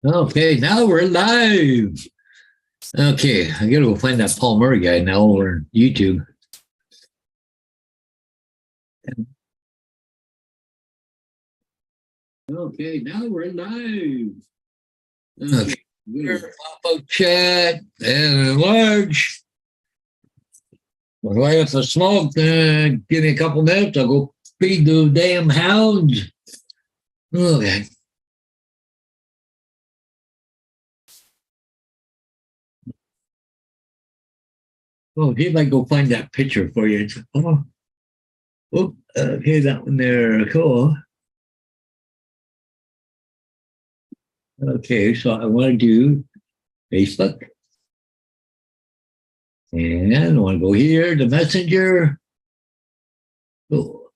Okay, now we're live. Okay, I gotta go find that Paul Murray guy now over on YouTube. Okay, now we're live. Okay, pop up chat and enlarge. If I have to smoke, give me a couple minutes. I'll go feed the damn hounds. Okay. Oh, see if I go find that picture for you. Oh, okay, that one there. Cool. Okay, so I want to do Facebook. And I want to go here, the messenger. Oh.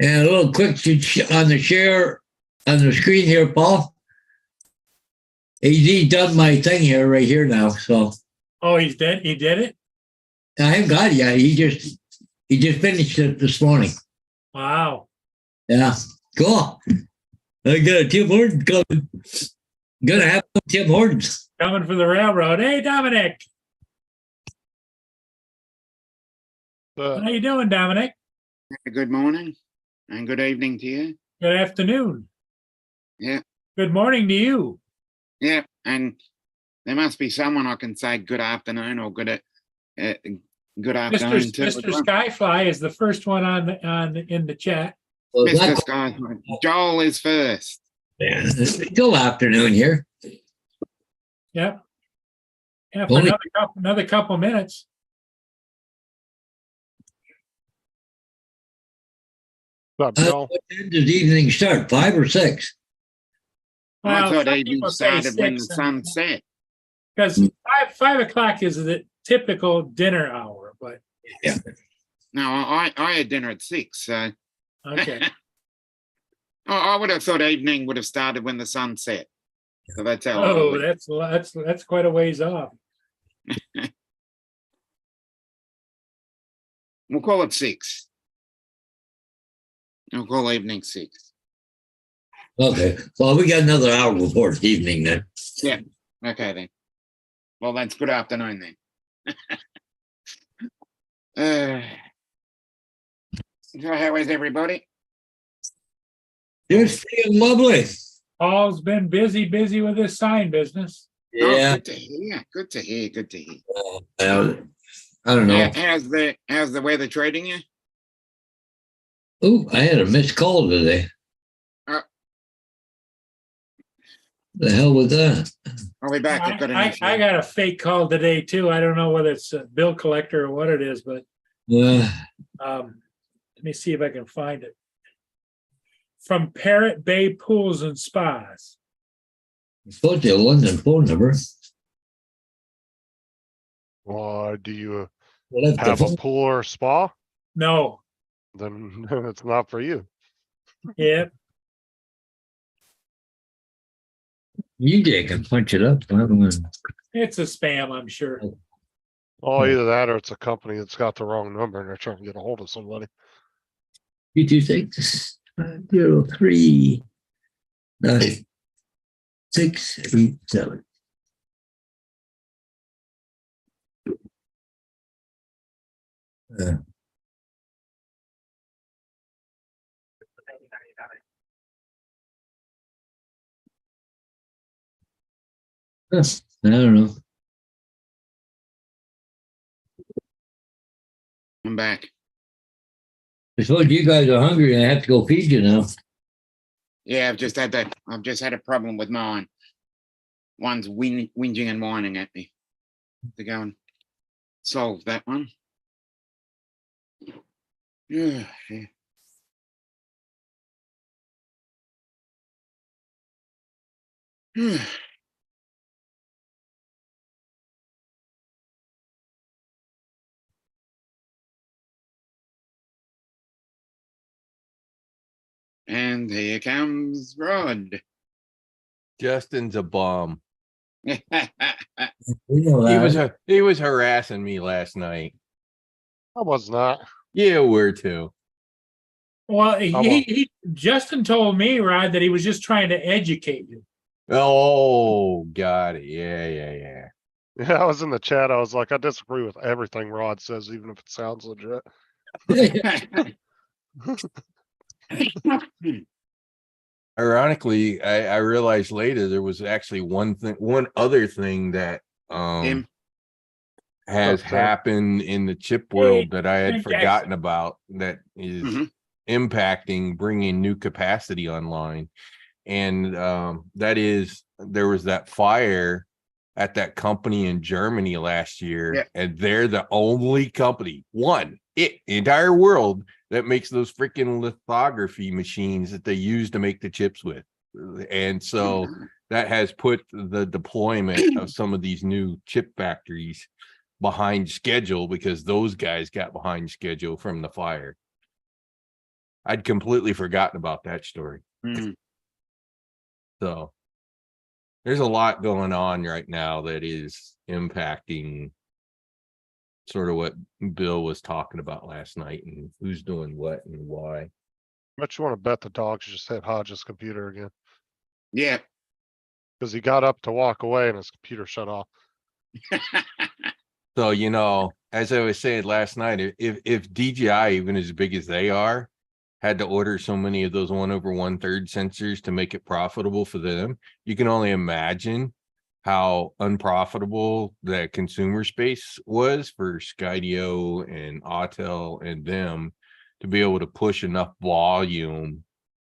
And a little quick on the share on the screen here, Paul. AZ done my thing here right here now. So Oh, he's dead. He did it. I haven't got it yet. He just finished it this morning. Wow. Yeah, cool. I got a Tim Hortons coming. Gonna have Tim Hortons Coming for the railroad. Hey, Dominic. How you doing, Dominic? Good morning and good evening to you. Good afternoon. Yeah. Good morning to you. Yeah, and there must be someone I can say good afternoon or good afternoon to. Mr. Skyfly is the first one in the chat. Well, Mr. Sky, Joel is first. Yeah, it's still afternoon here. Yep. Yeah, for another couple minutes. What time does evening start? 5 or 6? I thought some evening people say started when the 6 sun set. because 5 o'clock is the typical dinner hour, but Yeah. No, I had dinner at 6, so okay. I would have thought evening would have started when the sun set. So that's how. Oh, that's quite a ways off. We'll call it 6. We'll call evening 6. Okay. Well, we got another hour before it's evening then. Yeah. Okay then. Well, that's good afternoon then. So how is everybody? Just feeling lovely. Paul's been busy with his sign business. Yeah. Oh, good to hear. Good to hear. Good to hear. I don't know. How's the weather treating you? Oh, I had a missed call today. The hell with that? I'll be back. I got a fake call today too. I don't know whether it's a bill collector or what it is, but let me see if I can find it. From Parrot Bay Pools and Spas. It's supposed to be a London phone number. Do you have a pool or spa? No. Then it's not for you. Yep. UJ can punch it up. It's a spam, I'm sure. Oh, either that or it's a company that's got the wrong number and they're trying to get a hold of somebody. 226-503-9687. I don't know. I'm back. I suppose you guys are hungry and I have to go feed you now. Yeah, I've just had a problem with mine. One's whinging and whining at me. To go and solve that one. Yeah. And here comes Rod. Justin's a bum. We know that. He was harassing me last night. I was not. Yeah, were too. Well, well. Justin told me, Rod, that he was just trying to educate you. Oh, got it. Yeah. Yeah, I was in the chat. I was like, I disagree with everything Rod says, even if it sounds legit. Ironically, I realized later there was actually one other thing that Him. has Okay. happened in the chip Hey, world that I had Jim forgotten Jackson. about that is Mhm. impacting bringing new capacity online. And that is there was that fire at that company in Germany last year, Yeah. and they're the only company, the entire world that makes those freaking lithography machines that they use to make the chips with. And so that has put the deployment of some of these new chip factories behind schedule because those guys got behind schedule from the fire. I'd completely forgotten about that story. Mm. So there's a lot going on right now that is impacting sort of what Bill was talking about last night and who's doing what and why. But you want to bet the dogs just hit Hodges' computer again Yeah. because he got up to walk away and his computer shut off. So, as I was saying last night, if DJI, even as big as they are, had to order so many of those 1/1/3 sensors to make it profitable for them, you can only imagine how unprofitable that consumer space was for Skydio and Autel and them to be able to push enough volume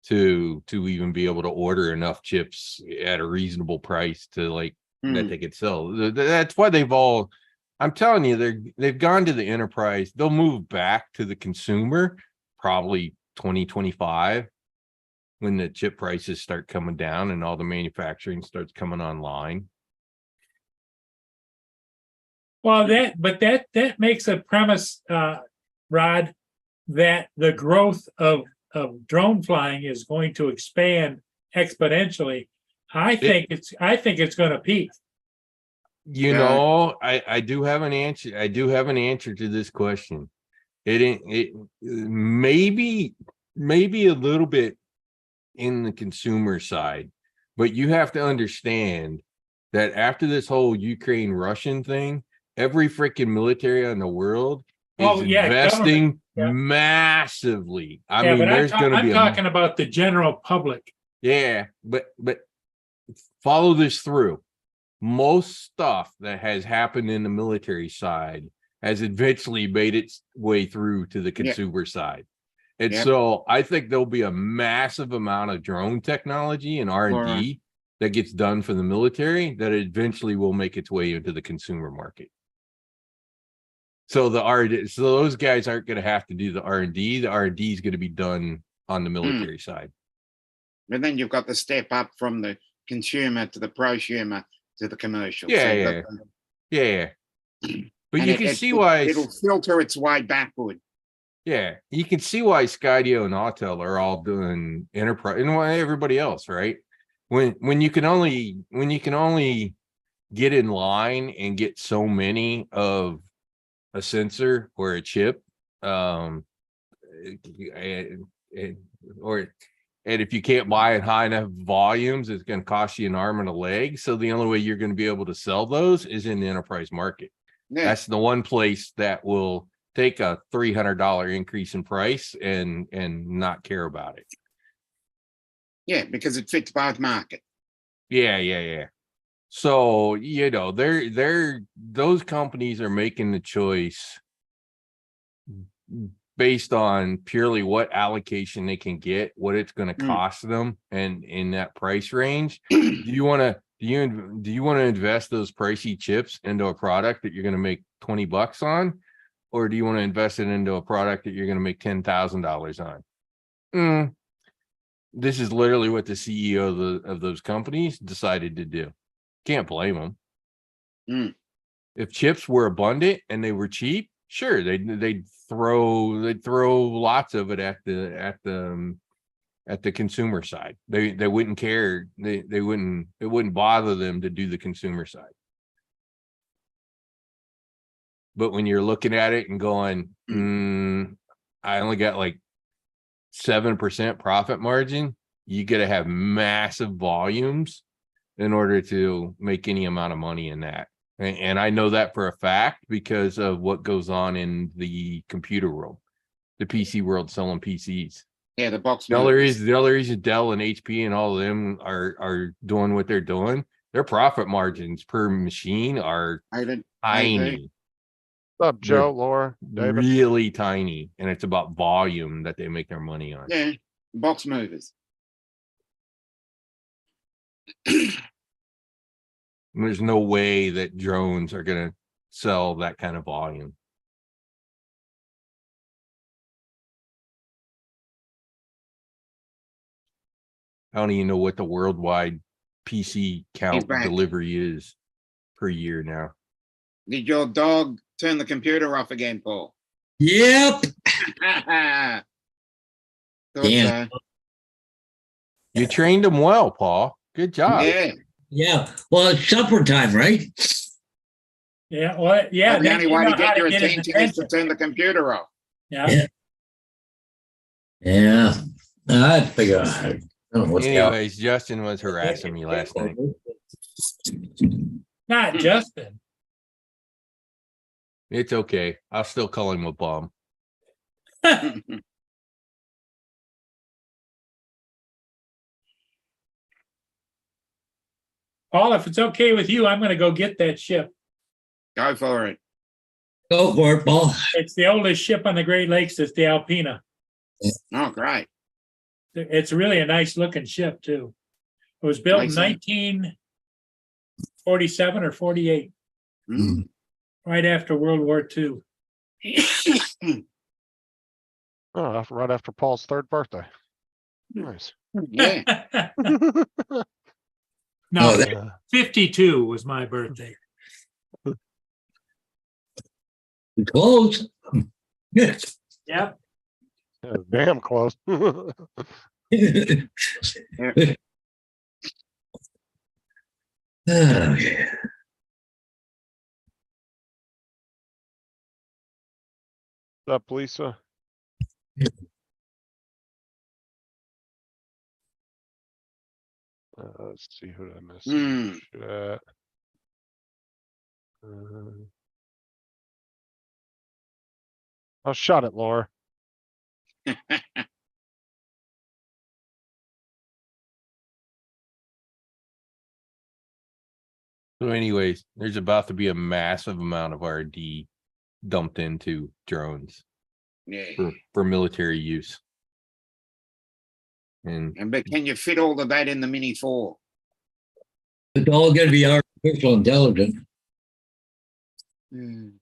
to even be able to order enough chips at a reasonable price to that they could sell. That's why I'm telling you, they've gone to the enterprise. They'll move back to the consumer probably 2025 when the chip prices start coming down and all the manufacturing starts coming online. Well, that makes a premise, Rod, that the growth of drone flying is going to expand exponentially. I think it's going to peak. I do have an answer. I do have an answer to this question. It maybe a little bit in the consumer side, but you have to understand that after this whole Ukraine Russian thing, every freaking military in the world is investing massively. I mean, there's going to be I'm talking about the general public. Yeah, but follow this through. Most stuff that has happened in the military side has eventually made its way through to the consumer side. And so I think there'll be a massive amount of drone technology and R&D that gets done for the military that eventually will make its way into the consumer market. So so those guys aren't going to have to do the R&D. The R&D is going to be done on the military side. But then you've got the step up from the consumer to the prosumer to the commercial. Yeah. But you can see why it'll filter its way backward. Yeah, you can see why Skydio and Autel are all doing enterprise and why everybody else, right? When you can only get in line and get so many of a sensor or a chip, and if you can't buy in high enough volumes, it's going to cost you an arm and a leg. So the only way you're going to be able to sell those is in the enterprise market. Yeah. That's the one place that will take a $300 increase in price and not care about it. Yeah, because it fits both market. Yeah. So, those companies are making the choice based on purely what allocation they can get, what it's going to cost them, and in that price range. Do you want to invest those pricey chips into a product that you're going to make $20 on? Or do you want to invest it into a product that you're going to make $10,000 on? This is literally what the CEO of those companies decided to do. Can't blame them. If chips were abundant and they were cheap, sure, they'd throw lots of it at the consumer side. They wouldn't care. It wouldn't bother them to do the consumer side. But when you're looking at it and going, I only got like 7% profit margin, you got to have massive volumes in order to make any amount of money in that. And I know that for a fact because of what goes on in the computer world, the PC world selling PCs. Yeah, the box. The other movers. reason Dell and HP and all of them are doing what they're doing, their profit margins per machine are David, tiny, What's up, Joe, Laura, David? really tiny, and it's about volume that they make their money on. Yeah, box movers. And there's no way that drones are going to sell that kind of volume. I don't even know what the worldwide PC count back. delivery is per year now. Did your dog turn the computer off again, Paul? Yep. Thought Damn. so. You trained them well, Paul. Good job. Yeah. Yeah. Well, it's supper time, right? Yeah, well, yeah. Well, the then only you way know to get how your his attention is to turn the computer off. Yeah. Yeah. Yeah. I figure. I don't know what's Anyways, Justin was harassing me last night. Not Justin. It's okay. I'll still call him a bum. Paul, if it's okay with you, I'm gonna go get that ship. Go for it. Go for it, Paul. It's the oldest ship on the Great Lakes. It's the Alpina. Oh, great. It's really a nice looking ship too. It was built in Nice, 1947 or 48, Mm. right after World War II. Oh, right after Paul's 3rd birthday. Nice. Yeah. No, Oh, Uh, 52 was my birthday. Close. Yes. Yep. yeah, damn close. Oh, yeah. What's up, Lisa? Let's see who did I miss. Hmm. Chat. Oh, shut it, Laura. So anyways, there's about to be a massive amount of R&D dumped into drones Yeah. for military use. And But can you fit all of that in the Mini 4? It's all going to be artificial intelligence. Mm.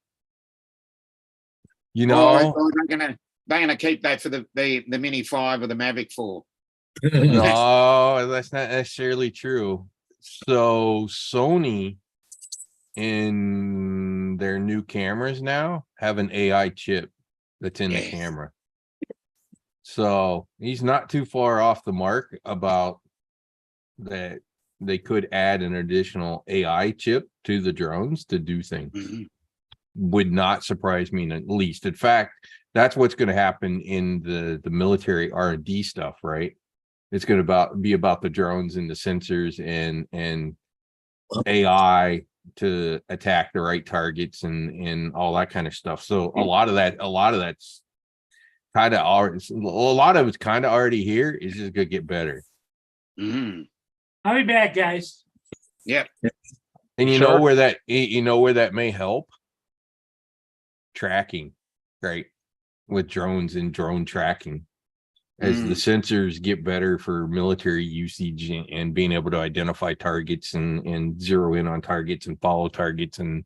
you Or know, they're gonna keep that for the Mini 5 or the Mavic 4. no, that's not necessarily true. So Sony in their new cameras now have an AI chip that's in the Yes. camera. So he's not too far off the mark about that. They could add an additional AI chip to the drones to do things. Mhm. Would not surprise me in the least. In fact, that's what's going to happen in the military R&D stuff, right? It's going to be about the drones and the sensors and AI to attack the right targets and all that kind of stuff. So a lot of that's kind of already, a lot of it's kind of already here. It's just going to get better. Mhm. I'll be back, guys. Yep. And you Sure. know where that may help? Tracking, right? With drones and drone tracking. As the sensors get better for military usage and being able to identify targets and zero in on targets and follow targets, and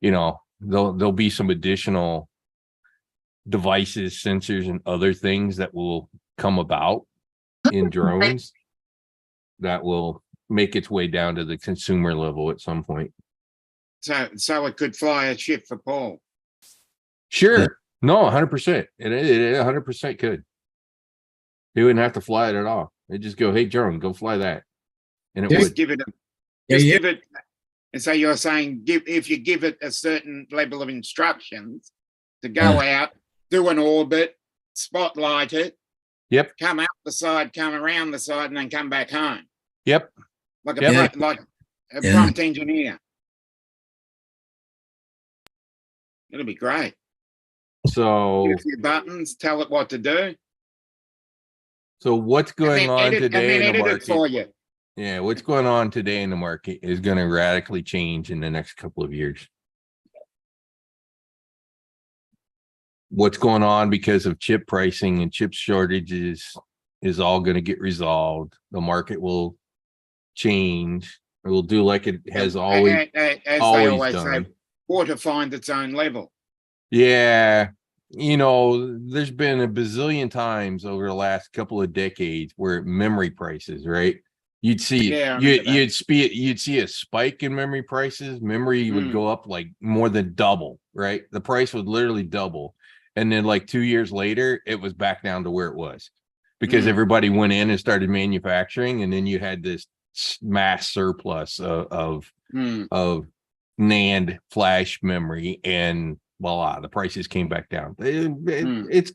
there'll be some additional devices, sensors, and other things that will come about in drones that will make its way down to the consumer level at some point. So it could fly a ship for Paul. Sure. No, 100%. It 100% could. He wouldn't have to fly it at all. They just go, hey, drone, go fly that. And it Just would. give it give it. And so you're saying if you give it a certain level of instructions to go out, do an orbit, spotlight it, Yep, come out the side, come around the side, and then come back home. yep. Like Yep. like a Yeah. prompt engineer. It'll be great. So, Hit a few buttons, tell it what to do. what's going on and today then in the edit it for market? you. Yeah, what's going on today in the market is going to radically change in the next couple of years. What's going on because of chip pricing and chip shortages is all going to get resolved. The market will change. It will do like it has always As they always always done. say, water finds its own level. Yeah, there's been a bazillion times over the last couple of decades where memory prices, right? You'd see Yeah, I remember that. you'd see a spike in memory prices. Memory would Mm. go up like more than double, right? The price would literally double. And then like 2 years later, it was back down to where it was because Mm. everybody went in and started manufacturing, and then you had this mass surplus of Mm. NAND flash memory, and voila, the prices came back down. It's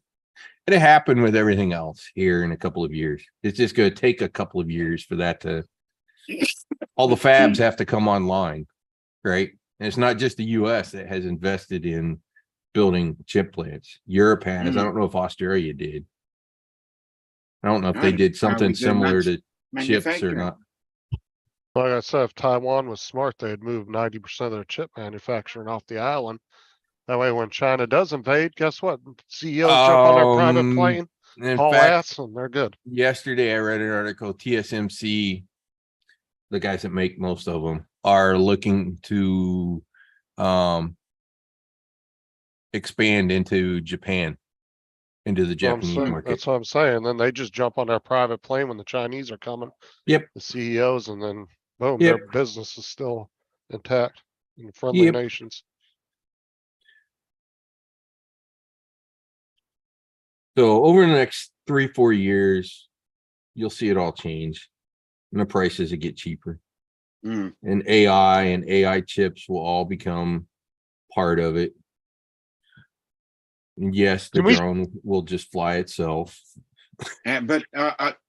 going to happen with everything else here in a couple of years. It's just going to take a couple of years for that to, all the fabs have to come online, right? And it's not just the US that has invested in building chip plants. Europe has. I don't know if Australia did. I don't know if they did something similar to chips or Manufacturing. not. Like I said, if Taiwan was smart, they'd move 90% of their chip manufacturing off the island. That way, when China does invade, guess what? CEOs jump on their private plane, In haul fact, ass, and they're good. yesterday I read an article, TSMC, the guys that make most of them, are looking to expand into Japan, into the Japanese market. That's what I'm saying. Then they just jump on their private plane when the Chinese are coming. Yep. The CEOs, and then boom, Yep. their business is still intact in friendly Yep. nations. So over the next 3-4 years, you'll see it all change, and the prices will get cheaper. Mm. And AI chips will all become part of it. And yes, the Can we- drone will just fly itself. But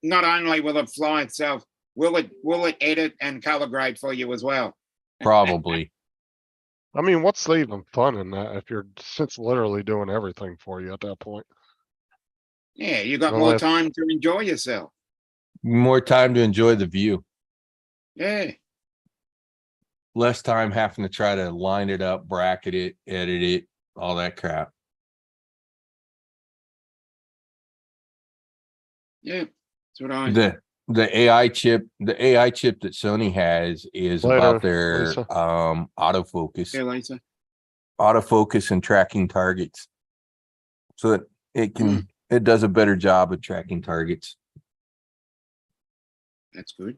not only will it fly itself, will it edit and color grade for you as well? Probably. I mean, what's even fun in that if it's literally doing everything for you at that point? Yeah, you got Well, more if- time to enjoy yourself. More time to enjoy the view. Yeah. Less time having to try to line it up, bracket it, edit it, all that crap. Yeah. That's what I. The AI chip that Sony has is Later, about their Lisa. autofocus. Yeah, Lisa. Autofocus and tracking targets. So that it does a better job of tracking targets. That's good.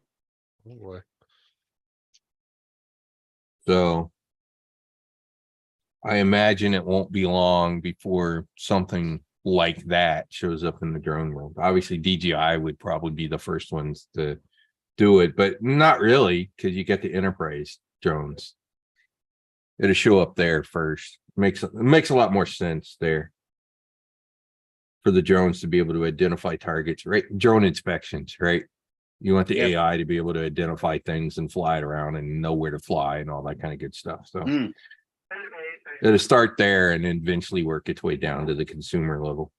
Anyway, So I imagine it won't be long before something like that shows up in the drone world. Obviously, DJI would probably be the first ones to do it, but not really, because you get the enterprise drones. It'll show up there first. It makes a lot more sense there for the drones to be able to identify targets, right? Drone inspections, right? You want the Yep. AI to be able to identify things and fly it around and know where to fly and all that kind of good stuff. So Mm. it'll start there and then eventually work its way down to the consumer level.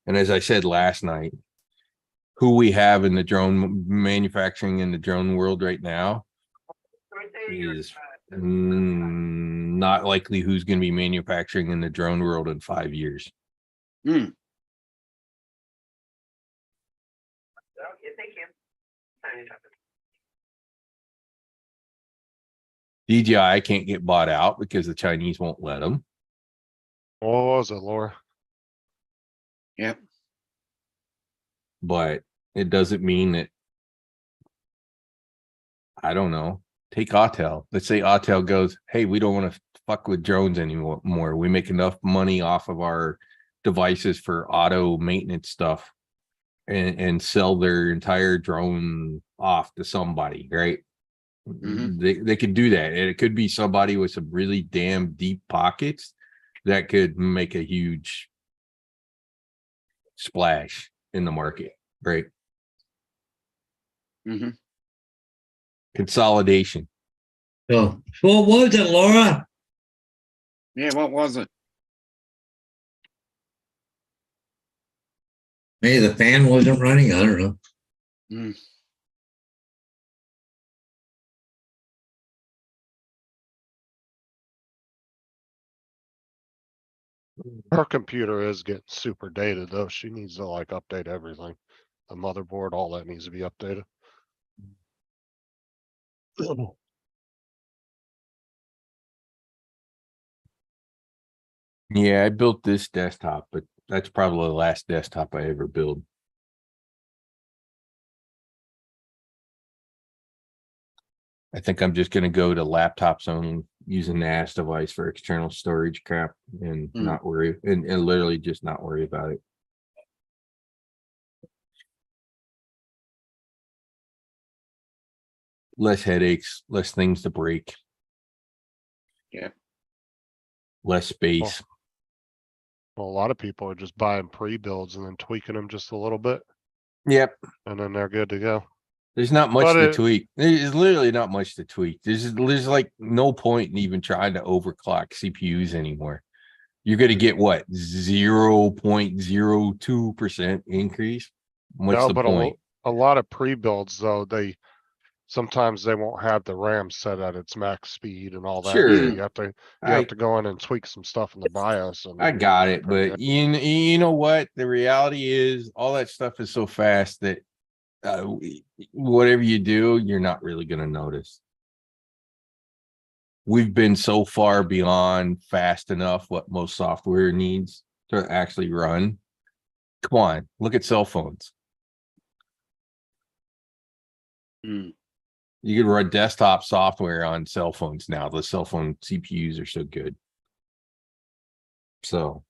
And as I said last night, who we have in the drone manufacturing in the drone world right now is not likely who's going to be manufacturing in the drone world in 5 years. Mm. DJI can't get bought out because the Chinese won't let them. what was it, Laura? Yep. But it doesn't mean that, I don't know, take Autel. Let's say Autel goes, hey, we don't want to fuck with drones anymore. We make enough money off of our devices for auto maintenance stuff and sell their entire drone off to somebody, right? Mhm. They could do that. And it could be somebody with some really damn deep pockets that could make a huge splash in the market, right? hmm Consolidation. So what was it, Laura? Yeah, what was it? Maybe the fan wasn't running. I don't know. Mm. Her computer is getting super dated though. She needs to like update everything. The motherboard, all that needs to be updated. Yeah, I built this desktop, but that's probably the last desktop I ever built. I think I'm just gonna go to laptops only, using the NAS device for external storage crap and Hmm. not worry, and literally just not worry about it. Less headaches, less things to break. Yeah. Less space. Well, a lot of people are just buying pre-builds and then tweaking them just a little bit, Yep. and then they're good to go. There's not much But to it- tweak. There's literally not much to tweak. There's like no point in even trying to overclock CPUs anymore. You're gonna get what, 0.02% increase? What's No, the but point? a lot of pre-builds though, sometimes they won't have the RAM set at its max speed and all that. So Sure. you have to I go in and tweak some stuff in the BIOS. And I got it, pretty but good. you know what? The reality is all that stuff is so fast that whatever you do, you're not really going to notice. We've been so far beyond fast enough what most software needs to actually run. Come on, look at cell phones. Mm. You can run desktop software on cell phones now. The cell phone CPUs are so good. So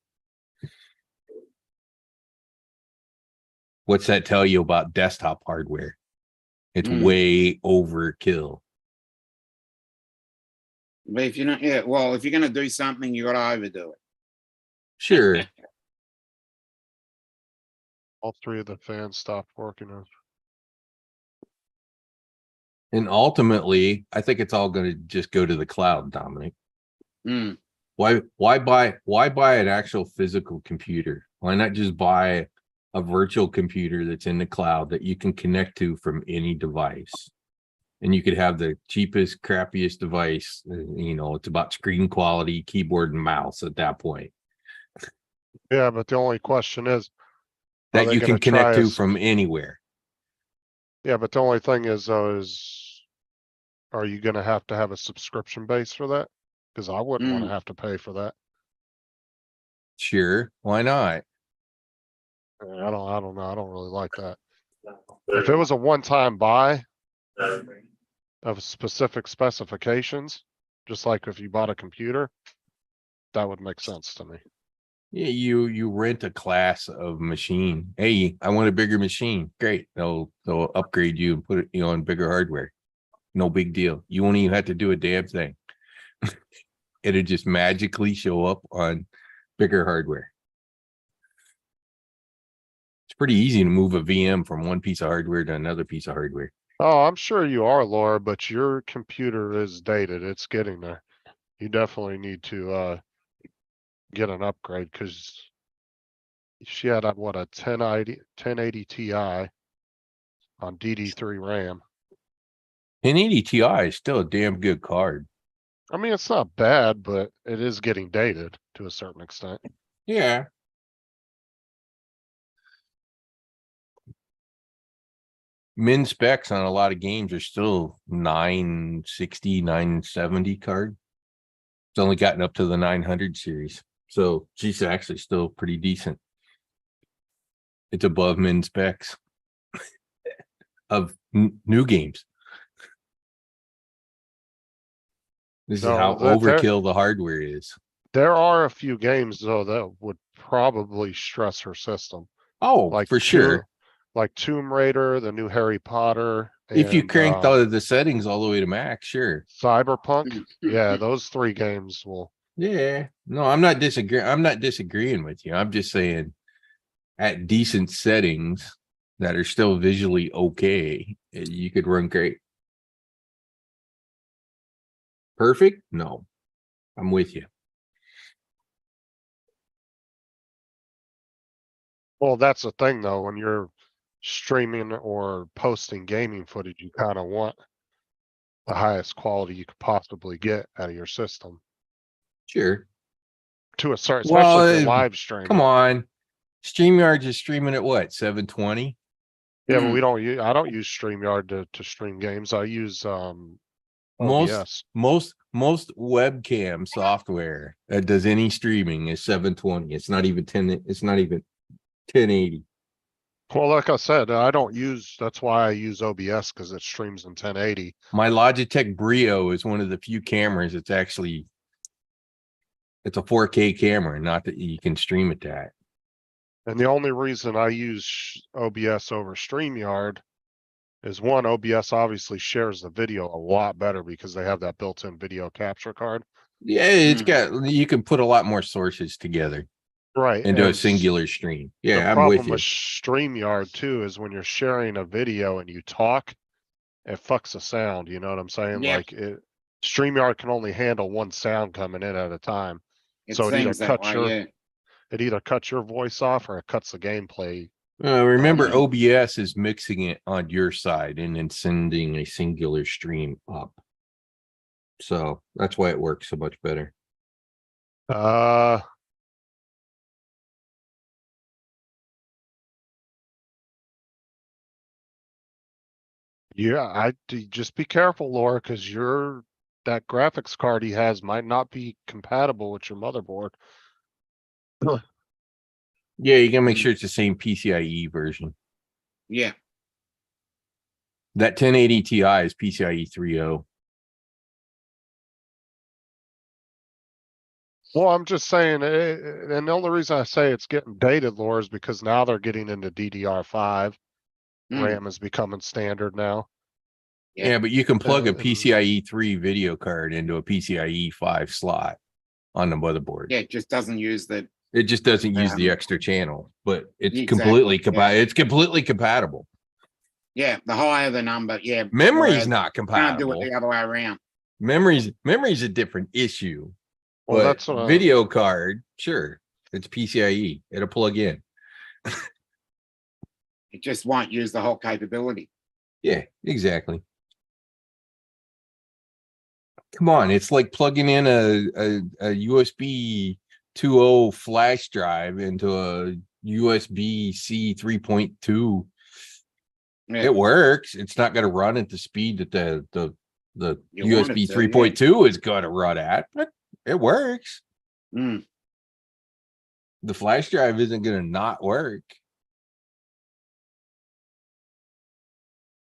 what's that tell you about desktop hardware? It's way overkill. But if you're not, yeah, well, if you're gonna do something, you gotta overdo it. Sure. All three of the fans stopped working. And ultimately, I think it's all going to just go to the cloud, Dominic. Mm. Why buy an actual physical computer? Why not just buy a virtual computer that's in the cloud that you can connect to from any device? And you could have the cheapest, crappiest device. You know, it's about screen quality, keyboard and mouse at that point. Yeah, but the only question is, That you can connect to from anywhere. Yeah, but the only thing is, though, are you gonna have to have a subscription base for that? Because I wouldn't want to have to pay for that. Sure, why not? I don't know. I don't really like that. If it was a one-time buy of specific specifications, just like if you bought a computer, that would make sense to me. Yeah, you rent a class of machine. Hey, I want a bigger machine. Great. They'll upgrade you and put it, on bigger hardware. No big deal. You won't even have to do a damn thing. It'll just magically show up on bigger hardware. It's pretty easy to move a VM from one piece of hardware to another piece of hardware. Oh, I'm sure you are, Laura, but your computer is dated. It's getting there. You definitely need to get an upgrade because she had a 1080 Ti on DD3 RAM. 1080 Ti is still a damn good card. I mean, it's not bad, but it is getting dated to a certain extent. Yeah. Min specs on a lot of games are still 960, 970 card. It's only gotten up to the 900 series. So she's actually still pretty decent. It's above min specs of new games. This is how overkill the hardware is. There are a few games though that would probably stress her system. Oh, like for sure. Like Tomb Raider, the new Harry Potter. If you crank the settings all the way to max, sure. Cyberpunk, yeah, those three games will Yeah, no, I'm not disagreeing. I'm not disagreeing with you. I'm just saying at decent settings that are still visually okay, you could run great. Perfect? No, I'm with you. Well, that's the thing though, when you're streaming or posting gaming footage, you kind of want the highest quality you could possibly get out of your system Sure. to a certain, Well, especially if you're live come streaming. on. StreamYard is streaming at what? 720? Yeah, but Mm. we don't use, I don't use StreamYard to stream games. I use Most OBS. most webcam software that does any streaming is 720. It's not even 10, it's not even 1080. Well, like I said, I don't use, that's why I use OBS because it streams in 1080. My Logitech Brio is one of the few cameras that's actually it's a 4K camera, not that you can stream it that. And the only reason I use OBS over StreamYard is one, OBS obviously shares the video a lot better because they have that built-in video capture card. Yeah, it's Mm. got you can put a lot more sources together Right. into a and singular stream. The Yeah, I'm problem with you. with StreamYard too is when you're sharing a video and you talk, it fucks the sound, you know what I'm saying? Yep. Like StreamYard can only handle one sound coming in at a time. It So it either seems that cuts way, your yeah. it either cuts your voice off or it cuts the gameplay. Remember, Yeah. OBS is mixing it on your side and then sending a singular stream up. So that's why it works so much better. Yeah, just be careful, Laura, because that graphics card he has might not be compatible with your motherboard. Yeah, you gotta make Mm. sure it's the same PCIe version. Yeah. That 1080 Ti is PCIe 3.0. Well, I'm just saying, and the only reason I say it's getting dated, Laura, is because now they're getting into DDR5. Mm. RAM is becoming standard now. Yeah, but you can plug a And- PCIe 3 video card into a PCIe 5 slot on the motherboard. Yeah, it just doesn't use the, It just doesn't use the Um, extra channel, but it's exactly, completely yeah. it's completely compatible. yeah, the higher the number, yeah. Memory's whereas not Can't do compatible. it the other way around. Memory's a different issue. Well, But that's what video card, sure, it's PCIe. It'll plug in. It just won't use the whole capability. Yeah, exactly. Come on, it's like plugging in a USB 2.0 flash drive into a USB-C 3.2. Yeah. It works. It's not going to run at the speed that the You want it USB to, 3.2 is going to run at, but it works. Mm. The flash drive isn't going to not work.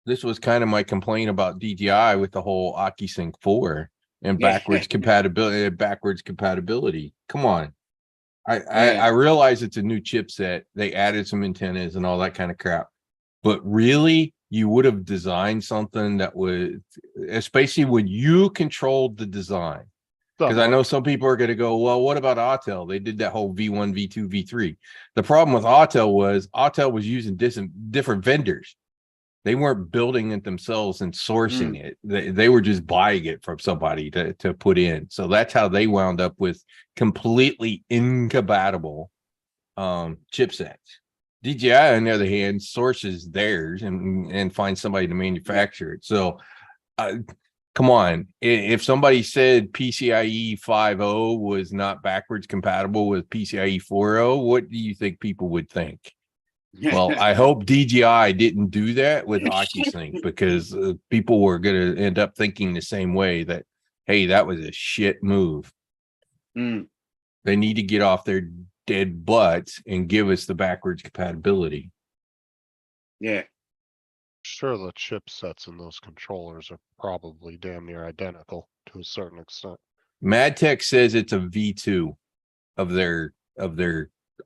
This was kind of my complaint about DJI with the whole AkiSync 4 and Yeah. backwards compatibility. Come on. I Yeah. realize it's a new chipset. They added some antennas and all that kind of crap. But really, you would have designed something that would, especially when you controlled the design. Because I know some people are going to go, well, what about Autel? They did that whole V1, V2, V3. The problem with Autel was using different vendors. They weren't building it themselves and sourcing it. They were just buying it from somebody to put in. So that's how they wound up with completely incompatible chipsets. DJI, on the other hand, sources theirs and finds somebody to manufacture it. So come on. If somebody said PCIe 5.0 was not backwards compatible with PCIe 4.0, what do you think people would think? Well, I hope DJI didn't do that with AkiSync because people were going to end up thinking the same way that, hey, that was a shit move. Mm. They need to get off their dead butts and give us the backwards compatibility. Yeah. Sure, the chipsets in those controllers are probably damn near identical to a certain extent. MadTech says it's a V2 of their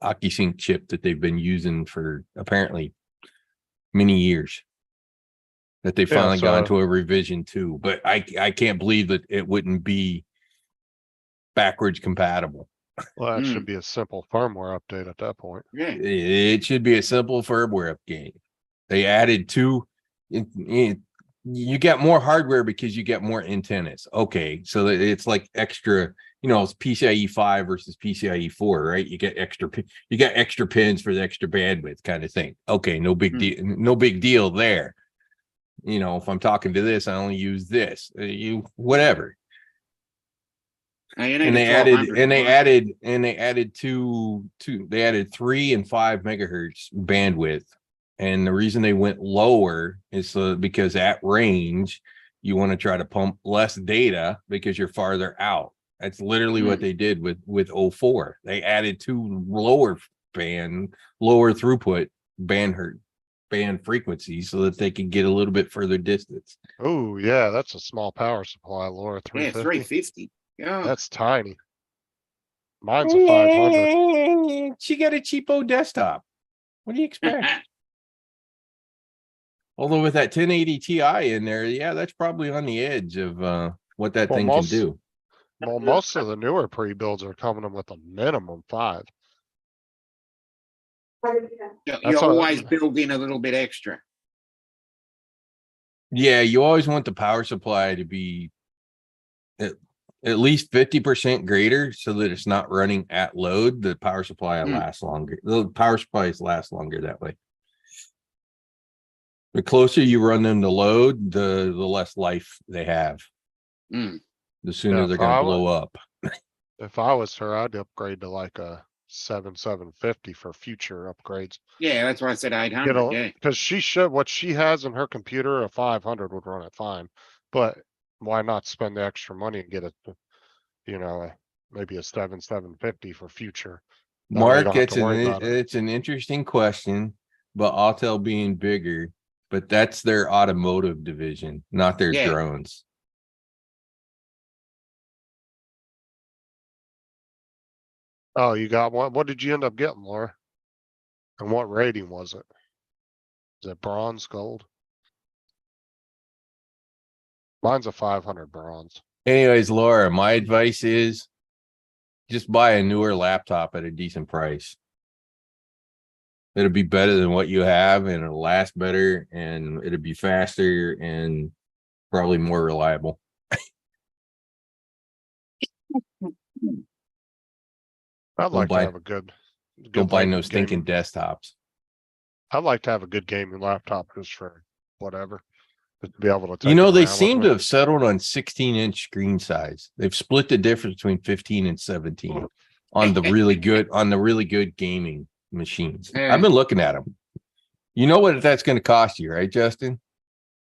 AkiSync chip that they've been using for apparently many years. That they finally gone to a revision 2. But I can't believe that it wouldn't be backwards compatible. Well, that Mm. should be a simple firmware update at that point. Yeah. It should be a simple firmware update. They added two. You get more hardware because you get more antennas. Okay, so it's like extra. It's PCIe 5 versus PCIe 4, right? You get extra pins for the extra bandwidth kind of thing. Okay, no big deal. No big deal there. If I'm talking to this, I only use this. Whatever. And they added two. They added 3 and 5 megahertz bandwidth, and the reason they went lower is because at range you want to try to pump less data because you're farther out. That's literally what they did with 04. They added 2 lower throughput band frequencies so that they could get a little bit further distance. Oh yeah, that's a small power supply, Laura. 350. 350. Yeah. That's tiny. Mine's a 500. She got a cheapo desktop. What do you expect? Although with that 1080 Ti in there, yeah, that's probably on the edge of what that thing can do. Well, most of the newer pre-builds are coming with a minimum 5. You always build in a little bit extra. Yeah, you always want the power supply to be at least 50% greater so that it's not running at load. The power supply lasts longer. The power supplies last longer that way. The closer you run them to load, the less life they have. The sooner they're going to blow up. If I was her, I'd upgrade to like a 750 for future upgrades. Yeah, that's why I said 800. Because what she has in her computer, a 500 would run it fine. But why not spend the extra money and get maybe a 750 for future? Mark, it's an interesting question, but Autel being bigger, but that's their automotive division, not their drones. Oh, you got one? What did you end up getting, Laura? And what rating was it? Is it bronze, gold? Mine's a 500 bronze. Anyways, Laura, my advice is just buy a newer laptop at a decent price. It'll be better than what you have, and it'll last better, and it'll be faster and probably more reliable. I'd like to have a good don't buy no stinking desktops. I'd like to have a good gaming laptop just for whatever. To be able to they seem to have settled on 16-inch screen size. They've split the difference between 15 and 17 on the really good gaming machines. I've been looking at them. You know what that's going to cost you, right, Justin?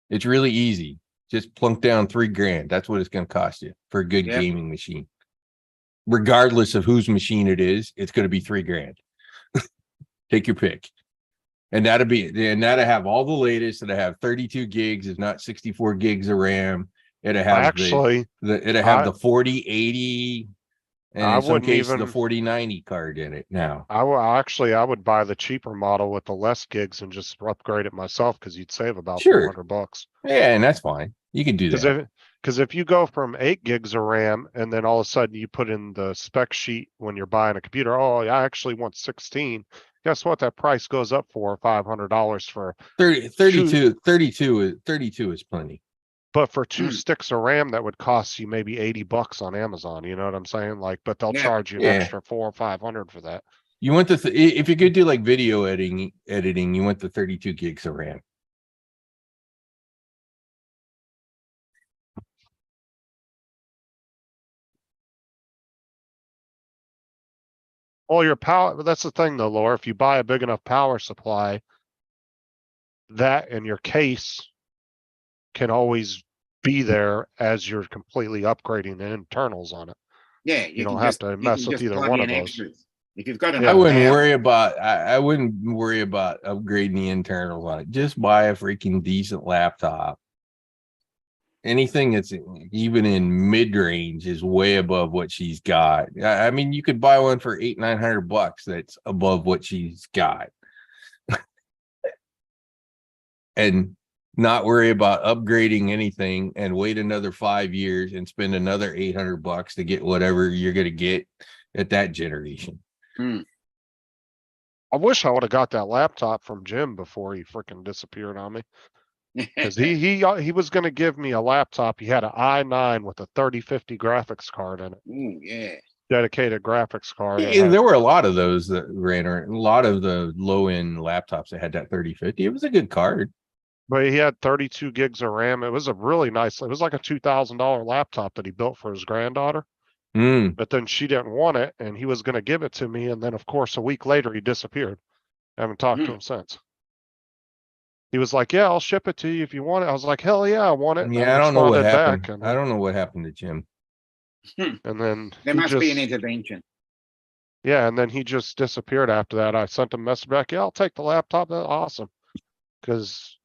It's really easy. Just plunk down $3,000. That's what it's going to cost you for a good gaming machine. Regardless of whose machine it is, it's going to be $3,000. Take your pick. And that'll have all the latest. It'll have 32 gigs, if not 64 gigs of RAM. It'll have the 4080, and in some cases the 4090 card in it now. I would buy the cheaper model with the less gigs and just upgrade it myself because you'd save about $400. Yeah, and that's fine. You can do that. Because if you go from 8 gigs of RAM and then all of a sudden you put in the spec sheet when you're buying a computer, I actually want 16. Guess what? That price goes up for $500 for 32 is plenty. But for 2 sticks of RAM, that would cost you maybe $80 on Amazon. You know what I'm saying? But they'll charge you an extra $400 or $500 for that. You want if you could do like video editing, you want the 32 gigs of RAM. Well, your power, that's the thing though, Laura. If you buy a big enough power supply, that and your case can always be there as you're completely upgrading the internals on it. Yeah, you don't have to mess with either one of those. If you've got I wouldn't worry about upgrading the internals on it. Just buy a freaking decent laptop. Anything that's even in mid-range is way above what she's got. I mean, you could buy one for $800-900 that's above what she's got. And not worry about upgrading anything and wait another 5 years and spend another $800 to get whatever you're gonna get at that generation. I wish I would have got that laptop from Jim before he freaking disappeared on me. Cause he was gonna give me a laptop. He had an i9 with a 3050 graphics card in it, Ooh, yeah. dedicated graphics card. It Yeah, had- there were a lot of those that ran, or a lot of the low end laptops that had that 3050. It was a good card. But he had 32 gigs of RAM. It was a really nice, it was like a $2,000 laptop that he built for his granddaughter. Mm, But then she didn't want it and he was gonna give it to me. And then of course, a week later, he disappeared. I haven't talked to him since. He was like, yeah, I'll ship it to you if you want it. I was like, hell yeah, I want it. And yeah, I don't know what responded happened. back, and, I don't know what happened to Jim. and then There he must be an just- intervention. yeah, and then he just disappeared after that. I sent him a message back. Yeah, I'll take the laptop. That's awesome. Cause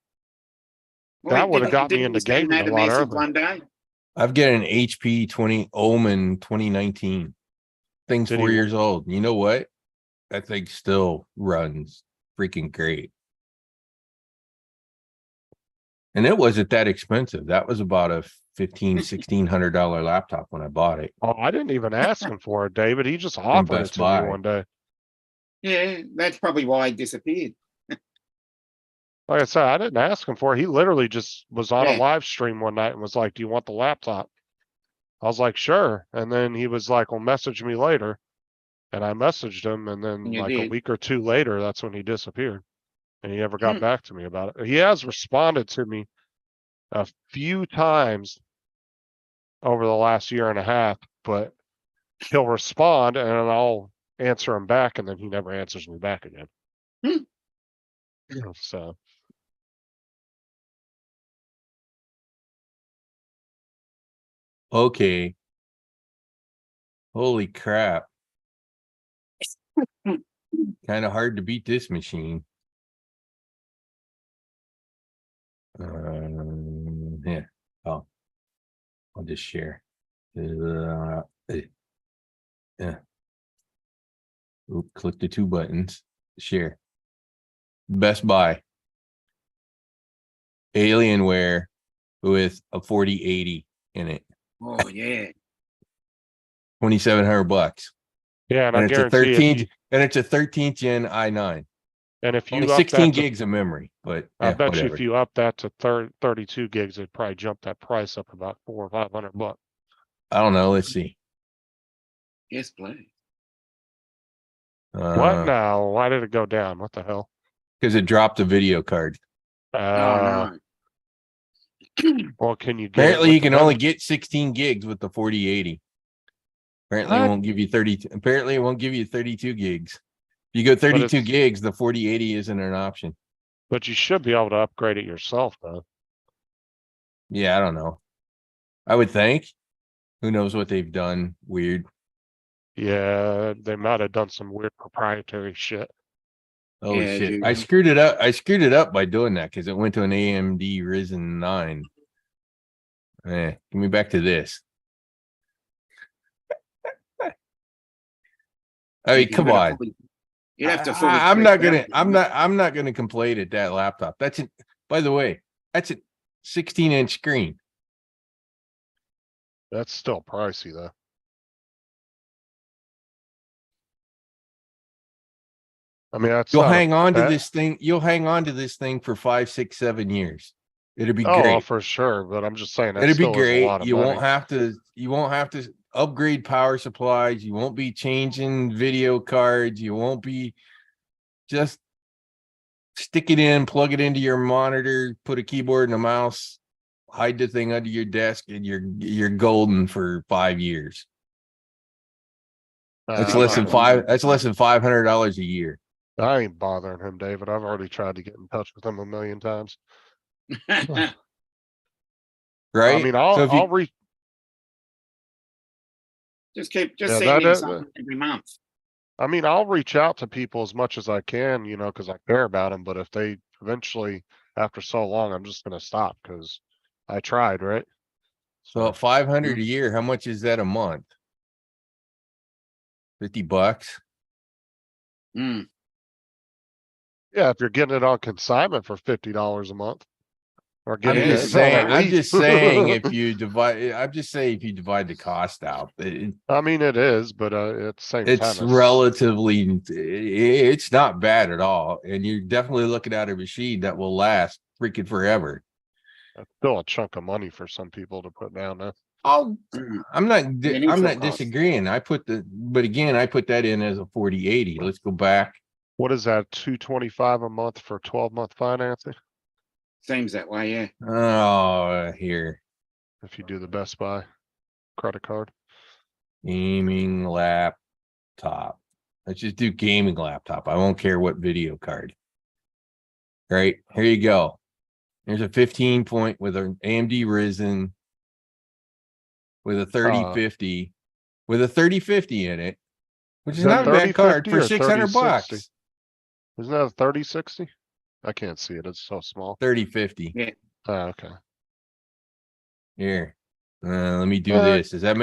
That would've got me into gaming a lot earlier. One day. I've got an HP 20 Omen 2019. Thing's Did 4 he- years old. You know what? That thing still runs freaking great. And it wasn't that expensive. That was about a $1,600 laptop when I bought it. oh, I didn't even ask him for it, David. He just offered it Best to Buy. me one day. Yeah, that's probably why it disappeared. Like I said, I didn't ask him for it. He literally just was on a Yeah. live stream one night and was like, do you want the laptop? I was like, sure. And then he was like, well, message me later. And I messaged him. And then And you like a did. week or two later, that's when he disappeared. And he never got Hmm. back to me about it. He has responded to me a few times over the last year and a half, but he'll respond and I'll answer him back. And then he never answers me back again. Hmm. Yeah, so. Okay. Holy crap. Kind of hard to beat this machine. Yeah. Oh, I'll just share. Yeah. Oop, click the two buttons. Share. Best Buy. Alienware with a 4080 in it. Oh, yeah. $2,700. Yeah, and I And it's a guarantee if 13th you, and it's a 13th gen i9. and if you Only up 16 that to, gigs of memory, but I yeah, bet you whatever. if you up that to 32 gigs, it'd probably jump that price up about $400 or $500. I don't know. Let's see. Yes, please. What now? Why did it go down? What the hell? Because it dropped the video card. Oh, no. Well, can you get? it Apparently, with you the can mem- only get 16 gigs with the 4080. Apparently, it What? won't give you 30. Apparently, it won't give you 32 gigs. If you go 32 it's- gigs, the 4080 isn't an option. But you should be able to upgrade it yourself, though. Yeah, I don't know. I would think. Who knows what they've done? Weird. Yeah, they might have done some weird proprietary shit. Oh Yeah, shit! dude. I screwed it up. I screwed it up by doing that because it went to an AMD Ryzen 9. Give me back to this. I mean, come on. You'd have to fully I'm switch not that gonna. up, I'm not gonna complain at that laptop. That's it. By the way, that's a 16-inch screen. That's still pricey, though. I mean, that's You'll not a hang on to bad- this thing. You'll hang on to this thing for 5, 6, 7 years. It'll be Oh, great. for sure. But I'm just saying that It'll be still is a great. lot of You money. won't have to. You won't have to upgrade power supplies. You won't be changing video cards. You won't be just stick it in, plug it into your monitor, put a keyboard and a mouse, hide the thing under your desk, and you're golden for 5 years. That's I'm less not than gonna- five. That's less than $500 a year. I ain't bothering him, David. I've already tried to get in touch with him a million times. Right? I mean, So if you- Just Yeah, send that him is- something every month. I mean, I'll reach out to people as much as I can, you know, because I care about them. But if they eventually, after so long, I'm just gonna stop because I tried, right? So at 500 a year, how much is that a month? $50. Mm. Yeah, if you're getting it on consignment for $50 a month. Or I'm getting just it saying, on I'm lease. just saying if you divide, I'm just saying if you divide the cost out, I mean, it is, but at the same it's time, relatively, it's not bad at all. And you're definitely looking at a machine that will last freaking forever. it's still a chunk of money for some people to put down there. Oh, Mm. I'm not, The I'm neutral not cost. disagreeing. But again, I put that in as a 40/80. Let's go back. What is that, 225 a month for 12-month financing? Seems that way, yeah. Oh, here, If you do the Best Buy credit card. gaming laptop. Let's just do gaming laptop. I won't care what video card. Right, here you go. There's a 15 point with an AMD Ryzen with a 3050 with a 3050 in it, which is that not a bad card 3050 for or 600 3060? bucks. Isn't that a 3060? I can't see it. It's so small. 3050. Oh, okay. Here. Let me do Uh, this. Does that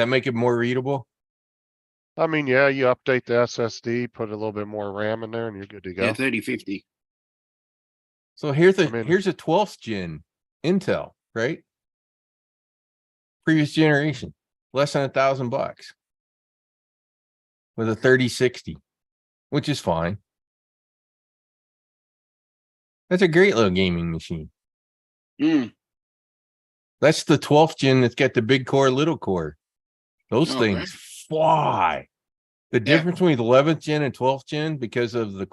make it more readable? I mean, yeah, you update the SSD, put a little bit more RAM in there and you're good to Yeah, go. 3050. So here's I mean- here's a 12th gen Intel, right? Previous generation, less than $1,000 with a 3060, which is fine. That's a great little gaming machine. Mm. That's the 12th gen that's got the big core, little core. Those Okay. things fly. The difference between 11th gen and 12th gen, because of the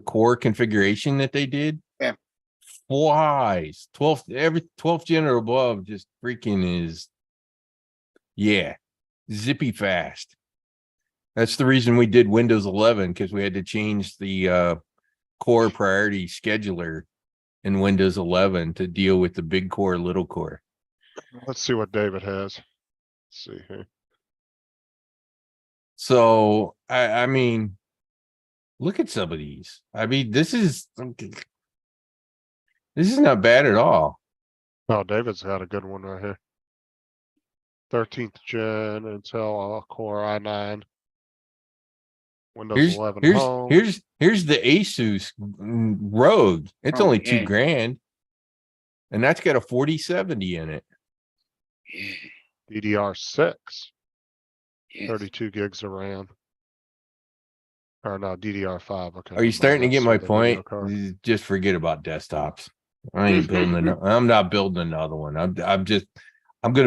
core configuration that they did, Yeah. flies. 12th gen or above just freaking is, yeah, zippy fast. That's the reason we did Windows 11, because we had to change the core priority scheduler in Windows 11 to deal with the big core, little core. Let's see what David has. Let's see here. So I mean, look at some of these. I mean, this is not bad at all. Oh, David's got a good one right here. 13th gen Intel Core i9. Windows Here's 11 here's home. here's the Asus Rogue. It's Oh, only yeah. $2,000, and that's got a 4070 in it. Yeah. DDR6, Yes. 32 gigs of RAM. Or no, DDR5. Okay. Are you never starting to mind, get that's my the video point? card. Just forget about desktops. I ain't building. I'm not building another one. I'm going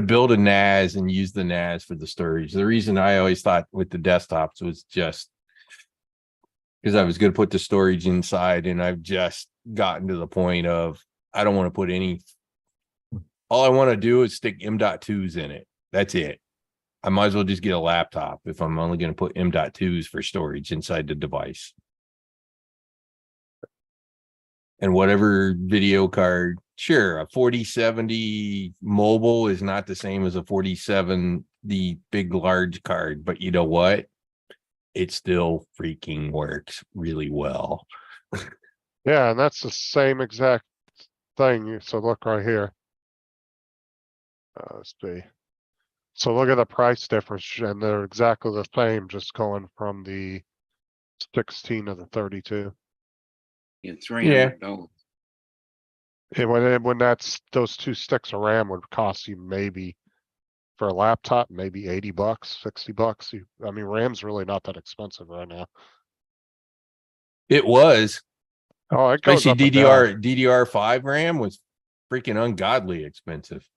to build a NAS and use the NAS for the storage. The reason I always thought with the desktops was just because I was going to put the storage inside, and I've just gotten to the point of I don't want to put any. All I want to do is stick M.2s in it. That's it. I might as well just get a laptop if I'm only going to put M.2s for storage inside the device. And whatever video card, sure, a 4070 mobile is not the same as a 47, the big large card, but you know what? It still freaking works really well. Yeah, and that's the same exact thing. So look right here. Let's see. So look at the price difference, and they're exactly the same, just going from the 16 to the 32. Yeah, $300. And when that's those two sticks of RAM would cost you maybe for a laptop, maybe $80, $60. I mean, RAM's really not that expensive right now. It was. Oh, it goes Especially up and down. DDR5 RAM was freaking ungodly expensive.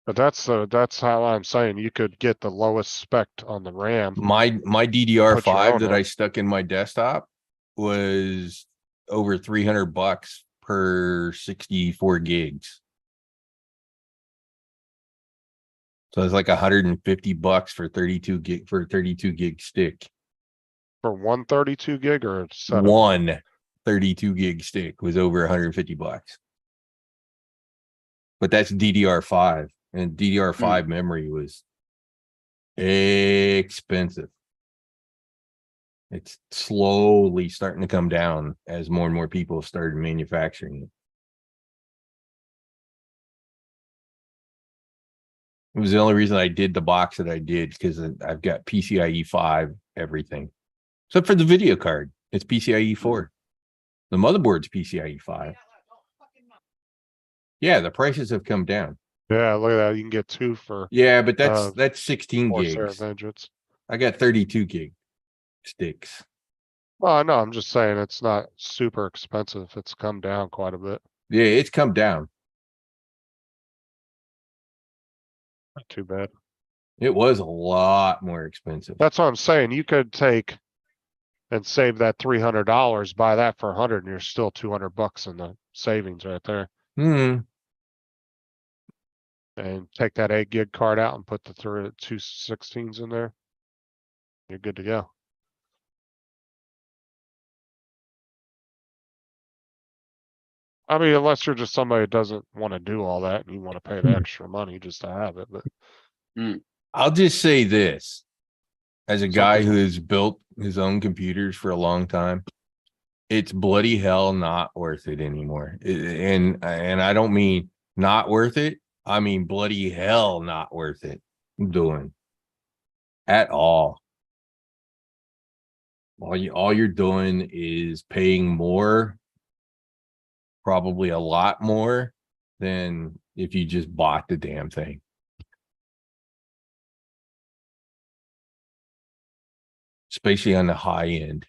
But that's how I'm saying you could get the lowest spec on the RAM. My Put your DDR5 own that up. I stuck in my desktop was over $300 per 64 gigs. So it's like $150 for 32 gig stick. For 132 gig or set One 32 gig stick was over $150. But that's DDR5, and DDR5 memory was expensive. It's slowly starting to come down as more and more people have started manufacturing it. It was the only reason I did the box that I did because I've got PCIe 5, everything. Except for the video card. It's PCIe 4. The motherboard's PCIe 5. Yeah, the prices have come down. Yeah, look at that. You can get 2 for Yeah, but that's 16 Corsair gigs. Vengeance. I got 32 gig sticks. Well, no, I'm just saying it's not super expensive. It's come down quite a bit. Yeah, it's come down. Not too bad. It was a lot more expensive. That's what I'm saying. You could take and save that $300, buy that for 100, and you're still $200 in the savings right there. Hmm. And take that 8 gig card out and put the 2 16s in there. You're good to go. I mean, unless you're just somebody that doesn't want to do all that and you want to pay the extra money just to have it, but I'll just say this. As a guy people- who's built his own computers for a long time, it's bloody hell not worth it anymore. And I don't mean not worth it. I mean bloody hell not worth it doing at all. All you're doing is paying more, probably a lot more than if you just bought the damn thing. Especially on the high end.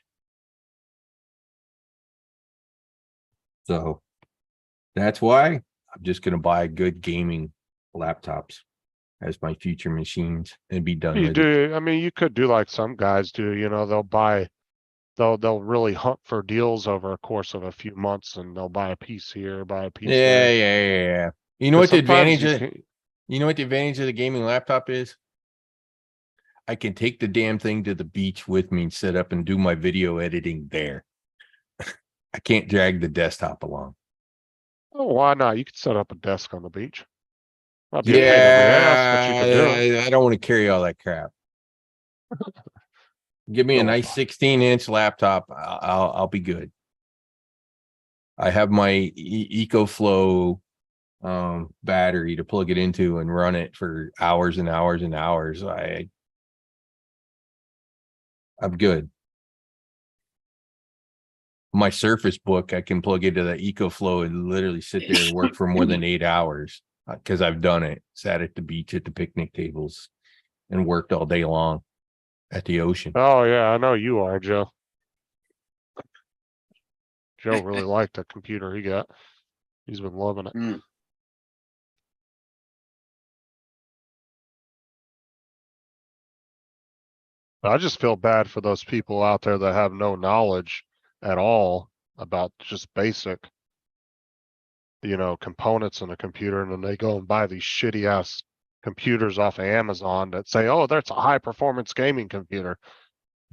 So that's why I'm just going to buy good gaming laptops as my future machines and be done you with it. do. I mean, you could do like some guys do. You know, they'll really hunt for deals over a course of a few months, and they'll buy a piece here, buy a piece Yeah. there. You know what the advantage Sometimes you know what the advantage of the gaming laptop is? I can take the damn thing to the beach with me and sit up and do my video editing there. I can't drag the desktop along. Oh, why not? You could set up a desk on the beach. Might be a pain in the ass, but you could do it. I don't want to carry all that crap. Give me a No, nice 16-inch laptop. I'll be good. I have my EcoFlow battery to plug it into and run it for hours and hours and hours. I'm good. My Surface Book, I can plug into the EcoFlow and literally sit there and work for more than 8 hours because I've done it. Sat at the beach at the picnic tables and worked all day long at the ocean. Oh yeah, I know you are, Joe. Joe really liked the computer he got. He's been loving it. I just feel bad for those people out there that have no knowledge at all about just basic, components in a computer, and then they go and buy these shitty ass computers off of Amazon that say, oh, that's a high performance gaming computer.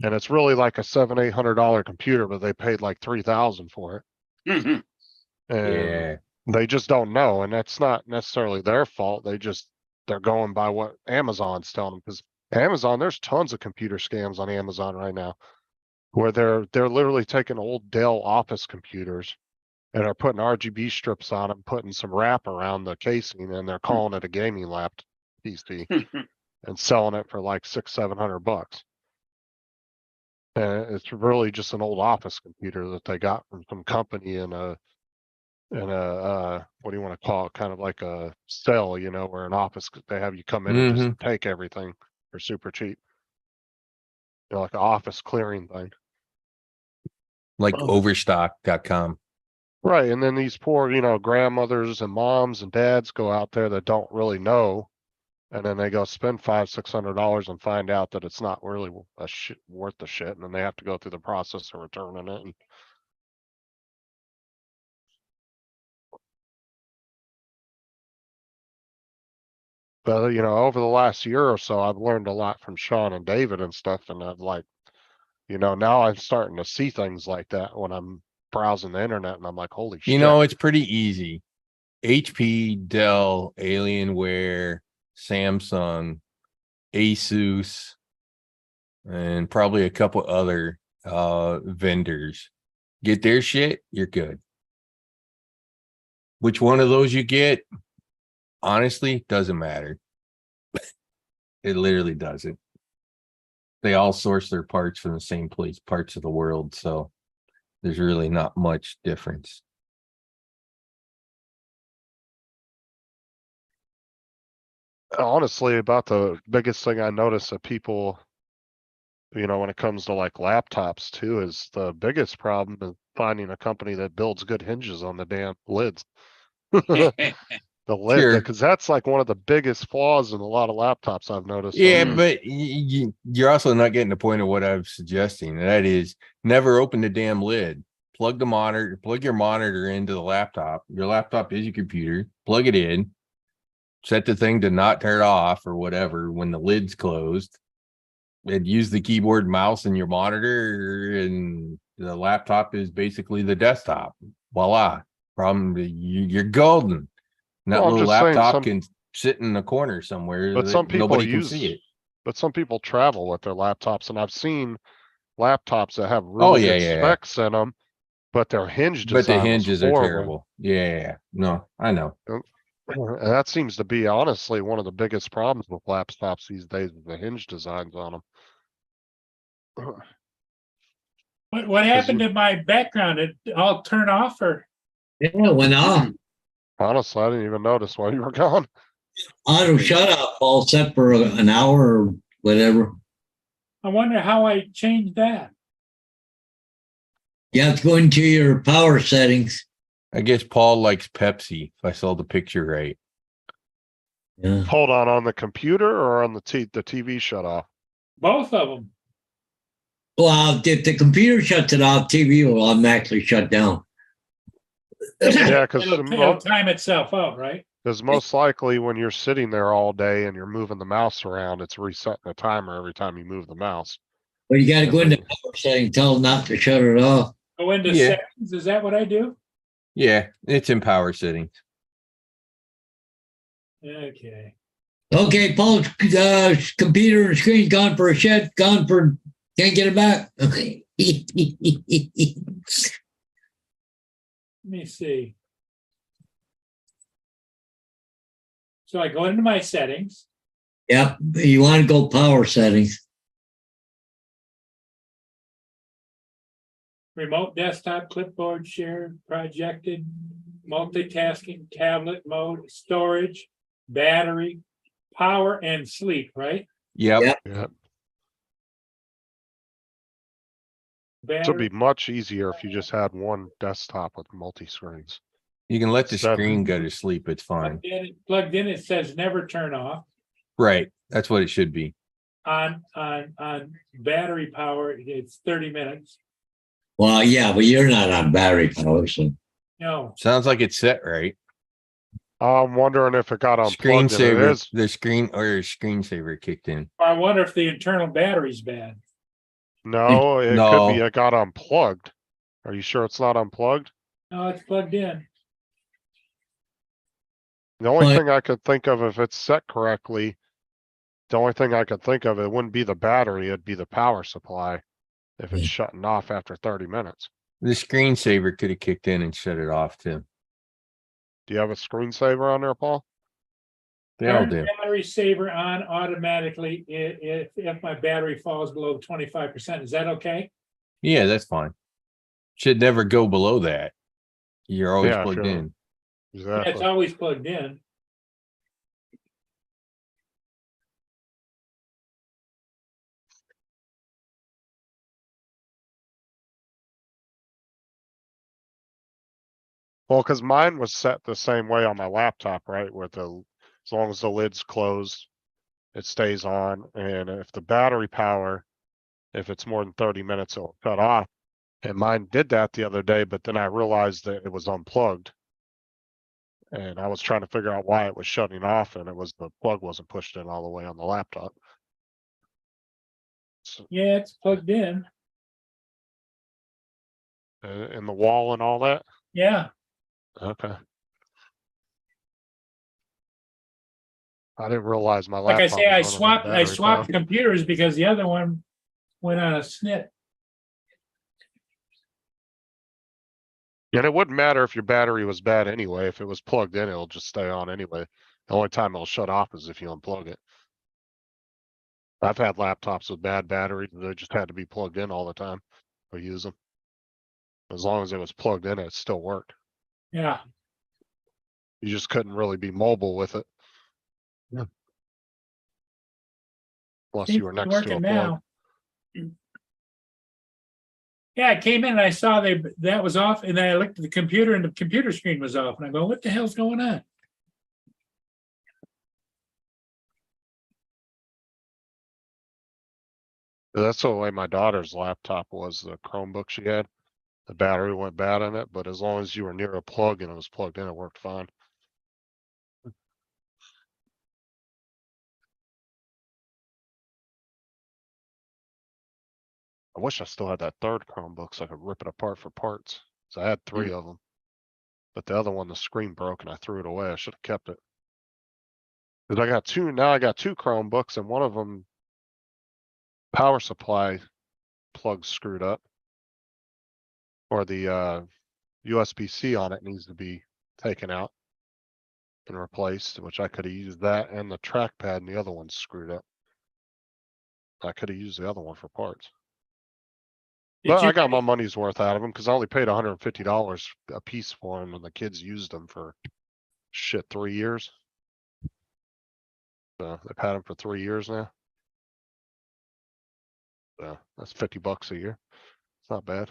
And it's really like a $700-800 computer, but they paid like $3,000 for it. And they just don't know. And that's not necessarily their fault. They're going by what Amazon's telling them, because Amazon, there's tons of computer scams on Amazon right now where they're literally taking old Dell Office computers and are putting RGB strips on them, putting some wrap around the casing, and they're calling it a gaming lap PC and selling it for like $600-700. And it's really just an old office computer that they got from some company in a what do you want to call it? Kind of like a cell, where an office, they have you come in and just take everything for super cheap. Like an office clearing thing. Like overstock.com. Right. And then these poor, grandmothers and moms and dads go out there that don't really know. And then they go spend $500-600 and find out that it's not really worth the shit. And then they have to go through the process of returning it. But, over the last year or so, I've learned a lot from Sean and David and stuff. And I've now I'm starting to see things like that when I'm browsing the internet, and I'm like, holy shit. It's pretty easy. HP, Dell, Alienware, Samsung, Asus, and probably a couple other vendors. Get their shit, you're good. Which one of those you get, honestly, doesn't matter. It literally doesn't. They all source their parts from the same place, parts of the world, so there's really not much difference. Honestly, about the biggest thing I notice that people, when it comes to like laptops too, is the biggest problem is finding a company that builds good hinges on the damn lids. The lid, Sure. because that's like one of the biggest flaws in a lot of laptops I've noticed. Yeah, Mm. but you're also not getting the point of what I'm suggesting. And that is never open the damn lid. Plug your monitor into the laptop. Your laptop is your computer. Plug it in. Set the thing to not turn off or whatever when the lid's closed. And use the keyboard, mouse, and your monitor, and the laptop is basically the desktop. Voila. You're golden. And that Well, I'm little just saying laptop can sit in the corner somewhere but that some people nobody can see it. but some people travel with their laptops, and I've seen laptops that have Oh, really good yeah. specs in them, but their hinge But the design was hinges are horrible. terrible. Yeah. No, I know. And that seems to be honestly one of the biggest problems with laptops these days is the hinge designs on them. What happened to my background? It all turned off or? Yeah, it went off. Honestly, I didn't even notice while you were gone. Auto shut off all set for an hour or whatever. I wonder how I changed that. You have to go into your power settings. I guess Paul likes Pepsi, if I saw the picture right. Yeah. Hold on the computer or on the TV shut off? Both of them. Well, if the computer shuts it off, TV will automatically shut down. Yeah, because It'll time itself out, right? most likely when you're sitting there all day and you're moving the mouse around, it's resetting the timer every time you move the mouse. But you got to go into power setting, tell them not to shut it off. Go into Yeah. settings. Is that what I do? Yeah, it's in power settings. Okay. Okay, Paul's computer and screen gone for a shed, can't get it back. Okay. Let me see. So I go into my settings. Yep, you want to go power settings. Remote desktop, clipboard, share, projected, multitasking, tablet mode, storage, battery, power, and sleep, right? Yep. Yep. Yeah, Battery. it would be much easier if you just had one desktop with multi-screens. You can let the Seven. screen go to sleep. It's fine. Plugged in, it says never turn off. Right. That's what it should be. On battery power, it's 30 minutes. Well, yeah, but you're not on battery power, so. No, Sounds like it's set right. I'm wondering if it got unplugged. And it Screensaver, is. the screensaver kicked in. I wonder if the internal battery's bad. No, it No. could be it got unplugged. Are you sure it's not unplugged? No, it's plugged in. The only Well, thing I could think of, if it's set correctly, the only thing I could think of, it wouldn't be the battery, it'd be the power supply. If it's shutting off after 30 minutes. The screensaver could have kicked in and shut it off too. Do you have a screensaver on there, Paul? They all Turn do. battery saver on automatically if my battery falls below 25%. Is that okay? Yeah, that's fine. Should never go below that. You're always Yeah, if plugged you're- in. It's Exactly. always plugged in. Well, cause mine was set the same way on my laptop, right? As long as the lid's closed, it stays on. And if the battery power, if it's more than 30 minutes, it'll cut off. And mine did that the other day, but then I realized that it was unplugged. And I was trying to figure out why it was shutting off, and it was the plug wasn't pushed in all the way on the laptop. So, Yeah, it's plugged in. in the wall and all that? Yeah. Okay. I didn't realize my Like laptop. I say, I was running on swapped battery power. computers because the other one went on a snit. And it wouldn't matter if your battery was bad anyway. If it was plugged in, it'll just stay on anyway. The only time it'll shut off is if you unplug it. I've had laptops with bad batteries. They just had to be plugged in all the time or use them. As long as it was plugged in, it still worked. Yeah, You just couldn't really be mobile with it. Yeah. Unless seems you to were be next to a working plug. now. Yeah, I came in and I saw that was off, and then I looked at the computer and the computer screen was off, and I go, what the hell's going on? That's the way my daughter's laptop was, the Chromebook she had. The battery went bad on it, but as long as you were near a plug and it was plugged in, it worked fine. I wish I still had that third Chromebook so I could rip it apart for parts. So I had 3 of them. But the other one, the screen broke and I threw it away. I should have kept it. Cause I got now I got 2 Chromebooks and one of them power supply plug screwed up. Or the USB-C on it needs to be taken out and replaced, which I could have used that, and the trackpad and the other one's screwed up. I could have used the other one for parts. Did But you I got my money's worth out of them because I only paid $150 a piece for them and the kids used them for shit 3 years. So they've had them for 3 years now. So that's $50 a year. It's not bad.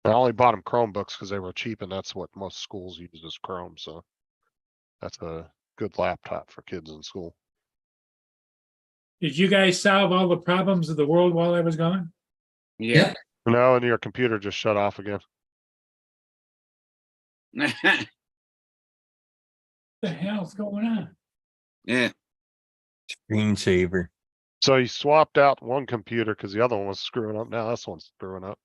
I only bought them Chromebooks because they were cheap and that's what most schools use is Chrome. So that's a good laptop for kids in school. Did you guys solve all the problems of the world while I was gone? Yeah. No, and your computer just shut off again. What the hell's going on? Yeah. Screensaver. So he swapped out one computer because the other one was screwing up. Now this one's screwing up.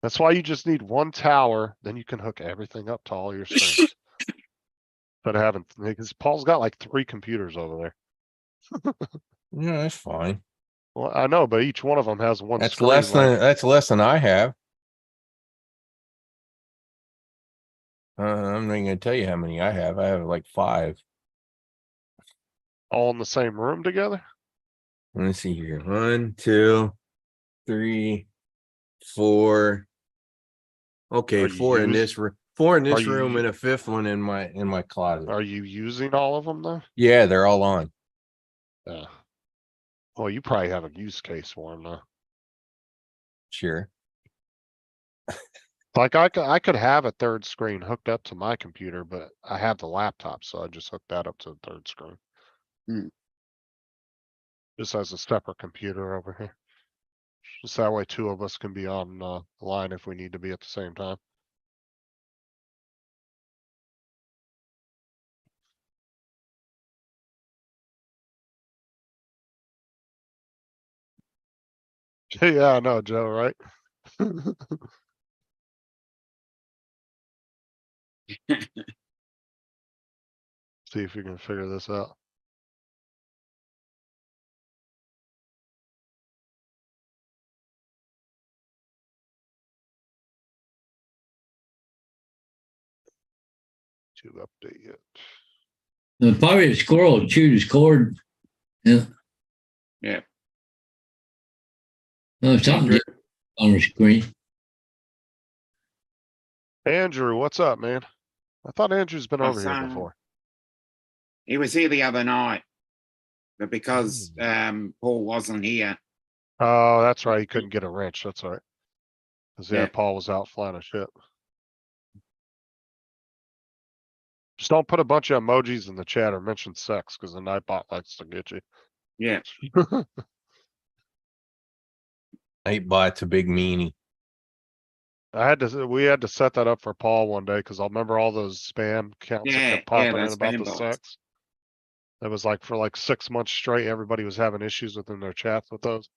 That's why you just need one tower, then you can hook everything up to all your screens. But I haven't, because Paul's got like 3 computers over there. Yeah, that's fine. Well, I know, but each one of them has one That's screen. less like- than I have. I'm not gonna tell you how many I have. I have like 5. all in the same room together. Let me see here. 1, 2, 3, 4. Okay, Are you 4 in use- this room. 4 in are this you room u- and a 5th one in my closet. Are you using all of them though? Yeah, they're all on. Yeah. Well, you probably have a use case for them though. Sure. Like I could have a third screen hooked up to my computer, but I have the laptop, so I just hooked that up to the third screen. Hmm. Just as a separate computer over here. Just that way 2 of us can be on the line if we need to be at the same time. Yeah, I know, Joe, right? See if you can figure this out. To update it. Probably a squirrel chewed his cord. Yeah. Yeah. Oh, something different on the screen. Andrew, what's up, man? I thought Andrew's been over here Sam. before. He was here the other night, but because Paul wasn't here. Oh, that's right. He couldn't get a wrench. That's all right. Cause yeah, Yeah. Paul was out flying a ship. Just don't put a bunch of emojis in the chat or mention sex, cause the Nightbot likes to get you. Yeah. Nightbot's a big meanie. We had to set that up for Paul one day, cause I'll remember all those spam accounts that Yeah, kept popping yeah, in those about spam the bots. sex. That was like for like 6 months straight, everybody was having issues within their chats with those.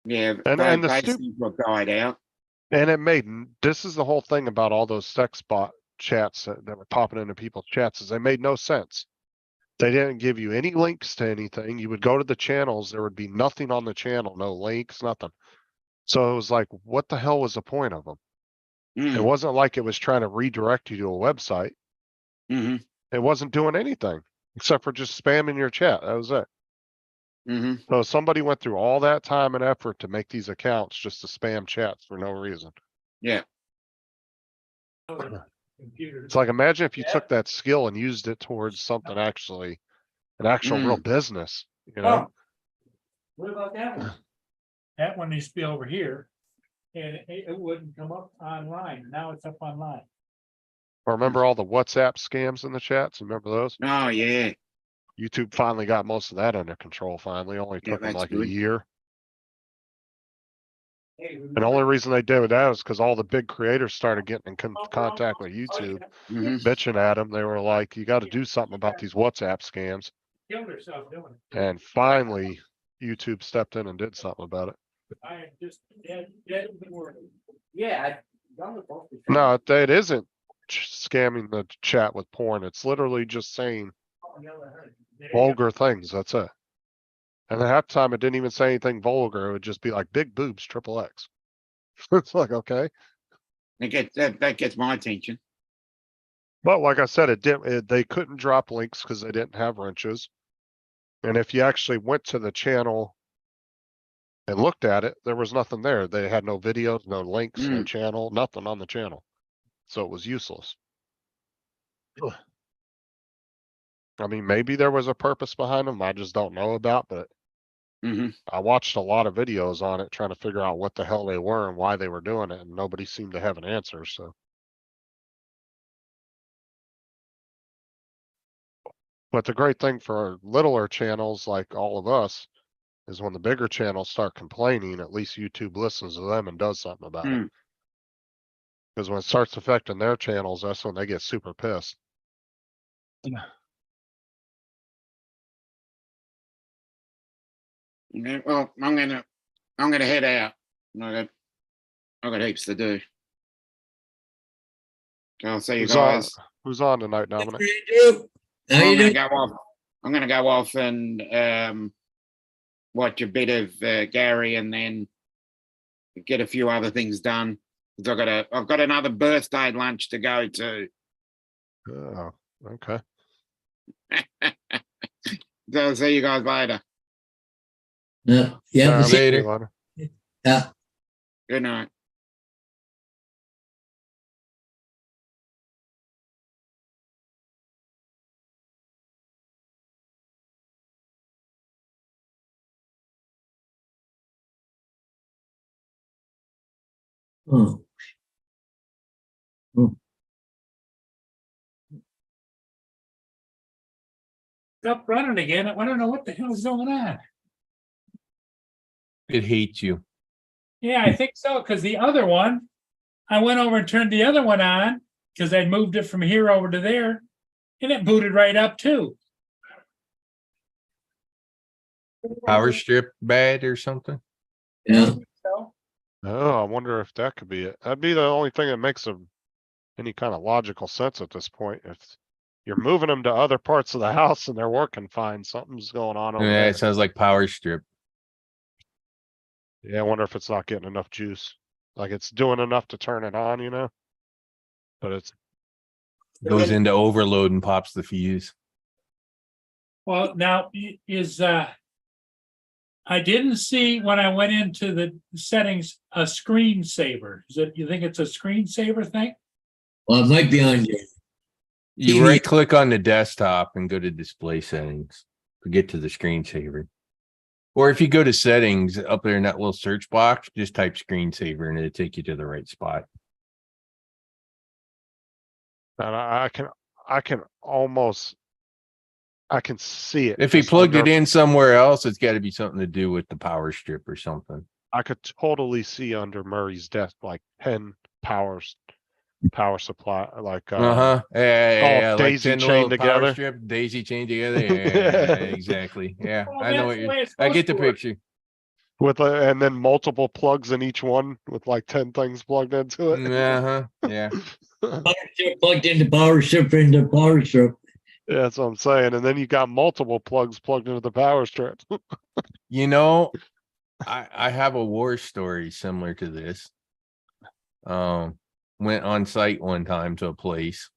Yeah. And the they stu- seem to have died out. And it made, this is the whole thing about all those sex bot chats that were popping into people's chats is they made no sense. They didn't give you any links to anything. You would go to the channels, there would be nothing on the channel, no links, nothing. So it was like, what the hell was the point of them? It Mm. wasn't like it was trying to redirect you to a website. Hmm. It wasn't doing anything except for just spamming your chat. That was it. hmm So somebody went through all that time and effort to make these accounts just to spam chats for no reason. Yeah. Computer. It's like, imagine if you took that skill and used it towards something actually, an actual real business, you know? Oh. What about that one? That one needs to be over here. And it wouldn't come up online. Now it's up online. Or remember all the WhatsApp scams in the chats? Remember those? Oh, yeah. YouTube finally got most of that under control finally. Only Yeah, took them that's like a good. year. Hey, And the only reason they did that is because all the big creators started getting in contact with YouTube, hmm bitching at them. They were like, you got to do something about these WhatsApp scams. Killed herself doing it. And finally, YouTube stepped in and did something about it. I am just dead of the world. Yeah. Done with both. No, it isn't scamming the chat with porn. It's literally just saying vulgar things. That's it. And at half time, it didn't even say anything vulgar. It would just be like big boobs, XXX. It's like, okay. That gets my attention. But like I said, they couldn't drop links because they didn't have wrenches. And if you actually went to the channel and looked at it, there was nothing there. They had no videos, no links, no channel, nothing on the channel. So it was useless. I mean, maybe there was a purpose behind them. I just don't know about, but hmm I watched a lot of videos on it trying to figure out what the hell they were and why they were doing it, and nobody seemed to have an answer, so. But the great thing for littler channels like all of us is when the bigger channels start complaining, at least YouTube listens to them and does something about it. Because when it starts affecting their channels, that's when they get super pissed. Yeah, well, I'm gonna head out. I got heaps to do. I'll see you guys. Who's on tonight, Dominic? How I'm you gonna doing? go off. I'm gonna go off and watch a bit of Gary, and then get a few other things done. 'Cause I've got another birthday lunch to go to. Oh, okay. So I'll see you guys later. Yeah. See you Later. later. Yeah. Good night. Oh. Up running again. I don't know what the hell is going on. It hates you. Yeah, I think so, because the other one, I went over and turned the other one on, because I moved it from here over to there, and it booted right up too. Power strip bad or something? Yeah. So, Oh, I wonder if that could be it. That'd be the only thing that makes any kind of logical sense at this point. If you're moving them to other parts of the house and they're working fine, something's going on over Yeah, there. it sounds like power strip. Yeah, I wonder if it's not getting enough juice. Like it's doing enough to turn it on, you know? But it's Goes into overload and pops the fuse. well, now is I didn't see when I went into the settings a screensaver. Is it? You think it's a screensaver thing? Well, it might be on you. You TV. right click on the desktop and go to display settings to get to the screensaver. Or if you go to settings up there in that little search box, just type screensaver and it'll take you to the right spot. and I can see it. If he just plugged it under- in somewhere else, it's got to be something to do with the power strip or something. I could totally see under Murray's desk, like 10 power supply, like, Yeah, yeah, like daisy 10 chained little power together. strip, daisy chained together. Yeah, exactly. Yeah, Well, I know that's what the you. way it's I get supposed the to work. picture. with and then multiple plugs in each one with like 10 things plugged into it. Uh-huh. Yeah. Power strip plugged into power strip into power strip. Yeah, that's what I'm saying. And then you got multiple plugs plugged into the power strip. You know, I have a war story similar to this. Went on site one time to a place,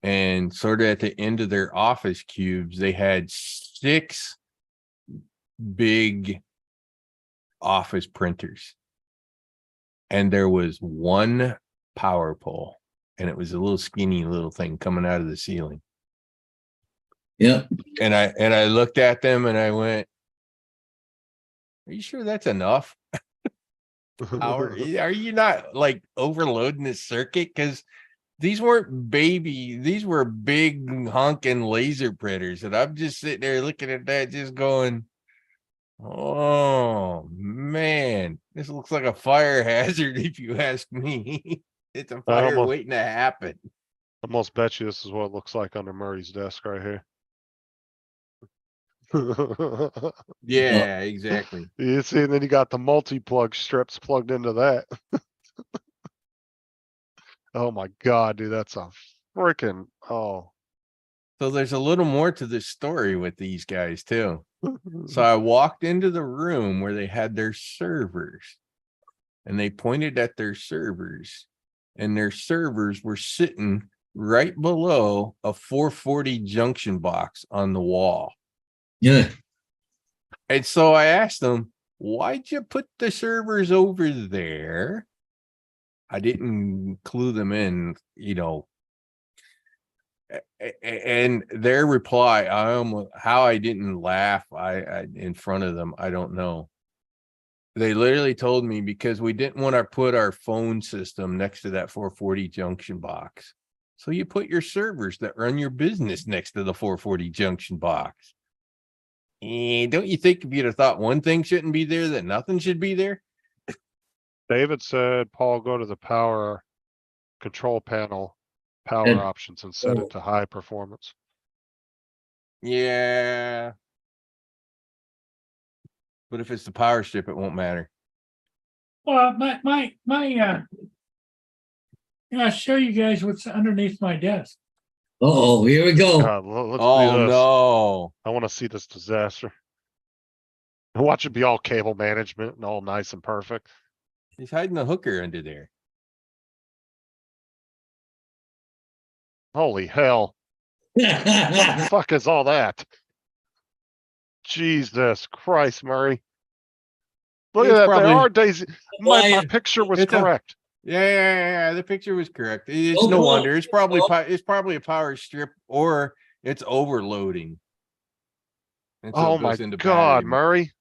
and sort of at the end of their office cubes, they had 6 big office printers. And there was one power pole, and it was a little skinny little thing coming out of the ceiling. Yep. And I looked at them and I went, "Are you sure that's enough power? Are you not like overloading this circuit? Because these weren't these were big honking laser printers." And I'm just sitting there looking at that, just going, "Oh man, this looks like a fire hazard if you ask me." It's a fire almost- waiting to happen. Almost bet you this is what it looks like under Murray's desk right here. Yeah, exactly. You see, and then you got the multi-plug strips plugged into that. Oh my God, dude, that's a freaking, oh. So there's a little more to this story with these guys too. So I walked into the room where they had their servers, and they pointed at their servers, and their servers were sitting right below a 440 junction box on the wall. Yeah. And so I asked them, "Why'd you put the servers over there?" I didn't clue them in, and their reply, how I didn't laugh I in front of them, I don't know. They literally told me because we didn't want to put our phone system next to that 440 junction box. So you put your servers that run your business next to the 440 junction box. Don't you think if you'd have thought one thing shouldn't be there, that nothing should be there? David said, Paul, go to the power control panel, power And- options and set it to high performance. Yeah. But if it's the power strip, it won't matter. Well, I'll show you guys what's underneath my desk. Oh, here we go. God, let's Oh do this. no. I want to see this disaster. And watch it be all cable management and all nice and perfect. He's hiding the hooker under there. Holy hell. What the fuck is all that? Jesus Christ, Murray. Look It's at that. probably- They are Daisy. My Lion. picture was It's a- correct. Yeah. The picture was correct. It's Oh, no no. wonder. It's probably a power strip, or it's overloading. And so Oh it my goes into God, battery. Murray.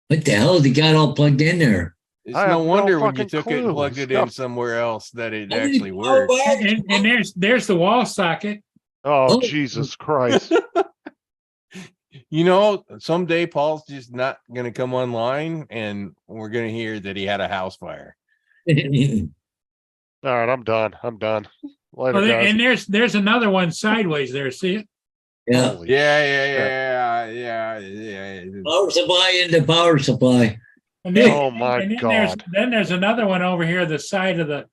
What the hell? They got all plugged in there. It's I no have no wonder when you fucking took it and clue. plugged it It's in got- somewhere else that it How many actually power worked. backs? And there's the wall socket. Oh, Oh. Jesus Christ. Someday Paul's just not going to come online and we're going to hear that he had a house fire. All right, I'm done. Later, Oh, guys. and there's another one sideways there. See it? Yeah. Holy Yeah. Power supply into power supply. And then, Oh my and then God. there's another one over here, the side of the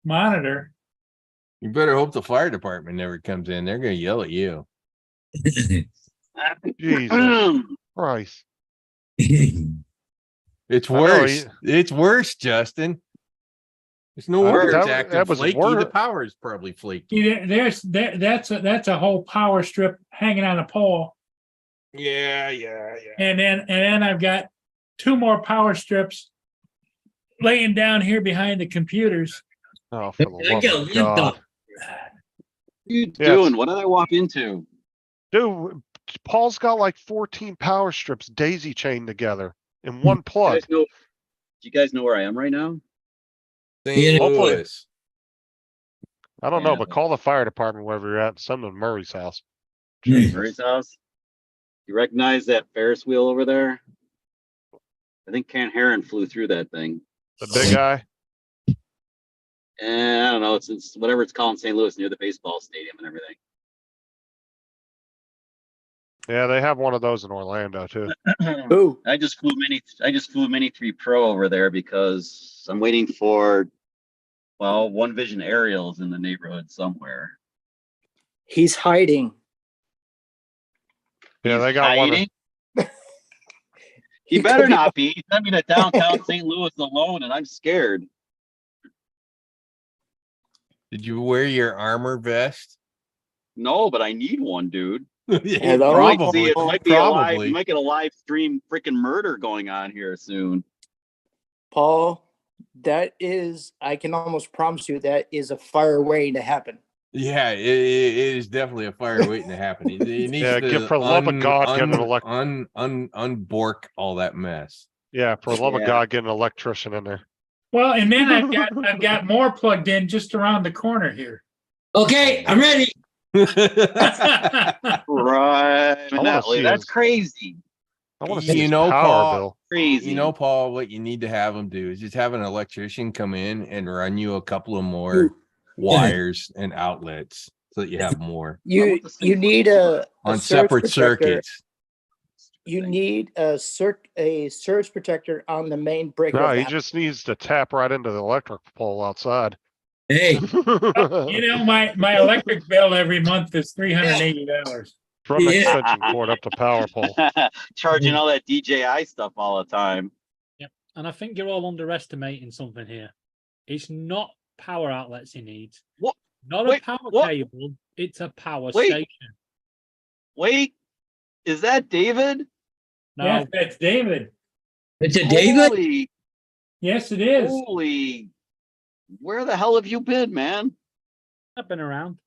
monitor. You better hope the fire department never comes in. They're going to yell at you. Jesus Christ. It's I know, worse. It's worse, Justin. It's no I wonder know, it's that acting was flaky. wor- The power is probably flaky. See, that's a whole power strip hanging on a pole. Yeah. And then I've got two more power strips laying down here behind the computers. Oh, for the I love got of one God. dog. What are you Yes. doing? What did I walk into? Dude, Paul's got like 14 power strips daisy chained together in one You plug. guys know, do you guys know where I am right now? St. Hopefully. Louis. I don't know, Yeah. but call the fire department wherever you're at. Send them to Murray's house. Hmm. Jesus. Murray's house. You recognize that Ferris wheel over there? I think Can Heron flew through that thing. The big guy. And I don't know, it's whatever it's called in St. Louis near the baseball stadium and everything. Yeah, they have one of those in Orlando too. Ooh. I just flew Mini 3 Pro over there because I'm waiting for One Vision aerials in the neighborhood somewhere. He's hiding. Yeah, He's they got one. hiding? He better not be. He sent me to downtown St. Louis alone and I'm scared. Did you wear your armor vest? No, but I need one, dude. Hello? Might Probably, see it might be a live, probably. you might get a live stream freaking murder going on here soon. Paul, that is, I can almost promise you that is a fire waiting to happen. Yeah, it is definitely a fire waiting to happen. It needs Yeah, to for the love of God, get an unbork all that mess. Yeah, for the love of Yeah. God, get an electrician in there. Well, and then I've got more plugged in just around the corner here. Okay, I'm ready. Right. see That's his- crazy. I want to see You his know, power Paul, bill. Crazy. You know, Paul, what you need to have them do is just have an electrician come in and run you a couple of more wires and outlets so that you have more You need a on surge separate protector. circuits. You need a surge protector on the main breaker. No, of the he house. just needs to tap right into the electric pole outside. Hey, You know, my electric bill every month is $380. From Yeah. extension cord up to power pole. Charging all that DJI stuff all the time. And I think you're all underestimating something here. It's not power outlets he needs. What? Not Wait, a power what? cable. It's a power Wait. station. Wait, is that David? No, Yes, that's David. it's a David. Holy, Yes, it is. holy, where the hell have you been, man? I've been around.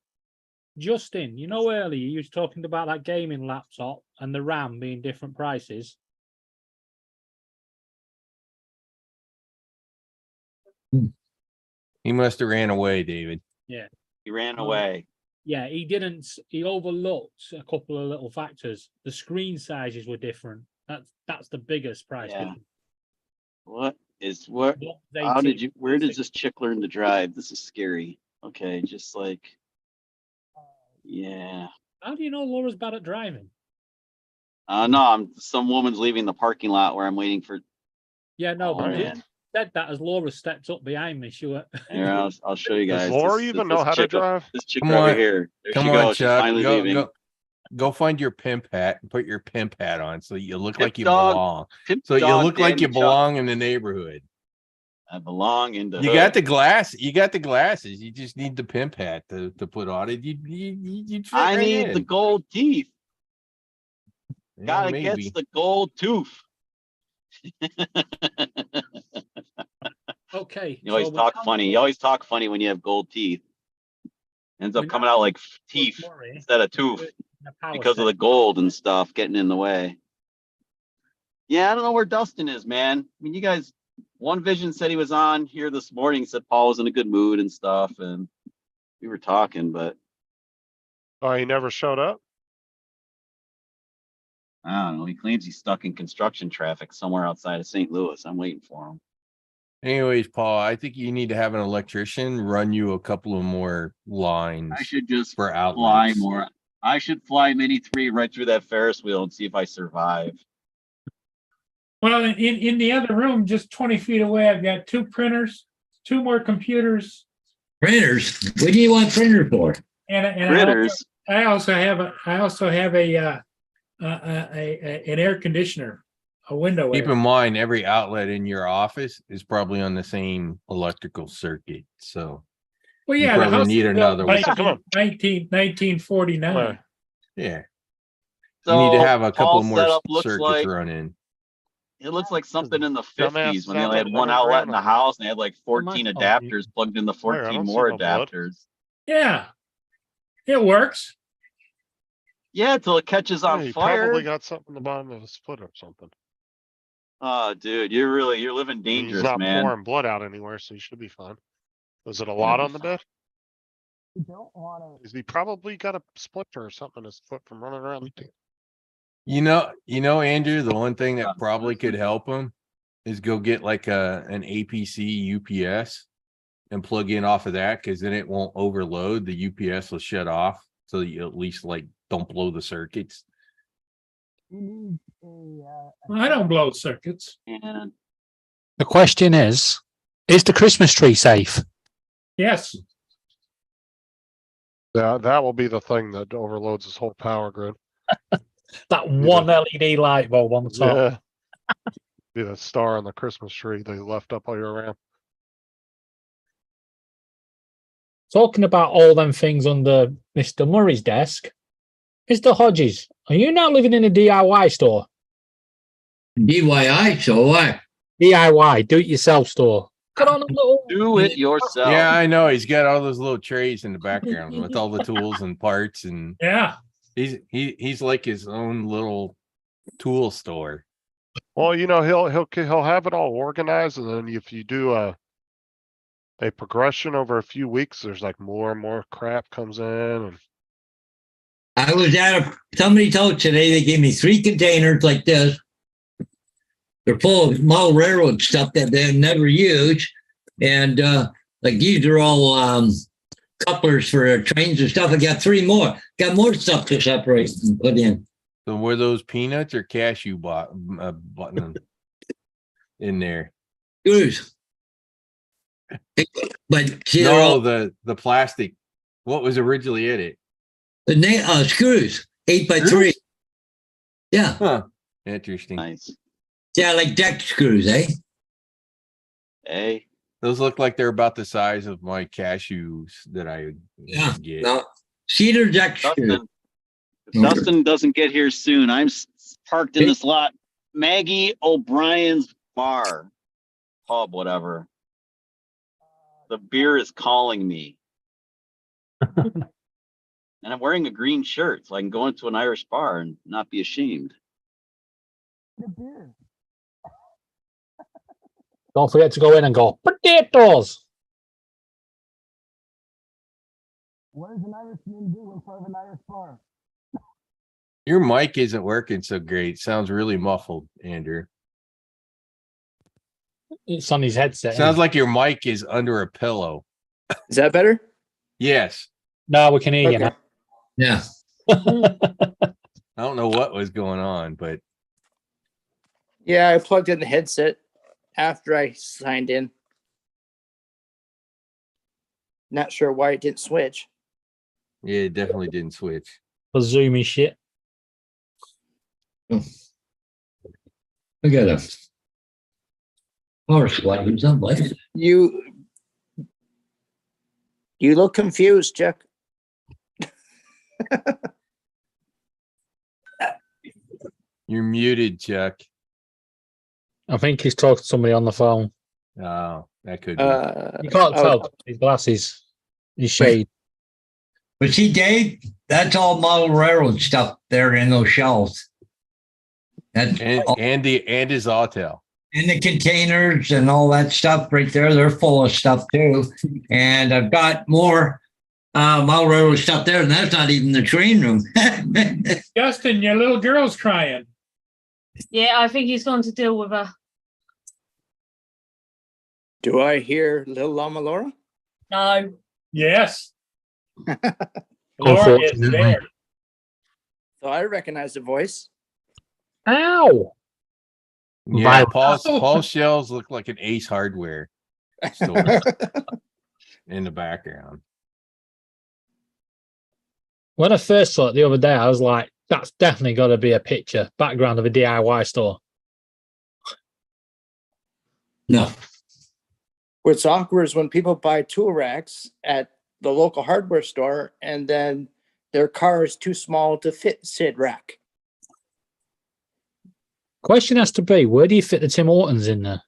Justin, you know earlier you was talking about that gaming laptop and the RAM being different prices. He must have ran away, David. He ran Oh. away. Yeah, he didn't. He overlooked a couple of little factors. The screen sizes were different. That's the biggest price. Yeah. difference. Where did this chick learn to drive? This is scary. Okay, just like, yeah. How do you know Laura's bad at driving? No, some woman's leaving the parking lot where I'm waiting for. Yeah, no, Oh, but you man. said that as Laura stepped up behind me. She were, Here, I'll show you guys. Does Laura This- even this know how to chick up- drive? This chick Come over on. here. There Come she on, goes. She's Chuck. finally leaving. Go find your pimp hat and put your pimp hat on so you look Pimp like you dog. belong. Pimp So you dog, look like Danny you Chuck. belong in the neighborhood. I belong in the You got hood. the glass. You got the glasses. You just need the pimp hat to put on it. You'd fit I right need in. the gold teeth. Yeah, Gotta maybe. catch the gold tooth. okay. You always so we talk can't funny. go You always talk funny when you have gold teeth. Ends up We're coming not out like with teeth Murray instead of tooth in a power because of the station. gold and stuff getting in the way. Yeah, I don't know where Dustin is, man. I mean, you guys, One Vision said he was on here this morning, said Paul was in a good mood and stuff, and we were talking, but Oh, he never showed up? I don't know. He claims he's stuck in construction traffic somewhere outside of St. Louis. I'm waiting for him. Anyways, Paul, I think you need to have an electrician run you a couple of more lines I should just for fly outlets. more. I should fly Mini 3 right through that Ferris wheel and see if I survive. Well, in the other room, just 20 feet away, I've got 2 printers, 2 more computers, Printers. What do you want printer for? and Critters. I also have an air conditioner, a window. Keep air. in mind, every outlet in your office is probably on the same electrical circuit. So Well, you yeah, the probably house need is built another one. 1949. Where? yeah, So you need to have a couple Paul's more setup looks circuits like run in. it looks like something in the Dumbass 50s when they only had setup one never outlet ran in the on. house and they had like 14 fault. adapters plugged into Where? I 14 don't see more no blood. adapters. Yeah, it works. Yeah, till it catches on Yeah, he fire. probably got something in the bottom of his foot or something. Oh, dude, you're living He's dangerous, not man. pouring blood out anywhere, so he should be fine. Was it a lot be on the fine. bed? He probably got a splinter or something in his foot from running around. You know, Andrew, the one thing that probably could help him is go get like an APC UPS and plug in off of that, because then it won't overload. The UPS will shut off, so you at least like don't blow the circuits. I don't blow circuits. And The question is the Christmas tree safe? Yes. That will be the thing that overloads his whole power grid. That one LED light bulb on the top. Yeah. Be the star on the Christmas tree they left up all year round. Talking about all them things under Mr. Murray's desk, Mr. Hodges, are you now living in a DIY store? DIY, so what? DIY, do it yourself store. Got on a little. Do it yourself. Yeah, I know. He's got all those little trays in the background with all the tools and parts, and Yeah, he's like his own little tool store. Well, you know, he'll have it all organized, and then if you do a progression over a few weeks, there's like more and more crap comes in, and I was at somebody told today they gave me 3 containers like this. They're full of model railroad stuff that they never use. And like these are all couplers for trains and stuff. I got 3 more. Got more stuff to separate and put in. So were those peanuts or cashew button in there? Screws. But see, they're No, all the plastic. What was originally in it? the screws, 8x3. Yeah. Huh. Interesting. Nice. Yeah, like deck screws, eh? Hey, Those look like they're about the size of my cashews that I Yeah. get. No. Cedar deck screws. Dustin. If Dustin doesn't get here soon, I'm parked in this lot. Maggie O'Brien's bar, pub, whatever. The beer is calling me. And I'm wearing a green shirt, so I can go into an Irish bar and not be ashamed. Don't forget to go in and go, potatoes. What does an Irishman do in front of an Irish bar? Your mic isn't working so great. Sounds really muffled, Andrew. It's on his headset. Sounds like your mic is under a pillow. Is that better? Yes. No, we can hear you Okay. now. Yeah. I don't know what was going on, but Yeah, I plugged in the headset after I signed in. Not sure why it didn't switch. yeah, it definitely didn't switch. For zoomy shit. I got a power supply or something. You look confused, Chuck. You're muted, Chuck. I think he's talking to somebody on the phone. Oh, that could be. You can't oh, tell. His glasses, his shade. But see, Dave, that's all model railroad stuff there in those shelves. That's all, and his auto. in the containers and all that stuff right there. They're full of stuff too. And I've got more model railroad stuff there, and that's not even the train room. Justin, your little girl's crying. Yeah, I think he's gone to deal with her. Do I hear little Llama Laura? No. Yes. Laura is Unfortunately. there. So I recognize the voice. Ow! Yeah, Violent. Paul's shelves look like an Ace Hardware store in the background. When I first saw it the other day, I was like, that's definitely got to be a picture, background of a DIY store. No. What's awkward is when people buy tool racks at the local hardware store and then their car is too small to fit said rack. Question has to be, where do you fit the Tim Hortons in there?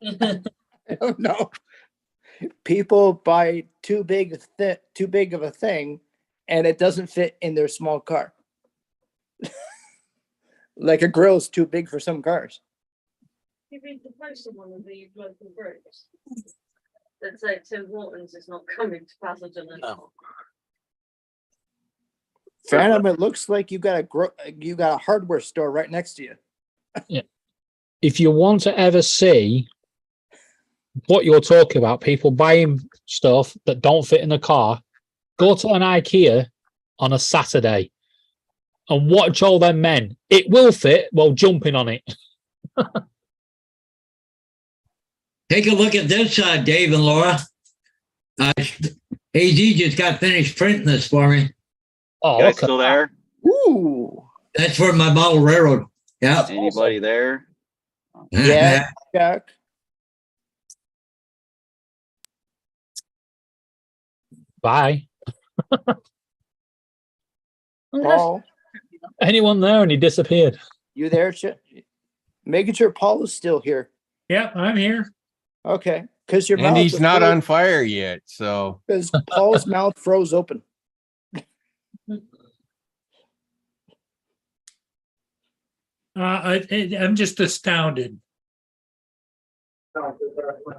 I don't know. People buy too big of a thing and it doesn't fit in their small car. Like a grill is too big for some cars. You read the post on one of the local groups that say Tim Hortons is not coming to Basildon anymore. Phantom, it looks like you got a hardware store right next to you. If you want to ever see what you're talking about, people buying stuff that don't fit in the car, go to an IKEA on a Saturday and watch all them men. It will fit while jumping on it. Take a look at this, Dave and Laura. AZ just got finished printing this for me. Oh, You guys look at still that. there? Ooh. That's for my model railroad. Yeah. Anybody there? Yeah, Chuck. Bye. Paul, Anyone there? And he disappeared. you there? Making sure Paul is still here. Yep, I'm here. Okay, because your And mouth he's not on fire yet, so. because Paul's mouth froze open. I'm just astounded.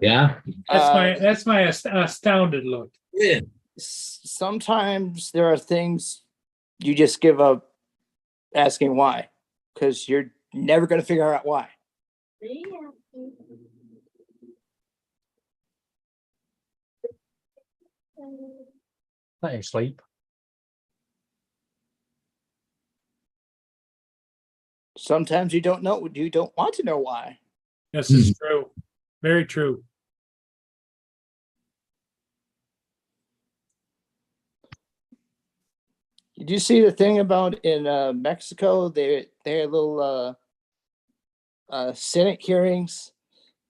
Yeah. That's my astounded look. Yeah. Sometimes there are things you just give up asking why, because you're never going to figure out why. Let him sleep. Sometimes you don't know. You don't want to know why. This is true. Very true. Did you see the thing about in Mexico? They had little Senate hearings,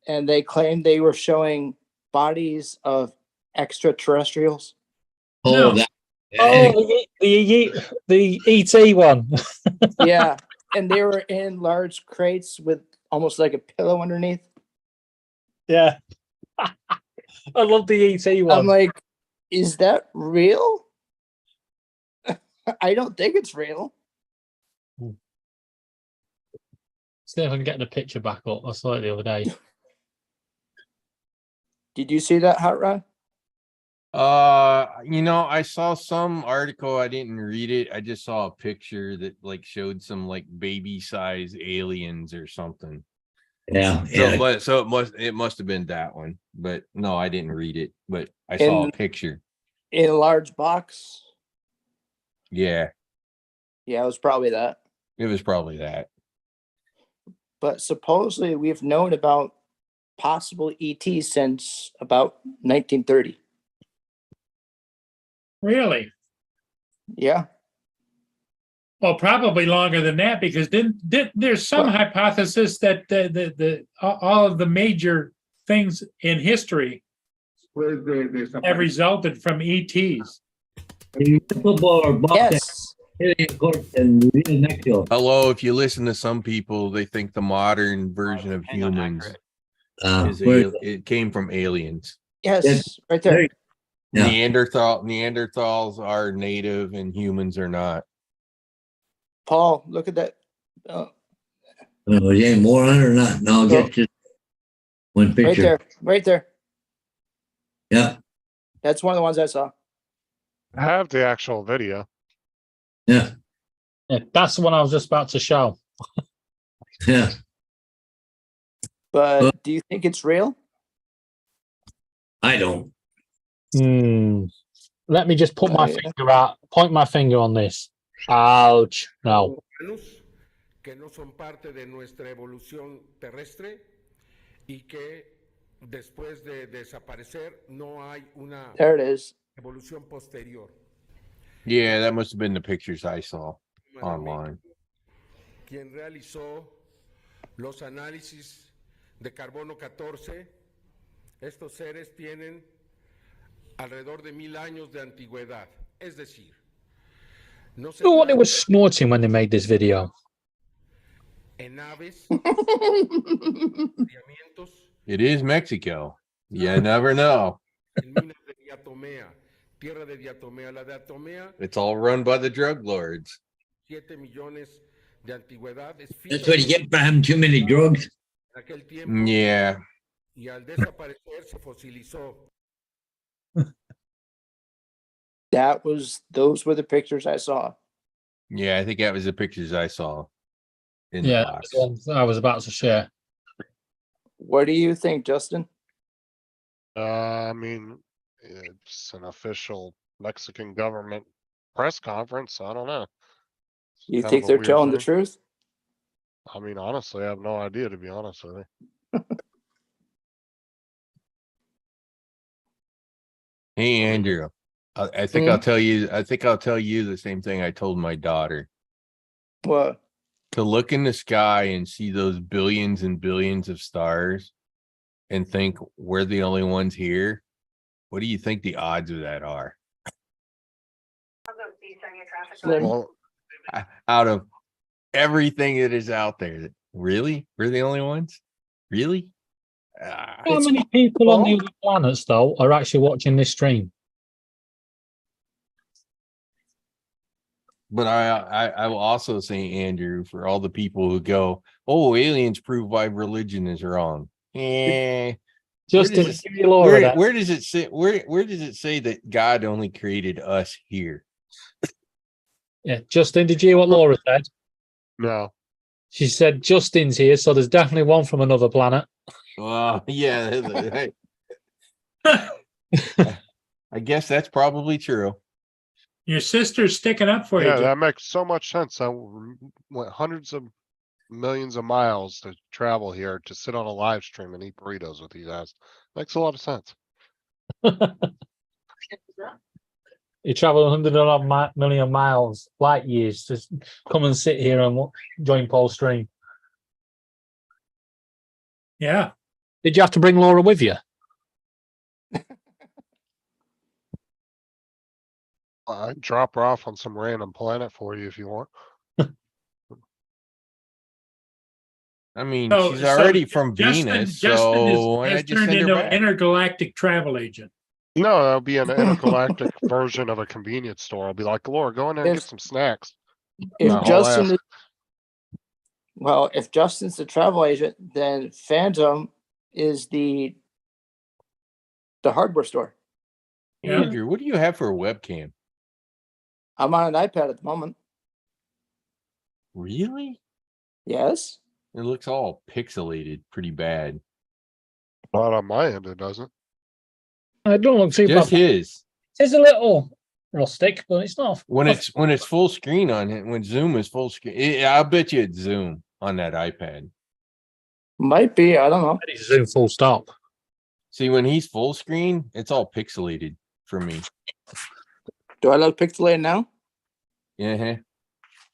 and they claimed they were showing bodies of extraterrestrials. Oh, No. that. Oh, the ET one. Yeah, and they were in large crates with almost like a pillow underneath. Yeah. I love the ET one. I'm like, is that real? I don't think it's real. See if I can get the picture back up. I saw it the other day. Did you see that, Hot Rod? I saw some article, I didn't read it. I just saw a picture that like showed some like baby size aliens or something. Yeah. So it must have been that one, but no, I didn't read it, but I saw a picture. In a large box. Yeah, Yeah, it was probably that. it was probably that. But supposedly we've known about possible ET since about 1930. Really? Yeah. Well, probably longer than that, because there's some hypothesis that all of the major things in history have resulted from ETs. Yes. Hello, if you listen to some people, they think the modern version of humans it came from aliens. Yes, right there. Yeah. Neanderthals are native and humans are not. Paul, look at that. Oh, you ain't more on it or not? No, I'll get just one picture. Right there. Right there. Yeah. That's one of the ones I saw. I have the actual video. Yeah. Yeah, that's the one I was just about to show. Yeah. But do you think it's real? I don't. Let me just put my finger out, point my finger on this. Ouch. No. Que no son parte de nuestra evolución terrestre y que después de desaparecer no hay una There it is. evolución posterior. Yeah, that must have been the pictures I saw online. Quien realizó los análisis de carbono 14, estos seres tienen alrededor de 1000 años de antigüedad. Es decir, no se Look what they were snorting when they made this video. en aves, It is Mexico. You never know. en minas de diatomea, tierra de diatomea. La diatomea, It's all run by the drug lords. 7 millones de antigüedad. Es That's what you get for having too many drugs. en aquel tiempo. Yeah. Y al desaparecer se fosilizó. Those were the pictures I saw. Yeah, I think that was the pictures I saw in Yeah, the that box. was the one I was about to share. What do you think, Justin? I mean, it's an official Mexican government press conference. I don't know. You Kind think of a they're weird telling the thing. truth? I mean, honestly, I have no idea, to be honest with you. Hey, Andrew, I think I'll tell you. I think I'll tell you the same thing I told my daughter. What? To look in the sky and see those billions and billions of stars, and think we're the only ones here. What do you think the odds of that are? Slim. Well, out of everything that is out there. Really? We're the only ones? Really? How many people on the other planets, though, are actually watching this stream? But I will also say, Andrew, for all the people who go, "Oh, aliens prove why religion is wrong." Justin, where does it say? Where does it say that God only created us here? Yeah, Justin, did you hear what Laura said? No. She said Justin's here, so there's definitely one from another planet. Well, yeah. I guess that's probably true. Your sister's sticking up for you. Yeah, Jim. that makes so much sense. I went hundreds of millions of miles to travel here to sit on a live stream and eat burritos with you guys. Makes a lot of sense. You travel 100 million miles, light years, to come and sit here and join Paul's stream. Yeah. Did you have to bring Laura with you? I'd drop her off on some random planet for you if you want. I mean, So- she's so already from Justin- Venus, Justin so why has not just turned send her into an back? intergalactic travel agent. No, that'll be an intergalactic version of a convenience store. I'll be like, Laura, go in there and get some snacks. If I'll Justin ask. is, well, if Justin's the travel agent, then Phantom is the hardware store. Andrew, what do you have for a webcam? I'm on an iPad at the moment. Really? Yes. It looks all pixelated, pretty bad. Not on my end, it doesn't. I don't look too Just bad. his. It's a little rustic, but it's not. When it's full screen on it, when Zoom is full screen, I'll bet you it's Zoom on that iPad. Might be. I don't know. It's Zoom full stop. See, when he's full screen, it's all pixelated for me. Do I look pixelated now? Yeah.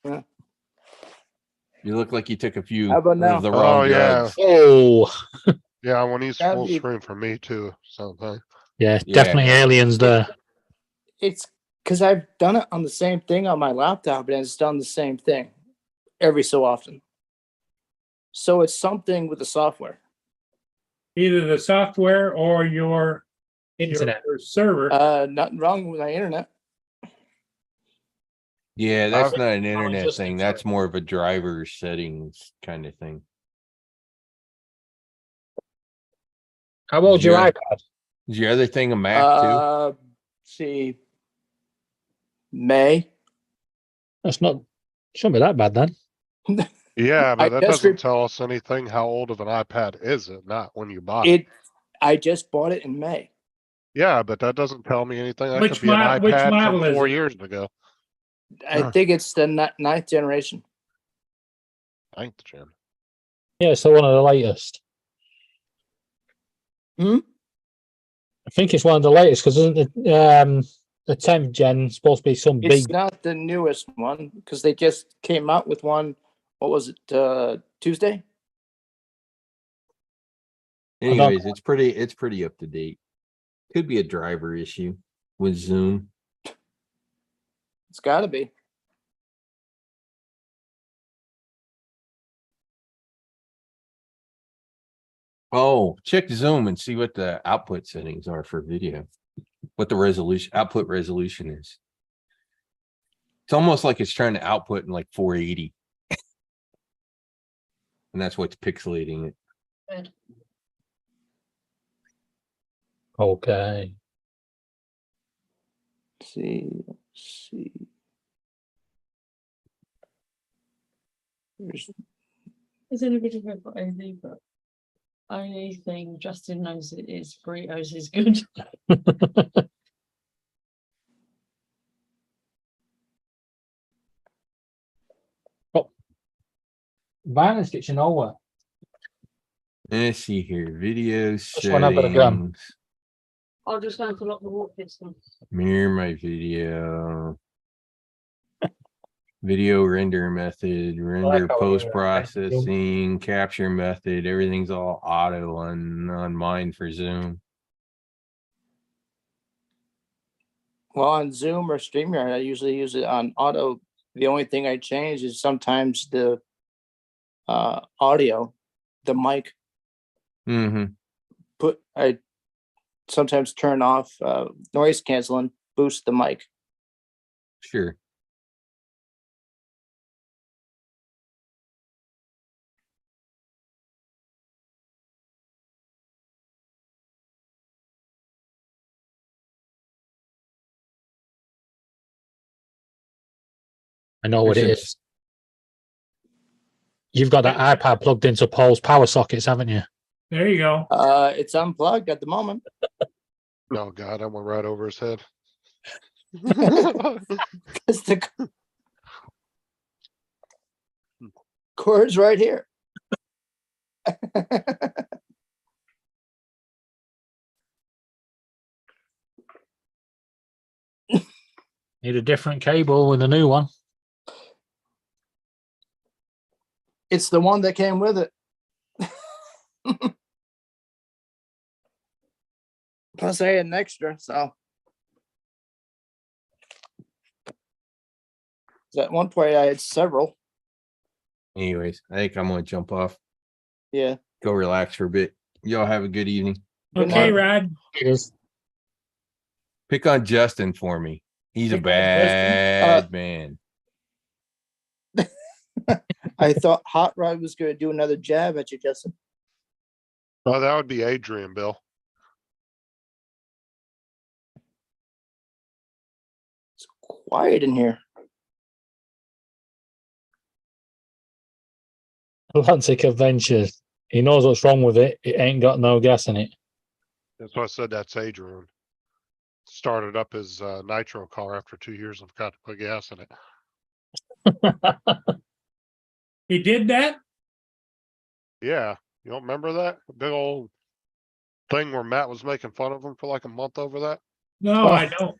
Yeah. You look like you took a few How about now? of the wrong yeah. drugs. Oh, Yeah, when he's That'd full be- screen for me too. Something. yeah, Yeah. definitely aliens there. It's because I've done it on the same thing on my laptop, and it's done the same thing every so often. So it's something with the software. Either the software or your Internet. your server. Nothing wrong with my internet. Yeah, that's I've- not an internet just thing. That's more of a driver settings kind of thing. How old's your Yeah. iPad? Is your other thing a Mac too? See, May. That's not. Shouldn't be that bad then. Yeah, I but that just doesn't tell us anything how old of an iPad is it, not when you buy it. It. I just bought it in May. Yeah, but that doesn't tell me anything. That Which could be an mo- which iPad model from is 4 it? years ago. I think it's the ninth generation. 9th gen. Yeah, so one of the latest. Hmm? I think it's one of the latest because isn't the 10th gen supposed to be some It's big? not the newest one because they just came out with one. What was it? Tuesday? don't- Anyways, it's pretty up to date. Could be a driver issue with Zoom. It's got to be. Oh, check Zoom and see what the output settings are for video. What the output resolution is. It's almost like it's trying to output in like 480. And that's what's pixelating it. Okay. Let's see. There's- Has anybody read what only but only thing Justin knows it is burritos is good. Violence Kitchen over. Let's see here. Video one I've got a gun. settings. I'll just go to lock the water system. Mirror my video. Video render method, render how we do that, post thank processing, capture method, everything's all auto on mine for Zoom. Well, on Zoom or StreamYard, I usually use it on auto The only thing I change is sometimes the audio, the mic. Mm-hmm. I sometimes turn off noise canceling, boost the mic. Sure. I know what it There's is. You've got that iPad plugged into Paul's power sockets, haven't you? There you go. It's unplugged at the moment. Oh God, I went right over his head. 'Cause the cord's right here. Need a different cable with a new one. It's the one that came with it. Plus, I had an extra, so. At one point, I had several. Anyways, I think I'm gonna jump off. Yeah. Go relax for a bit. Y'all have a good evening. Good Okay, night. Rod. Pick on Justin for me. He's a Pick on Justin? bad man. I thought Hot Rod was going to do another jab at you, Justin. Oh, that would be Adrian, Bill. It's quiet in here. Atlantic Adventure. He knows what's wrong with it. It ain't got no gas in it. That's why I said that's Adrian. Started up his nitro car after 2 years and forgot to put gas in it. He did that? Yeah, you don't remember that big old thing where Matt was making fun of him for like a month over that? No, I don't.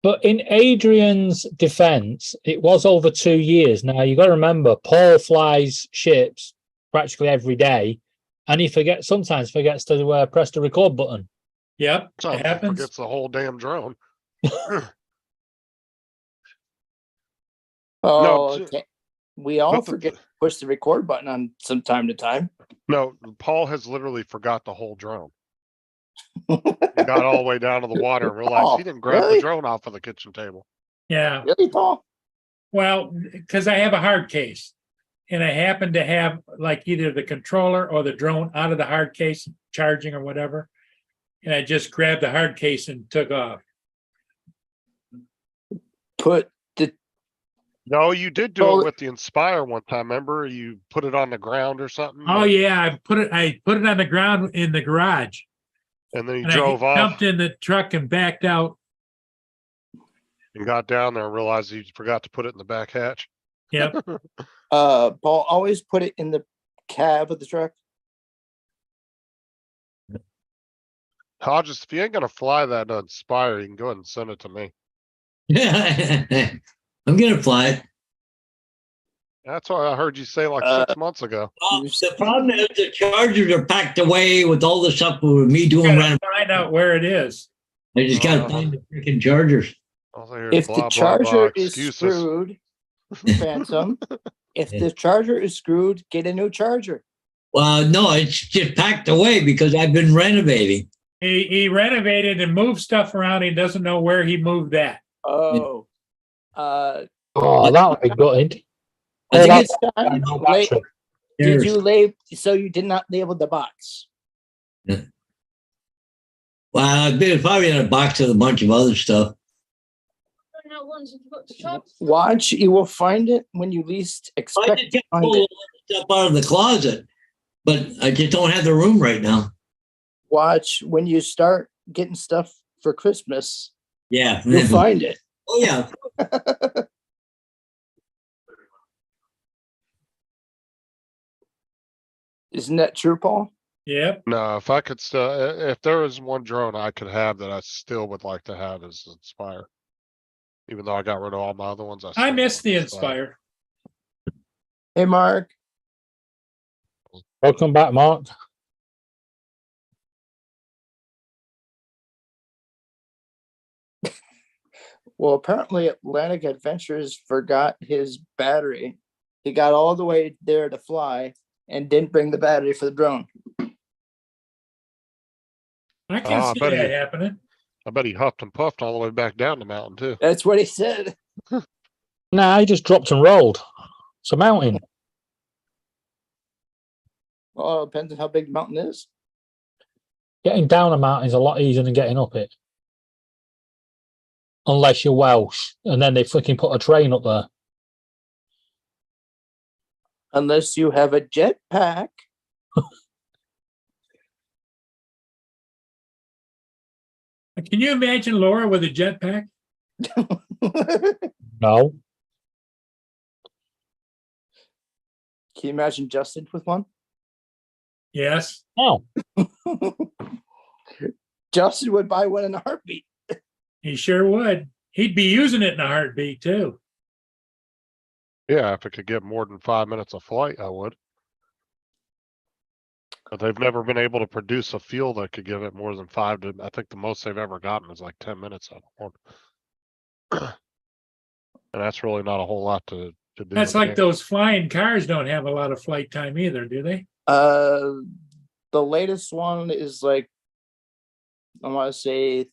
But in Adrian's defense, it was over 2 years. Now, you got to remember, Paul flies ships practically every day, and he sometimes forgets to press the record button. Yep, it Sometimes he happens. forgets the whole damn drone. Oh, ju- okay. We all but the- forget to push the record button on some time to time. No, Paul has literally forgot the whole drone. He got all the way down to the water and realized Oh, he didn't grab really? the drone off of the kitchen table. Yeah. Really, Paul? Well, because I have a hard case and I happen to have like either the controller or the drone out of the hard case charging or whatever. And I just grabbed the hard case and took off. Put the No, you did do Well- it with the Inspire one time. Remember, you put it on the ground or something. Oh yeah, I put it on the ground in the garage. And then you And drove I off jumped in the truck and backed out. and got down there and realized you forgot to put it in the back hatch. Yep. Paul, always put it in the cab of the truck. Hodges, if you ain't gonna fly that Inspire, you can go ahead and send it to me. I'm gonna fly it. That's what I heard you say like 6 months ago. Well, the problem is the chargers are packed away with all the stuff with me doing Gotta around. find out where it is. I just gotta find the freaking chargers. All I hear If blah, the blah, charger blah, is excuses. screwed, Phantom, if the charger is screwed, get a new charger. Well, no, it's just packed away because I've been renovating. He renovated and moved stuff around. He doesn't know where he moved that. Oh. Oh, that would be gutted. I think Next it's time, no la- battery. did you label, so you did not label the box? well, I've been probably in a box with a bunch of other stuff. Don't know once you forgot to charge. Watch, you will find it when you least I expect just to kept find pulling it. stuff out of the closet, but I just don't have the room right now. Watch, when you start getting stuff for Christmas, Yeah. you'll find it. Oh yeah. Isn't that true, Paul? Yep. No, if I could still, if there was one drone I could have that I still would like to have is Inspire. Even though I got rid of all my other ones, I still miss want the Inspire. Hey, Mark. Welcome back, Mark. Well, apparently Atlantic Adventures forgot his battery. He got all the way there to fly and didn't bring the battery for the drone. I can I see bet that he- happening. I bet he huffed and puffed all the way back down the mountain too. That's what he said. Nah, he just dropped and rolled. It's a mountain. Well, it depends on how big the mountain is. Getting down a mountain is a lot easier than getting up it. Unless you're Welsh, and then they freaking put a train up there. Unless you have a jetpack. Can you imagine Laura with a jetpack? No. Can you imagine Justin with one? Yes. Oh, Justin would buy one in a heartbeat. He sure would. He'd be using it in a heartbeat too. Yeah, if it could get more than 5 minutes of flight, I would. But they've never been able to produce a fuel that could give it more than 5 to, I think the most they've ever gotten is like 10 minutes out of one. And that's really not a whole lot to do. That's in like there. those flying cars don't have a lot of flight time either, do they? The latest one is like, I want to say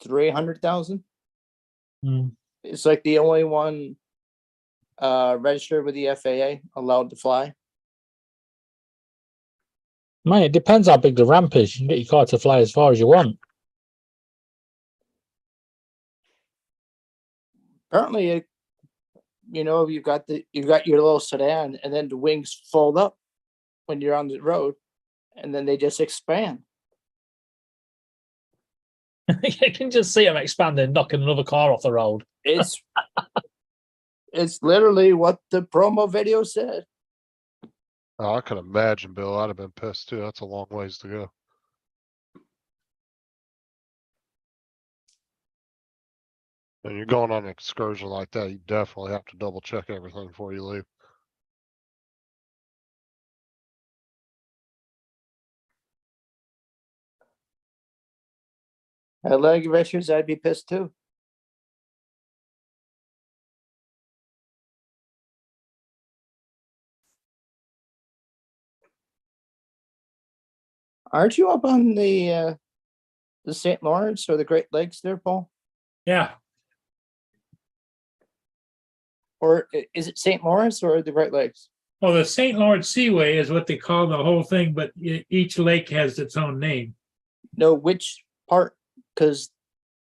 300,000. Hmm. It's like the only one registered with the FAA allowed to fly. man, it depends how big the ramp is. You can get your car to fly as far as you want. Apparently, you've got your little sedan, and then the wings fold up when you're on the road, and then they just expand. You can just see them expanding, knocking another car off the road. It's it's literally what the promo video said. Oh, I can imagine, Bill. I'd have been pissed too. That's a long ways to go. When you're going on an excursion like that, you definitely have to double check everything before you leave. At Atlantic Adventures, I'd be pissed too. Aren't you up on the St. Lawrence or the Great Lakes there, Paul? Yeah. Or is it St. Lawrence or the Great Lakes? Well, the St. Lawrence Seaway is what they call the whole thing, but each lake has its own name. No, which part? Because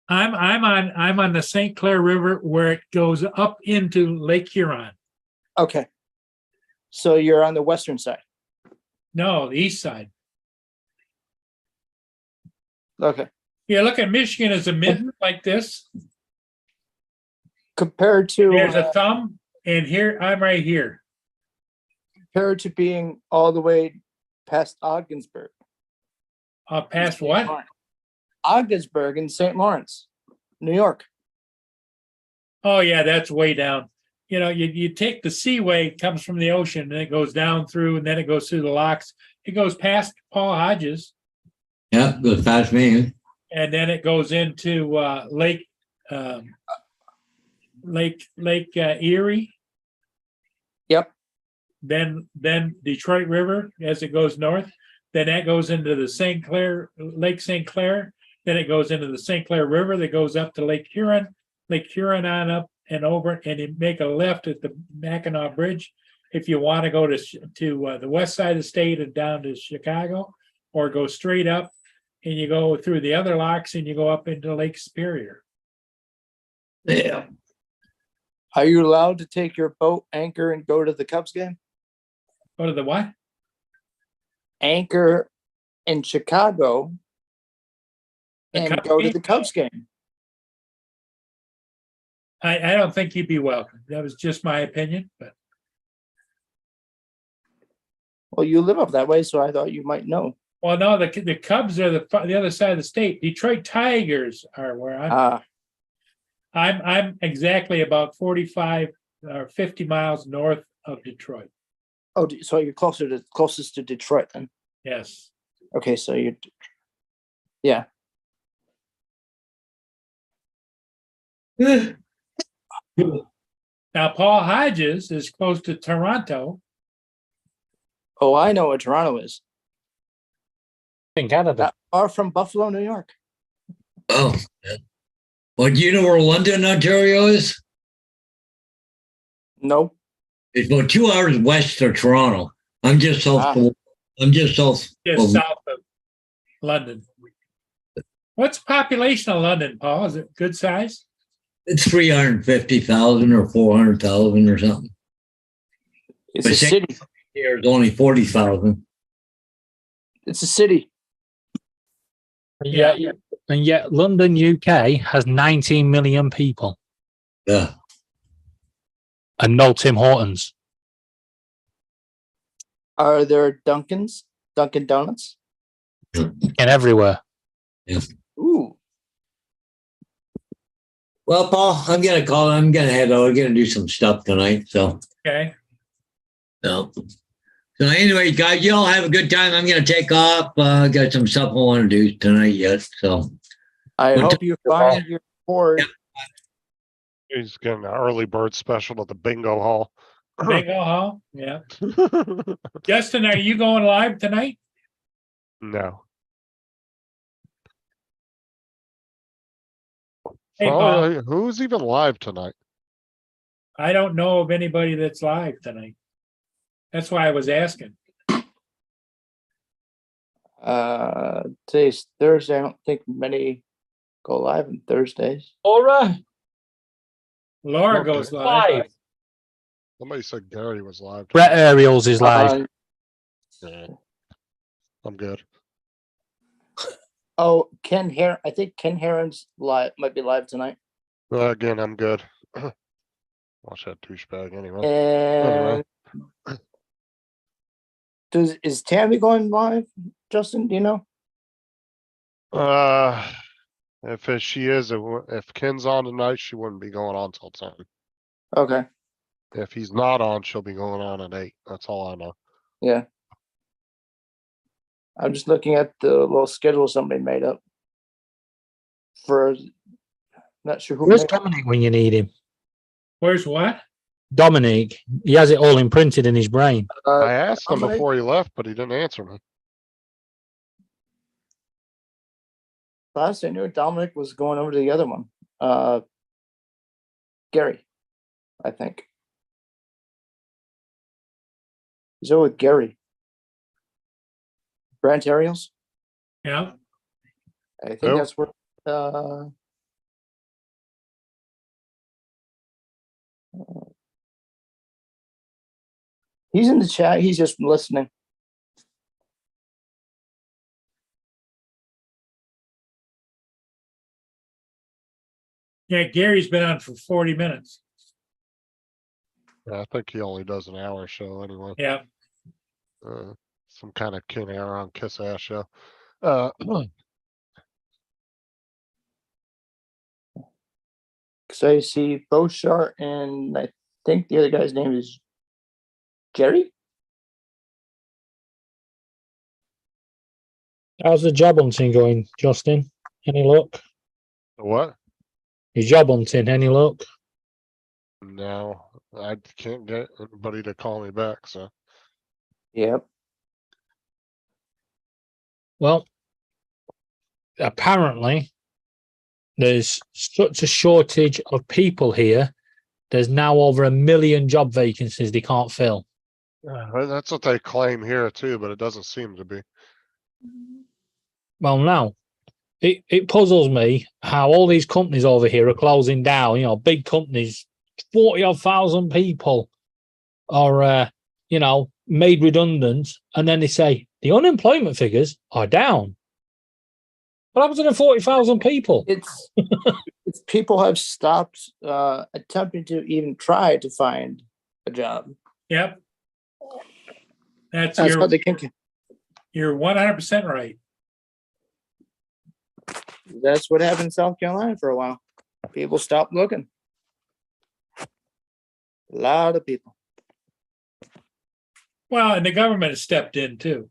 I'm on the St. Clair River where it goes up into Lake Huron. okay, so you're on the western side. No, the east side. Okay, Yeah, look at Michigan as a mitten like this. compared to There's a thumb, and here I'm right here. compared to being all the way past Ogdensburg. Past what? Ogdensburg in St. Lawrence, New York. Oh yeah, that's way down. You take the seaway, it comes from the ocean, and it goes down through, and then it goes through the locks. It goes past Paul Hodges, Yep, goes past me. and then it goes into Lake Erie. Yep. Then Detroit River as it goes north. Then that goes into the St. Clair, Lake St. Clair. Then it goes into the St. Clair River that goes up to Lake Huron on up and over, and you make a left at the Mackinac Bridge if you want to go to the west side of the state and down to Chicago, or go straight up and you go through the other locks and you go up into Lake Superior. Yeah. Are you allowed to take your boat anchor and go to the Cubs game? Go to the what? Anchor in Chicago The and Cubs go to game? the Cubs game. I don't think you'd be welcome. That was just my opinion, but Well, you live up that way, so I thought you might know. well, no, the Cubs are the other side of the state. Detroit Tigers are where I'm exactly about 45 or 50 miles north of Detroit. Oh, so you're closest to Detroit then. Yes. Okay, so yeah. Now, Paul Hodges is close to Toronto. Oh, I know what Toronto is. In Canada. Not far from Buffalo, New York. Oh. Well, do you know where London, Ontario is? No. It's about 2 hours west of Toronto. I'm just south. I'm just south. Just south of London. What's the population of London, Paul? Is it good size? It's 350,000 or 400,000 or something. It's But a city. Here it's only 40,000. It's a city. Yeah. And yet London, UK has 19 million people Yeah. and no Tim Hortons. Are there Dunkin' Donuts? And everywhere. Yeah. Ooh. Well, Paul, I'm gonna call. I'm gonna head out. I'm gonna do some stuff tonight. So. Okay. So anyway, guys, you all have a good time. I'm gonna take off. Got some stuff I want to do tonight yet. So. I hope you find your board. He's getting an early bird special at the bingo hall. Bingo hall. Yeah. Justin, are you going live tonight? No. Hey, Well, Paul. who's even live tonight? I don't know of anybody that's live tonight. That's why I was asking. Today's Thursday. I don't think many go live on Thursdays. Laura goes live. Somebody said Gary was live. Brett Ariels is live. Yeah. I'm good. Oh, Ken Heron. I think Ken Heron's live. Might be live tonight. Again, I'm good. Watch that douchebag anyway. And is Tammy going live? Justin, do you know? If she is, if Ken's on tonight, she wouldn't be going on till 10. Okay. If he's not on, she'll be going on at 8. That's all I know. Yeah. I'm just looking at the little schedule somebody made up for. Not sure who. Where's Dominic when you need him? Where's what? Dominic. He has it all imprinted in his brain. I asked him Dominic? before he left, but he didn't answer me. Last I knew, Dominic was going over to the other one. Gary, I think. He's over with Gary. Brent Ariels. Yeah. I think Who? that's where. He's in the chat. He's just listening. Yeah, Gary's been on for 40 minutes. Yeah, I think he only does an hour show anyway. Yeah. Some kind of Ken Aaron kiss ass show. So I see Beauchart, and I think the other guy's name is Jerry. How's the job hunting going, Justin? Any luck? What? Your job hunting, any luck? No, I can't get anybody to call me back. So Yep. Well, apparently there's such a shortage of people here. There's now over 1 million job vacancies they can't fill. that's what they claim here too, but it doesn't seem to be. Well, now it puzzles me how all these companies over here are closing down. You know, big companies, 40,000 people are, made redundant, and then they say the unemployment figures are down. What happens to the 40,000 people? It's people have stopped attempting to even try to find a job. Yep. That's what they can. You're 100% right. That's what happened in South Carolina for a while. People stopped looking. A lot of people. Well, and the government has stepped in too.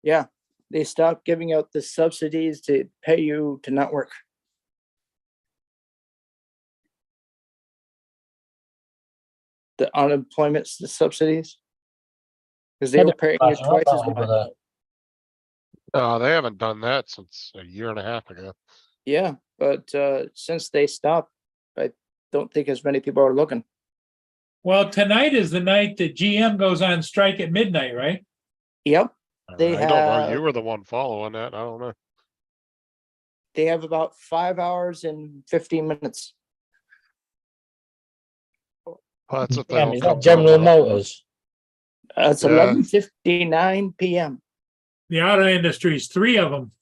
Yeah. They stopped giving out the subsidies to pay you to not work. the unemployment subsidies? Because they were paying you twice as much. They haven't done that since a year and a half ago. Yeah, but since they stopped, I don't think as many people are looking. Well, tonight is the night that GM goes on strike at midnight, right? Yep, they I don't know. have. You were the one following that. I don't know. They have about 5 hours and 15 minutes. Well, that's if they Yeah, don't is come that to a General vote. Motors? It's Yeah. 11:59 p.m. The auto industries, 3 of them.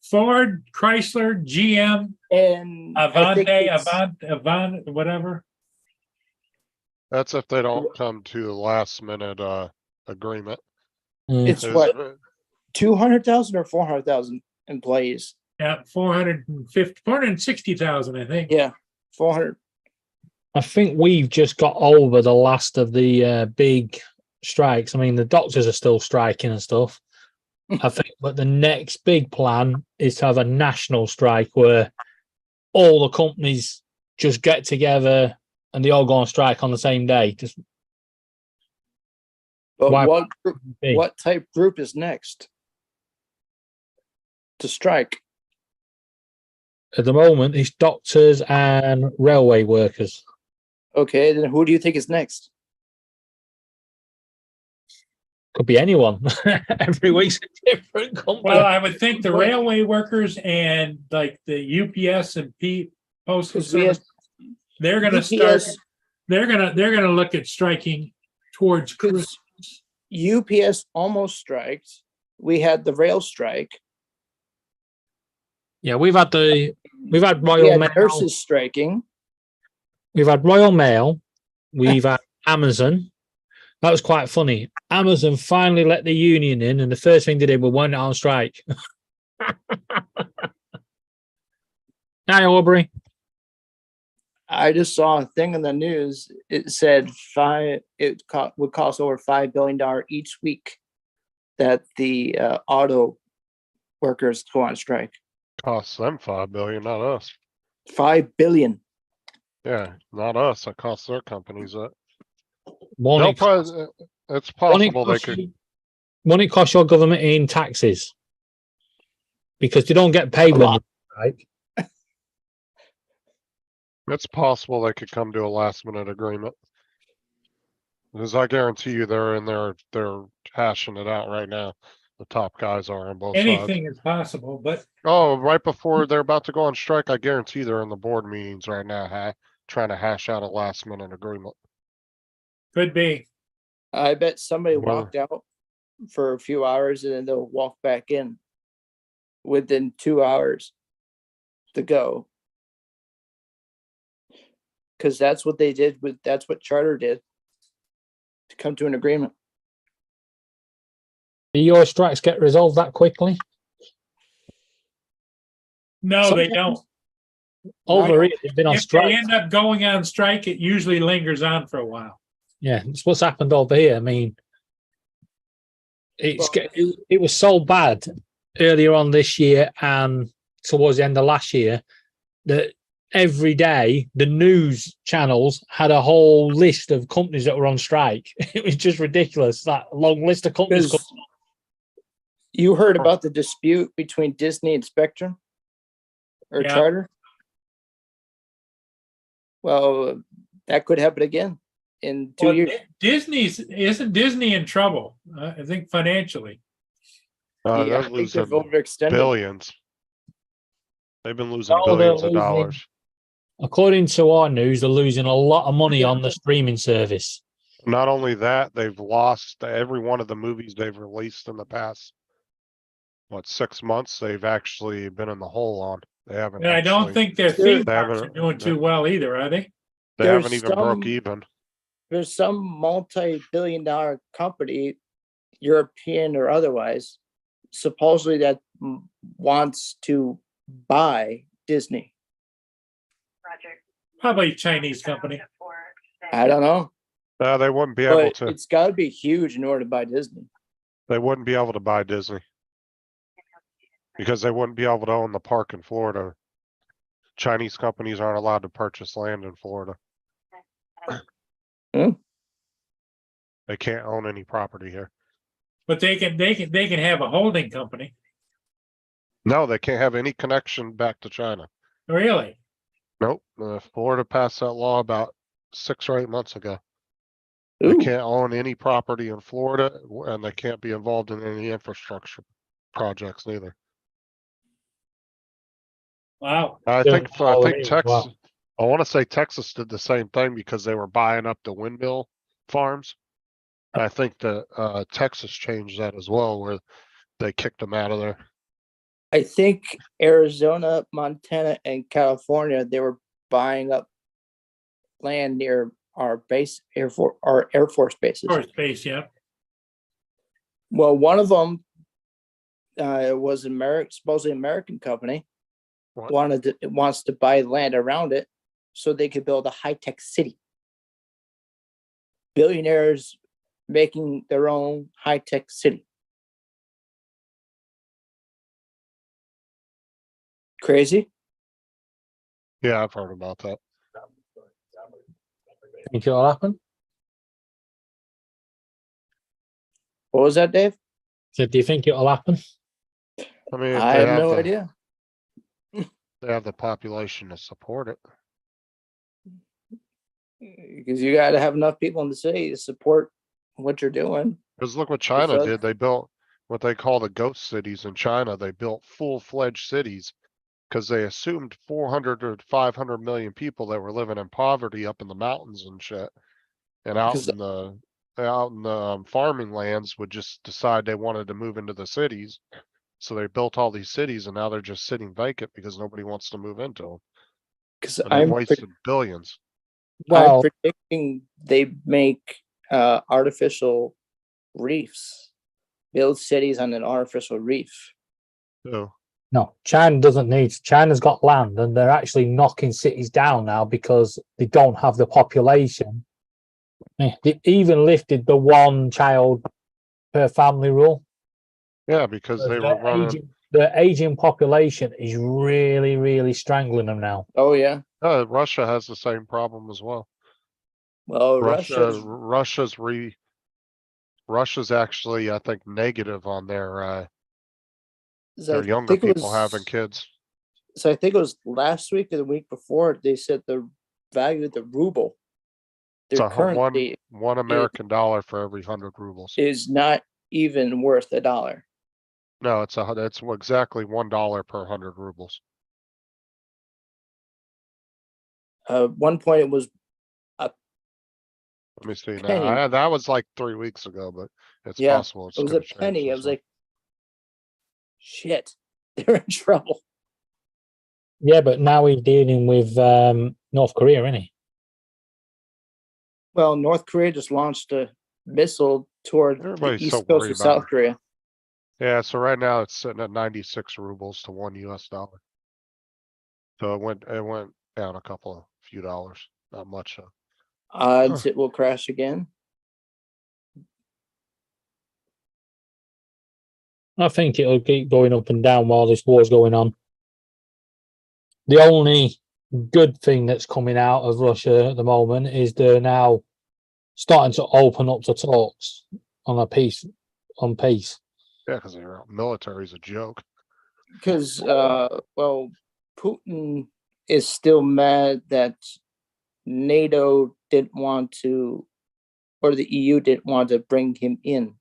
Ford, Chrysler, GM, And I think Avante, Avant, whatever. That's if they don't come to a last minute agreement. it's Is- what 200,000 or 400,000 employees. Yeah, 460,000, I think. Yeah, 400. I think we've just got over the last of the big strikes. I mean, the doctors are still striking and stuff. I think, but the next big plan is to have a national strike where all the companies just get together and they all go on strike on the same day. Just But Why- what type group is next to strike? at the moment, it's doctors and railway workers. Okay, then who do you think is next? Could be anyone. Every week's a different company. Well, I would think the railway workers and like the UPS and postal 'Cause we had service, they're gonna start, UPS they're gonna look at striking towards Christmas. UPS almost striked. We had the rail strike. Yeah, we've had We Royal had Mail. nurses striking. We've had Royal Mail. We've had Amazon. That was quite funny. Amazon finally let the union in, and the first thing they did was went on strike. Hi, Aubrey. I just saw a thing in the news. It said would cost over $5 billion each week that the auto workers go on strike. Costs them $5 billion, not us. $5 billion. Yeah, not us. It costs their companies that. One, They'll it probably, it's Won't it possible they cost could. you- won't it cost your government in taxes? Because they don't get paid when you strike. It's possible they could come to a last minute agreement. Because I guarantee you they're in there, they're hashing it out right now. The top guys are on both sides. Anything is possible, but Oh, right before they're about to go on strike, I guarantee they're in the board meetings right now, trying to hash out a last minute agreement. could be. I bet somebody Well- walked out for a few hours and then they'll walk back in within 2 hours to go. Because that's what they did that's what Charter did to come to an agreement. Do your strikes get resolved that quickly? No, they Sometimes. don't. Over here, they've been on If they strike. end up going on strike, it usually lingers on for a while. Yeah, it's what's happened over here. I mean, it was so bad earlier on this year and towards the end of last year that every day the news channels had a whole list of companies that were on strike. It was just ridiculous. That long list of companies. Because you heard about the dispute between Disney and Spectrum or Yeah. Charter? Well, that could happen again in 2 Well, years. isn't Disney in trouble? I think financially. Yeah, I They're think losing they've overextended. billions. They've been losing Oh, they're billions of losing- dollars. According to our news, they're losing a lot of money on the streaming service. Not only that, they've lost every one of the movies they've released in the past, 6 months, they've actually been in the hole on. They haven't. And I don't actually- think their They theme parks are haven't- doing too well either, are they? They there's haven't even broke some- even. There's some multi-billion-dollar company, European or otherwise, supposedly that wants to buy Disney. Probably a Chinese company. I don't know, They wouldn't be able but to. it's got to be huge in order to buy Disney. They wouldn't be able to buy Disney. Because they wouldn't be able to own the park in Florida. Chinese companies aren't allowed to purchase land in Florida. They can't own any property here. But they can have a holding company. No, they can't have any connection back to China. Really? Nope. Florida passed that law about 6 or 8 months ago. They Ooh, can't own any property in Florida, and they can't be involved in any infrastructure projects neither. Wow. I Yeah, think I oh, think it is, Texas. wow. I want to say Texas did the same thing because they were buying up the windmill farms. I think that Texas changed that as well, where they kicked them out of there. I think Arizona, Montana, and California, they were buying up land near our Air Force bases. Forest space, yeah. Well, one of them was supposedly American company. What? Wants to buy land around it so they could build a high-tech city. Billionaires making their own high-tech city. Crazy? Yeah, I've heard about that. Think it'll happen? What was that, Dave? So do you think it'll happen? I mean, if I they have no the, idea. They have the population to support it. Because you got to have enough people in the city to support what you're doing. Because look what China So- did. They built what they call the ghost cities in China. They built full-fledged cities because they assumed 400 or 500 million people that were living in poverty up in the mountains and shit. And out 'Cause in the farming lands would just decide they wanted to move into the cities. So they built all these cities and now they're just sitting vacant because nobody wants to move into them. Because And they wasted billions. Well, I'm predicting they make artificial reefs, build cities on an artificial reef. So no, China's got land and they're actually knocking cities down now because they don't have the population. They even lifted the 1 child per family rule. yeah, because they were running. The aging population is really, really strangling them now. Oh yeah. Russia has the same problem as well. Well, Russia's actually, I think, negative on their younger people having kids. So I think it was last week or the week before they said the value of the ruble, their So currency one American dollar for every 100 rubles. is not even worth $1. No, it's exactly $1 per 100 rubles. One point it was Let me see penny. now. That was like 3 weeks ago, but it's Yeah, possible. it was a gonna change penny. I this was one. like, shit, they're in trouble. Yeah, but now he's dealing with North Korea, isn't he? Well, North Korea just launched a missile toward Everybody's the so east coast worried of about South it. Korea. Yeah, so right now it's sitting at 96 rubles to $1 US. So it went down a few dollars, not much. Odds it will crash again. I think it'll keep going up and down while this war's going on. The only good thing that's coming out of Russia at the moment is they're now starting to open up the talks on peace. Yeah, because their military is a joke. Because well, Putin is still mad that NATO didn't want to, or the EU didn't want to bring him in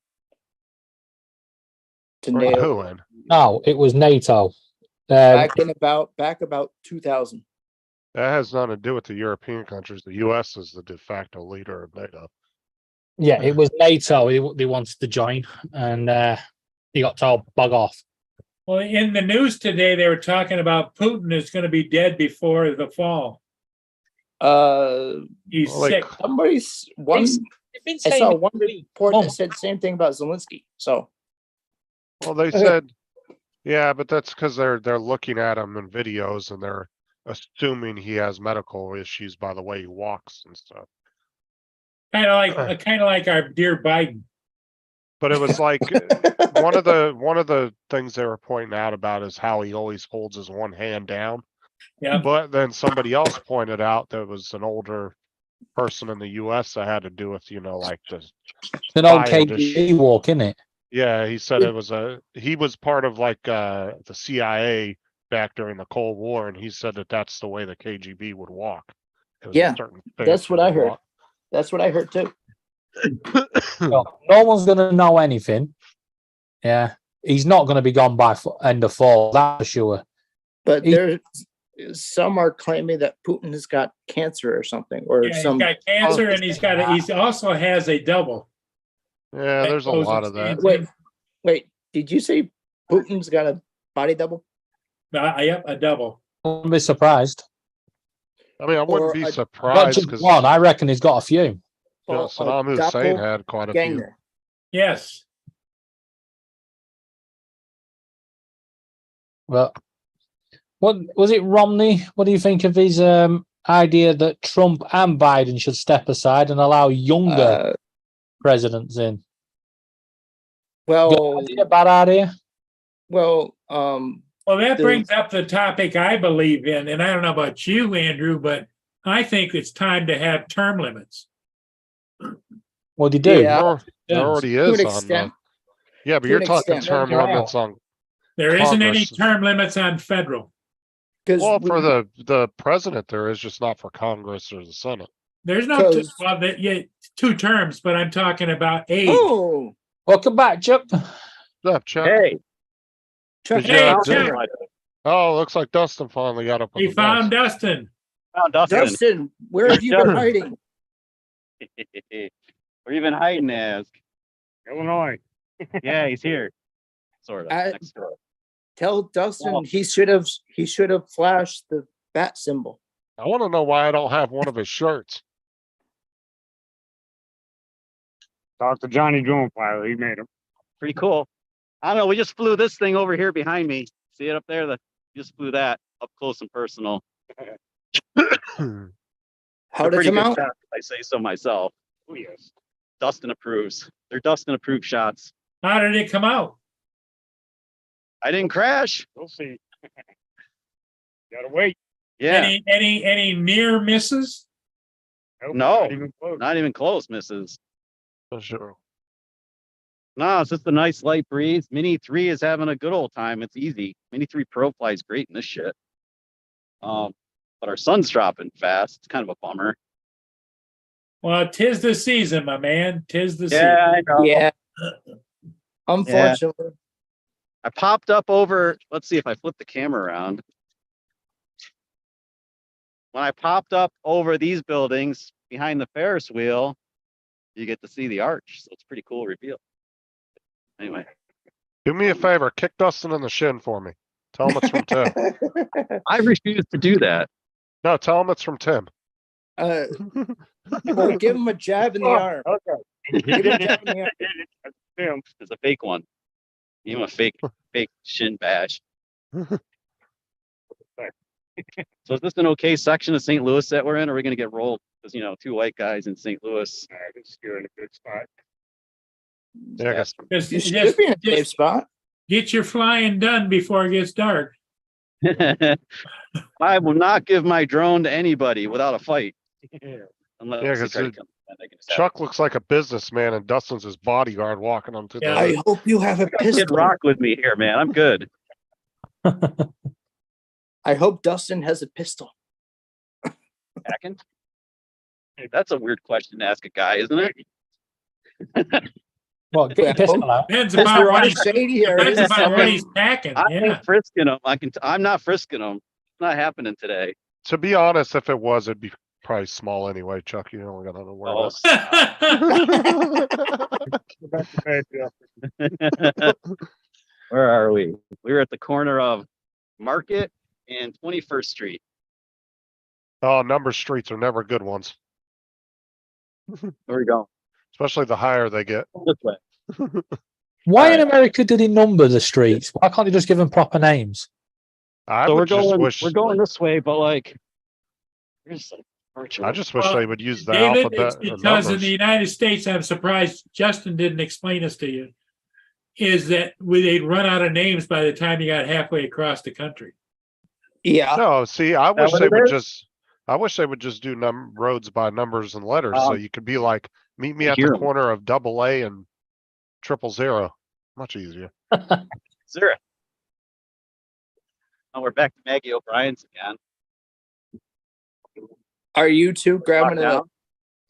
to Bring NATO. who in? No, it was NATO. Back about 2000. That has nothing to do with the European countries. The US is the de facto leader of NATO. Yeah, it was NATO. They wanted to join, and he got told bug off. Well, in the news today, they were talking about Putin is going to be dead before the fall. He's Well, sick. Somebody's one. I saw one report that said the same thing about Zelensky. So, Well, they said, yeah, but that's because they're looking at him in videos and they're assuming he has medical issues by the way he walks and stuff. Kind of like our dear Biden. But it was like one of the things they were pointing out about is how he always holds his one hand down. Yeah. But then somebody else pointed out there was an older person in the US that had to do with, like the It's an old spy into KGB walk, isn't it? Yeah, he said he was part of like the CIA back during the Cold War, and he said that that's the way the KGB would walk. It was a Yeah, certain that's face what they I would heard. walk. That's what I heard too. Well, no one's going to know anything. Yeah, he's not going to be gone by end of fall. That's for sure. But some are claiming that Putin has got cancer or something, or Yeah, some. he's got cancer, and he also has a double. Yeah, there's a lot of that. Wait, did you say Putin's got a body double? Yep, a double. Wouldn't be surprised. I mean, I wouldn't Or be a- Not surprised just because one. I reckon he's got a few. Or a Saddam Hussein had quite a few. doppelganger. Yes. Well, what was it, Romney? What do you think of his idea that Trump and Biden should step aside and allow younger presidents in? Well, Good idea, bad idea? well, Well, that brings up the topic I believe in, and I don't know about you, Andrew, but I think it's time to have term limits. What do you do? Yeah. There already to is an on extent. yeah, but To you're an talking extent. term Right. limits on There isn't any Congress. term limits on federal. Because well for the president there is, just not for Congress or the Senate. There's no yeah, 2 terms, but I'm talking about age. Oh, Welcome back, Chuck. Yeah, Chuck. Hey, Chuck, Hey, Yeah, Chuck, Oh, looks like Dustin finally got up on we the found bus. Dustin. found Dustin. Dustin, where have you been hiding? Where you been hiding, Ask? Illinois. Yeah, he's here. Sort of. I- Next door. Tell Dustin Well- he should have flashed the bat symbol. I want to know why I don't have one of his shirts. Talk to Johnny Drone Pilot. He made him. Pretty cool. I don't know. We just flew this thing over here behind me. See it up there? Just flew that up close and personal. How did it Pretty come good out? shots, if I say so myself. Oh, yes. Dustin approves. They're Dustin approved shots. How did it come out? I didn't crash. We'll see. Gotta wait. Yeah. Any near misses? Nope, No. Not even close. Not even close, misses. For sure. No, it's just a nice light breeze. Mini 3 is having a good old time. It's easy. Mini 3 Pro flies great in this shit. But our sun's dropping fast. It's kind of a bummer. Well, 'tis the season, my man. 'Tis the I know. Yeah. Unfortunately. I popped up over, let's see if I flip the camera around. When I popped up over these buildings behind the Ferris wheel, you get to see the arch. So it's a pretty cool reveal. Anyway, Do me a favor, kick Dustin in the shin for me. Tell him it's from Tim. I refuse to do that. No, tell him it's from Tim. Well, give him a jab in the arm. Okay. Give him a jab in the arm. That's him. It's a fake one. Give him a fake shin bash. So is this an okay section of St. Louis that we're in, or are we gonna get rolled? Because 2 white guys in St. Louis. I guess you're in a good spot. Yeah, I guess Just, You should just, be in a safe just spot. get your flying done before it gets dark. I will not give my drone to anybody without a fight. Yeah. Unless Yeah, they 'cause try to it- come in, I can just have Chuck looks like a businessman and Dustin's his bodyguard walking him to Yeah. I hope you have a Kid pistol. Rock with me here, man. I'm good. I hope Dustin has a pistol. Hacking? That's a weird question to ask a guy, isn't it? Well, get your pistol out. Depends Because about there what are he's, shady areas. depends about what he's packing. I Yeah. ain't frisking him. I'm not frisking him. It's not happening today. To be honest, if it was, it'd be probably small anyway, Chuck. You only got to worry Oh, about Go back to bed, Jeff. where are we? We were at the corner of Market and 21st Street. Oh, number streets are never good ones, Where we go? especially the higher they get. This way. Why in Alright. America do they number the streets? Why can't they just give them proper names? I So would just wish. we're going this way, but like, here's like virtual. I just wish Well, they would use the David, it's alphabet and because in numbers. the United States, I'm surprised Justin didn't explain this to you, is that they'd run out of names by the time you got halfway across the country. Yeah. No, see, I that wish what they it would is? just. I wish they would just do roads by numbers and letters, so you could be like, meet me I at the hear 'em. corner of AA and 000. Much easier. Zero. Oh, we're back to Maggie O'Brien's again. Are you two grabbing down.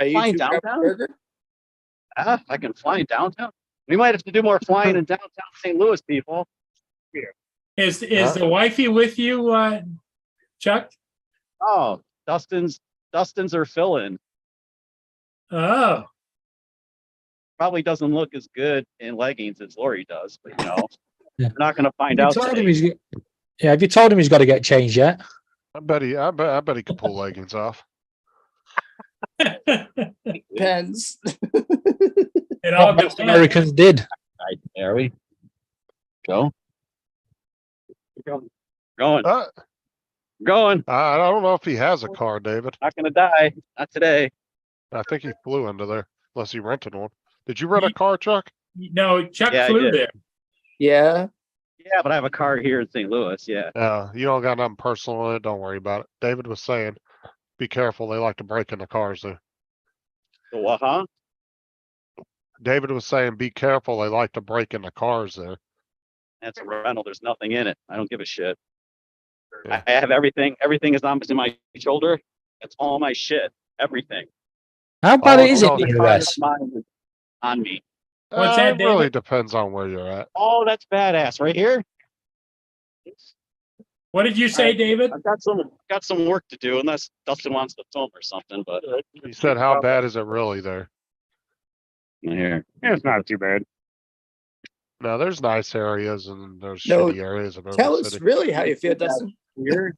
Are you Flying two grabbing a downtown? burger? I can fly in downtown. We might have to do more flying in downtown St. Louis, people. Is the wifey with you, Chuck? Oh, Dustin's are filling. Oh, Probably doesn't look as good in leggings as Lori does, but you know, Yeah. we're not going to find Have out. you told him Today. have you told him he's got to get changed yet? I bet he could pull leggings off. Depends. it all Most depends. Americans did. Right, there we go. Going. Going. I don't know if he has a car, David. Not going to die. Not today. I think he flew into there, unless he rented one. Did you rent a car, Chuck? No, Chuck Yeah, I flew did. there. Yeah. Yeah, but I have a car here in St. Louis. Yeah. You don't got nothing personal in it. Don't worry about it. David was saying, be careful. They like to break into cars there. So what, huh? David was saying, be careful. They like to break into cars there. That's a rental. There's nothing in it. I don't give a shit. Yeah. I have everything. Everything is on my shoulder. It's all my shit. Everything. How bad Oh, is it no, in the the car US? On me. What's that, It really David? depends on where you're at. Oh, that's badass. Right here. What did you say, David? I've got some work to do unless Dustin wants to film or something, but He said, how bad is it really there? here. Yeah, it's not too bad. No, there's nice areas and there's No, shitty areas of Tell every us city. really how you feel, Dustin. Here.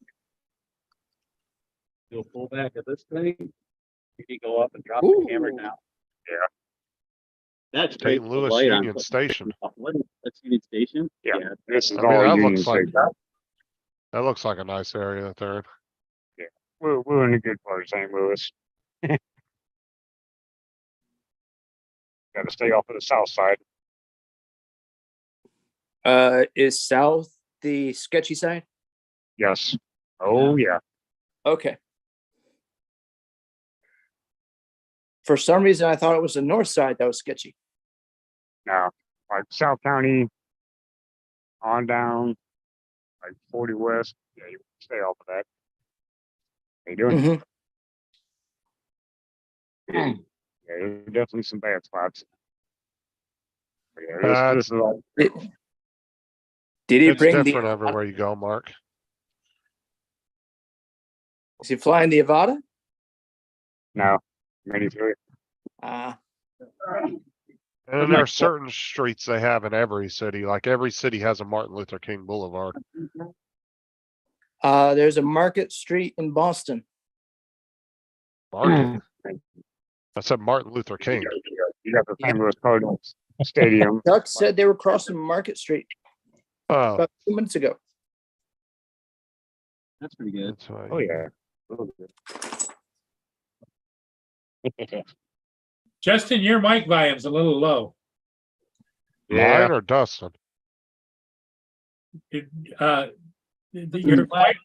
Do a pull back of this thing. You can go up and drop the camera Ooh. down. Yeah. That's great. St. Louis Light on. Union Station. What is that's Union Station? Yeah. This is I mean, all that Union looks like Station. that looks like a nice area that they're in. We're in a good part of St. Louis. Got to stay off of the south side. Is south the sketchy side? Yes. Oh yeah. Okay. For some reason, I thought it was the north side that was sketchy. Now, like South County, on down, like 40 West. Yeah, you stay off of that. How you doing? Mhm. Yeah, there's definitely some bad spots. But yeah, this is all. Did he It's bring different the? everywhere you go, Mark. Is he flying the Avata? No, many through it. Ah, And then there are certain streets they have in every city. Like every city has a Martin Luther King Boulevard. there's a Market Street in Boston. Martin. I said Martin Luther King. You got the St. Louis Cardinals Stadium. Chuck said they were crossing Market Street Oh, about 2 minutes ago. That's pretty good. that's right. Oh yeah. Justin, your mic volume's a little low. Mine or Dustin? Your mic,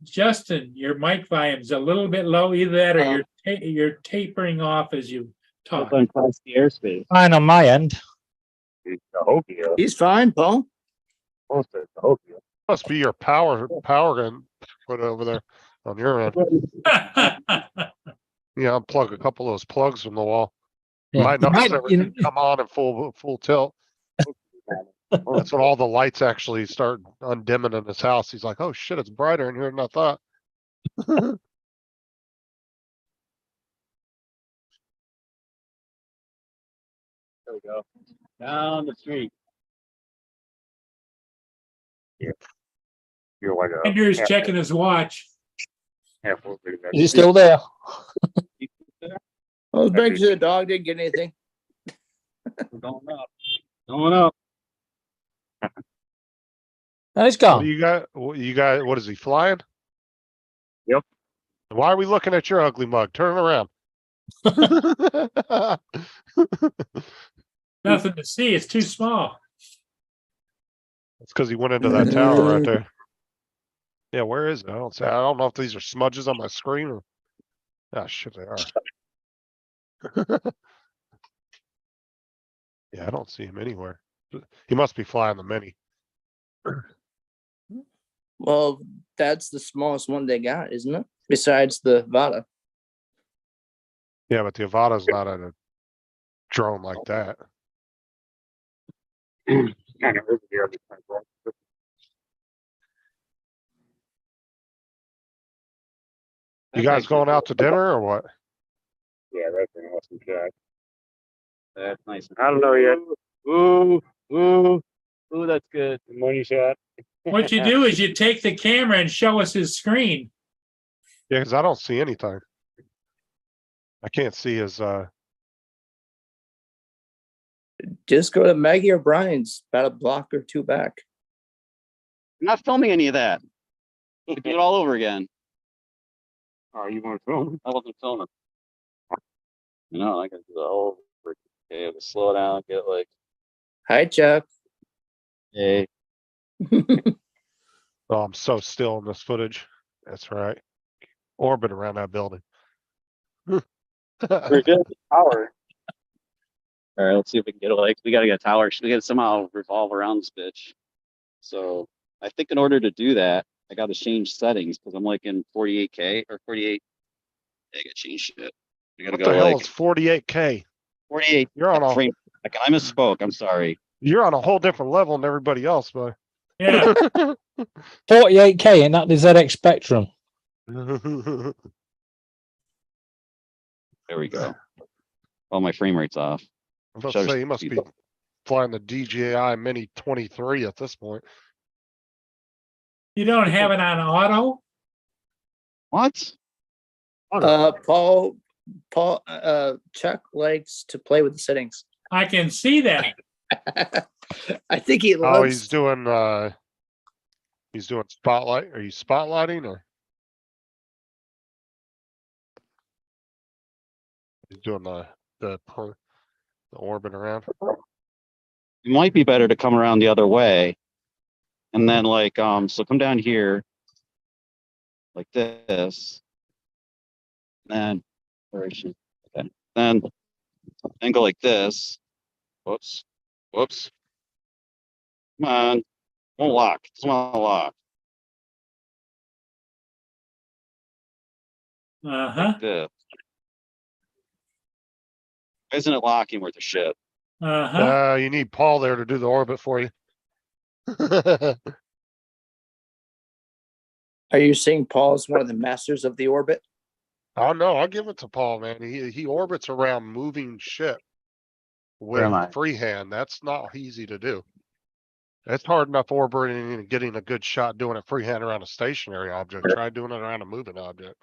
Justin, your mic volume's a little bit low. Either that or you're tapering off as you talk. Across the airspace. Fine on my end. Cahokia. He's fine, Paul. Most of Cahokia. Must be your power gun put over there on your end. Yeah, unplug a couple of those plugs from the wall. You Yeah. might notice everything come on in full tilt. That's when all the lights actually start undimming in his house. He's like, oh shit, it's brighter in here than I thought. There we go. Down the street. You're like a Andrew's checking his watch. half over to that. Is it still there? I was making sure the dog didn't get anything. We're going up. Going up. No, it's What gone. do you got? What is he flying? Yep. Why are we looking at your ugly mug? Turn around. Nothing to see. It's too small. It's because he went into that tower right there. Yeah, where is it? I don't know if these are smudges on my screen or. Ah, shit, they are. Yeah, I don't see him anywhere. He must be flying the mini. Well, that's the smallest one they got, isn't it? Besides the Vada. Yeah, but the Avada's not a drone like that. Kind of over the other side, right? You guys going out to dinner or what? Yeah, that's an awesome shot. That's nice. I don't know yet. Ooh, ooh, ooh, that's good. The money shot. What you do is you take the camera and show us his screen. Yeah, because I don't see anything. I can't see his Just go to Maggie O'Brien's about a block or two back. I'm not filming any of that. We do it all over again. Oh, you want to film? I wasn't filming. You know, I gotta do the whole. Okay, to slow down, get like, Hi, Chuck. hey, Oh, I'm so still in this footage. That's right. Orbit around that building. we're good. Tower. All right, let's see if we can get like, we gotta get a tower. We gotta somehow revolve around this bitch. So I think in order to do that, I gotta change settings because I'm like in 48K or 48. I gotta change shit. I gotta What go the hell like is 48K? 48 You're on a frame per second. I misspoke. I'm sorry. you're on a whole different level than everybody else, but Yeah. 48K and that the ZX Spectrum. There we go. Oh, my frame rate's off. I'm about to Shutter say you must speed. be flying the DJI Mini 23 at this point. You don't have it on auto? What? Paul, Chuck likes to play with the settings. I can see that. I think he Oh, loves. he's doing spotlight. Are you spotlighting or he's doing the orbit around? It might be better to come around the other way. And then like, so come down here like this. And then, where is she? Okay. Then go like this. Whoops. Whoops. Come on. Don't lock. It's not lock. Uh-huh. Like this. Why isn't it locking worth a shit? Uh-huh. You need Paul there to do the orbit for you. Are you saying Paul's one of the masters of the orbit? Oh no, I'll give it to Paul, man. He orbits around moving shit Where am I? with freehand. That's not easy to do. It's hard enough orbiting and getting a good shot doing it freehand around a stationary object. Try doing it around a moving object.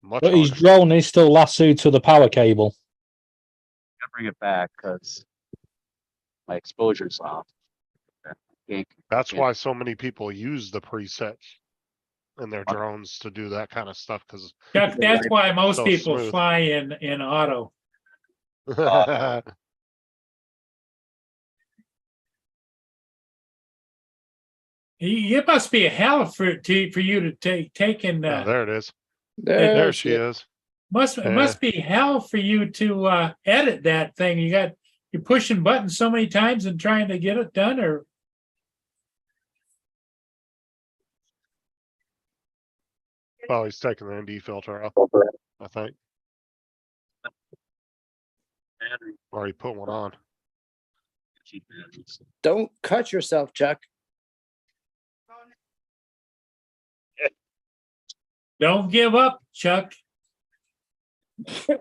Much But his harder. drone is still lassoed to the power cable. Gotta bring it back because my exposure's off. That's why so many people use the presets in their drones to do that kind of stuff because That's why most So people smooth. fly in auto. It must be a hell for you to take and Oh, there it is. There There she is. it must be hell for you to edit that thing. You're pushing buttons so many times and trying to get it done, or Oh, he's taking the ND filter off, I think. Or he put one on. Don't cut yourself, Chuck. don't give up, Chuck.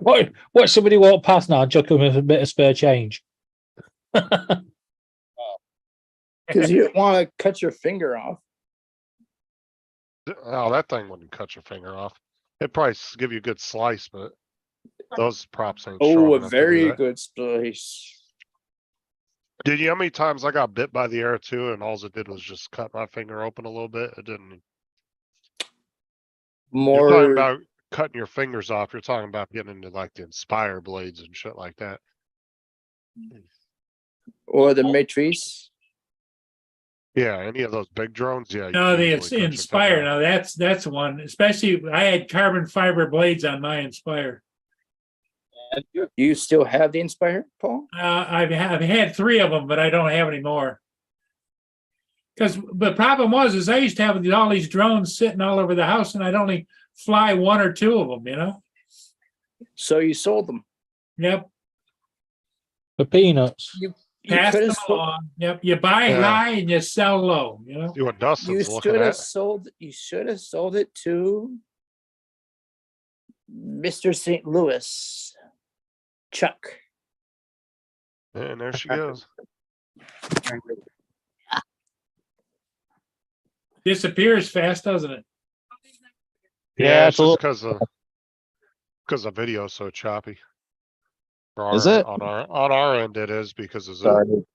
What somebody walk past now and chuck him with a bit of spare change? Because you don't want to cut your finger off. Oh, that thing wouldn't cut your finger off. It'd probably give you a good slice, but those props ain't strong Oh, a enough to do very that. good slice. Did you know how many times I got bit by the air too, and all it did was just cut my finger open a little bit? It didn't. You're talking More about cutting your fingers off. You're talking about getting into like the Inspire blades and shit like that. or the Matrice. Yeah, any of those big drones, yeah. you No, can the easily cut your thumb Inspire. off. Now that's one, especially I had carbon fiber blades on my Inspire. Do you still have the Inspire, Paul? I've had 3 of them, but I don't have any more. Because the problem is I used to have all these drones sitting all over the house, and I'd only fly 1 or 2 of them. You know. So you sold them. Yep. For peanuts. You Pass could them have sold. along. Yep. You buy Yeah. high and you sell low. You know. See what You Dustin's looking should have at. sold. You should have sold it to Mr. St. Louis, Chuck. And there she goes. Disappears fast, doesn't it? Yeah, it's it's a little- just because the video's so choppy. Is it? On our end it is because of Sorry. Zoom.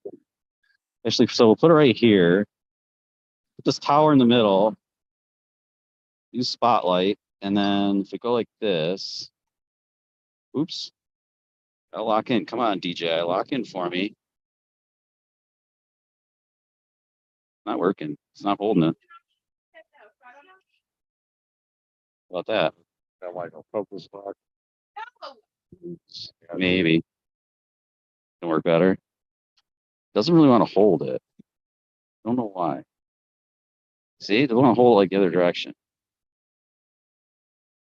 Actually, so we'll put it right here. Put this tower in the middle. Use spotlight, and then if we go like this, oops. I'll lock in. Come on, DJ, lock in for me. Not working. It's not holding it. How about that? Got like a focus lock. Maybe. Can work better. Doesn't really want to hold it. Don't know why. See, it doesn't want to hold it like the other direction.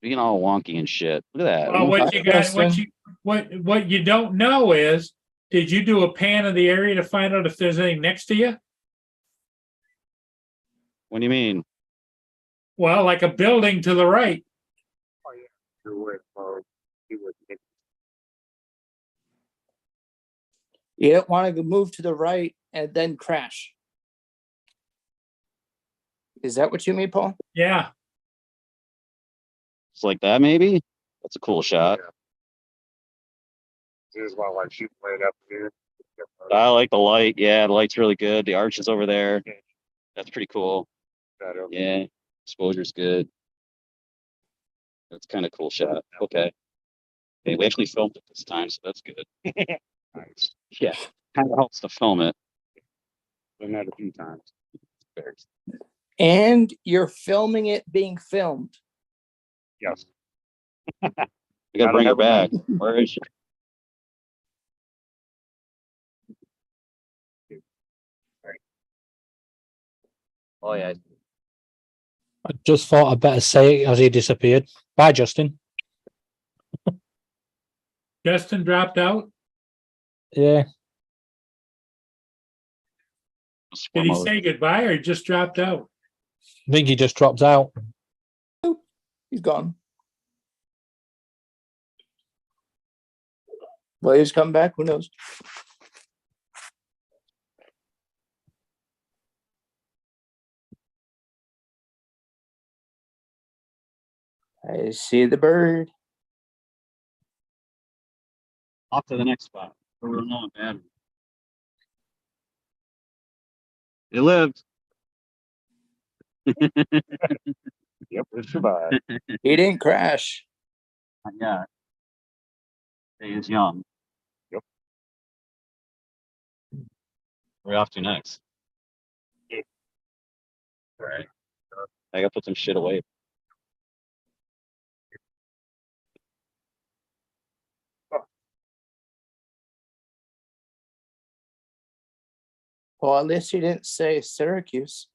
Being all wonky and shit. Look at that. Well, what you got, what you don't know is, did you do a pan of the area to find out if there's anything next to you? What do you mean? Well, like a building to the right. Your way, you would get You don't want to move to the right and then crash. Is that what you mean, Paul? Yeah. It's like that, maybe? That's a cool shot. Here's my like shoot right up here. I like the light. Yeah, the light's really good. The arch is over there. That's pretty cool. Yeah, exposure's good. That's kind of cool shot. Okay. Okay, we actually filmed it this time, so that's good. Nice. Yeah, kind of helps to film it. Done that a few times. And you're filming it being filmed. Yes. We gotta bring her back. Where is she? Oh yeah. I just thought I'd better say it as he disappeared. Bye, Justin. Justin dropped out. Yeah. Did he say goodbye or just dropped out? I think he just dropped out. He's gone. Well, he's come back. Who knows? I see the bird. Off to the next spot. We're not bad. It lived. Yep, it survived. He didn't crash. Yeah. He is young. Yep. Where are we off to next? All right. I gotta put some shit away. Well, at least he didn't say Syracuse.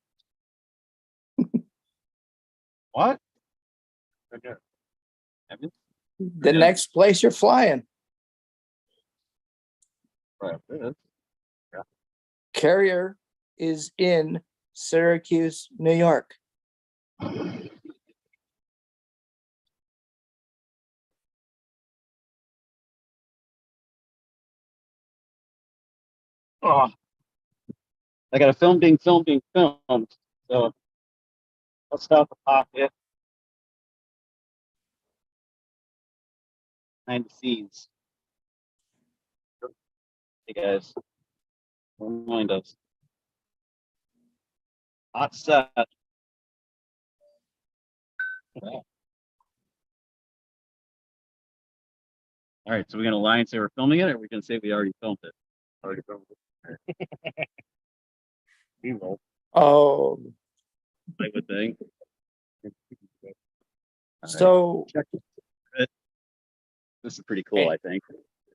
What? Okay. The next place you're flying. Right. Yeah. Carrier is in Syracuse, New York. Oh. I got a film being filmed. So let's stop the pocket. Behind the scenes. Hey guys. Don't mind us. Hot set. All right, so we're gonna lie and say we're filming it, or we can say we already filmed it? Already filmed it. We will. Oh, I would think. so This is pretty cool, I think.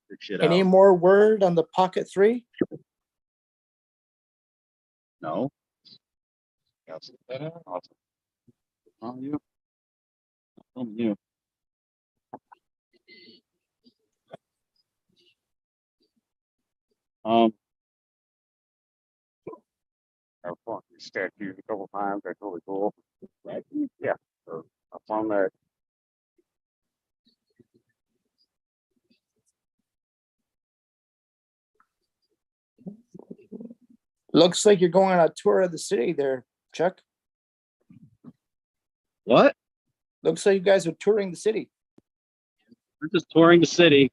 Good shit any out. more word on the Pocket 3? No. On you. On you. I've fought these statues a couple times. That's really cool. Yeah. So I found that. Looks like you're going on a tour of the city there, Chuck. What? Looks like you guys are touring the city. We're just touring the city.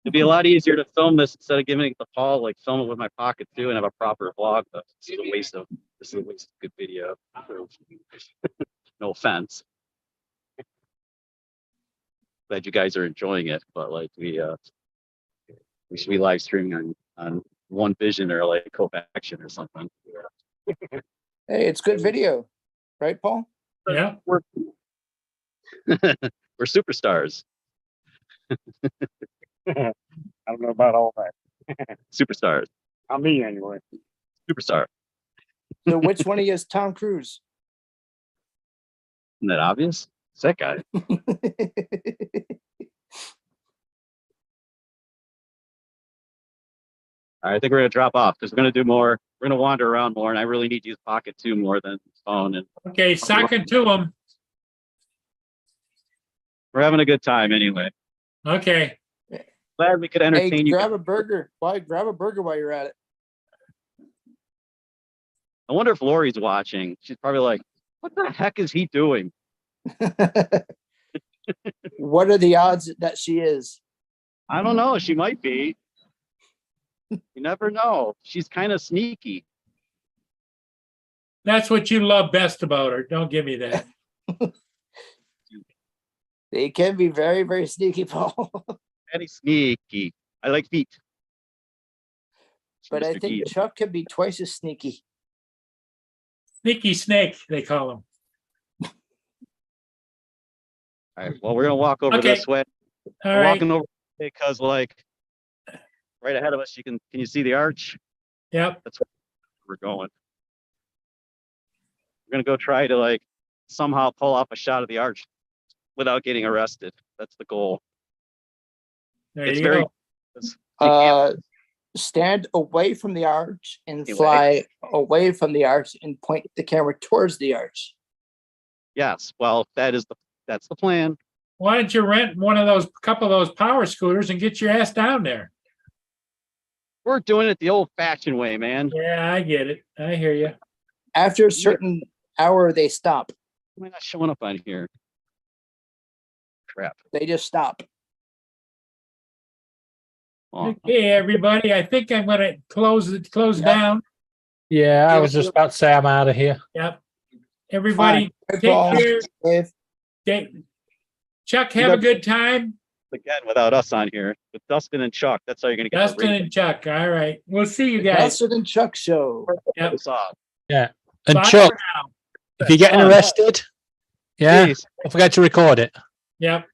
It'd be a lot easier to film this instead of giving it to Paul, like film it with my Pocket 2 and have a proper vlog. But this is a waste of good video. No offense. Glad you guys are enjoying it, but like we should be live streaming on One Vision or like Cope Action or something. Hey, it's good video, right, Paul? Yeah. We're superstars. I don't know about all that. Superstars. Not me anyway. Superstar. So which one of you is Tom Cruise? Isn't that obvious? It's that guy. All right, I think we're gonna drop off because we're gonna do more. We're gonna wander around more, and I really need to use Pocket 2 more than phone. And Okay, second to them. we're having a good time anyway. Okay. Glad we could Hey, entertain you. grab a burger. Why grab a burger while you're at it? I wonder if Lori's watching. She's probably like, "What the heck is he doing?" What are the odds that she is? I don't know. She might be. You never know. She's kind of sneaky. That's what you love best about her. Don't give me that. They can be very, very sneaky, Paul. Very sneaky. I like feet. But I Mr. think Gee. Chuck can be twice as sneaky. Sneaky snake, they call him. All right. Well, we're gonna walk over Okay. this way. All We're right. walking over because, like, right ahead of us, can you see the arch? Yep. That's where we're going. We're gonna go try to like somehow pull off a shot of the arch without getting arrested. That's the goal. There It's you very. go. You can't- Stand away from the arch and Anyway. fly away from the arch and point the camera towards the arch. Yes. Well, that's the plan. Why don't you rent one of those, couple of those power scooters and get your ass down there? We're doing it the old-fashioned way, man. Yeah, I get it. I hear you. After a certain hour, they stop. Why not showing up on here? Crap. They just stop. Oh, Okay, everybody, I think I'm gonna close down. Yeah, I was just about to say I'm out of here. Yep. Everybody, Hey, take Paul. care. Dave. Chuck, have a good time. again, without us on here, with Dustin and Chuck, that's how you're gonna get the Dustin rating. and Chuck. All right. We'll see you guys. Dustin and Chuck show. Yep. Us off. Yeah. And Bye Chuck, for now. if you're getting arrested, yeah, Peace. don't forget to record it. Yep.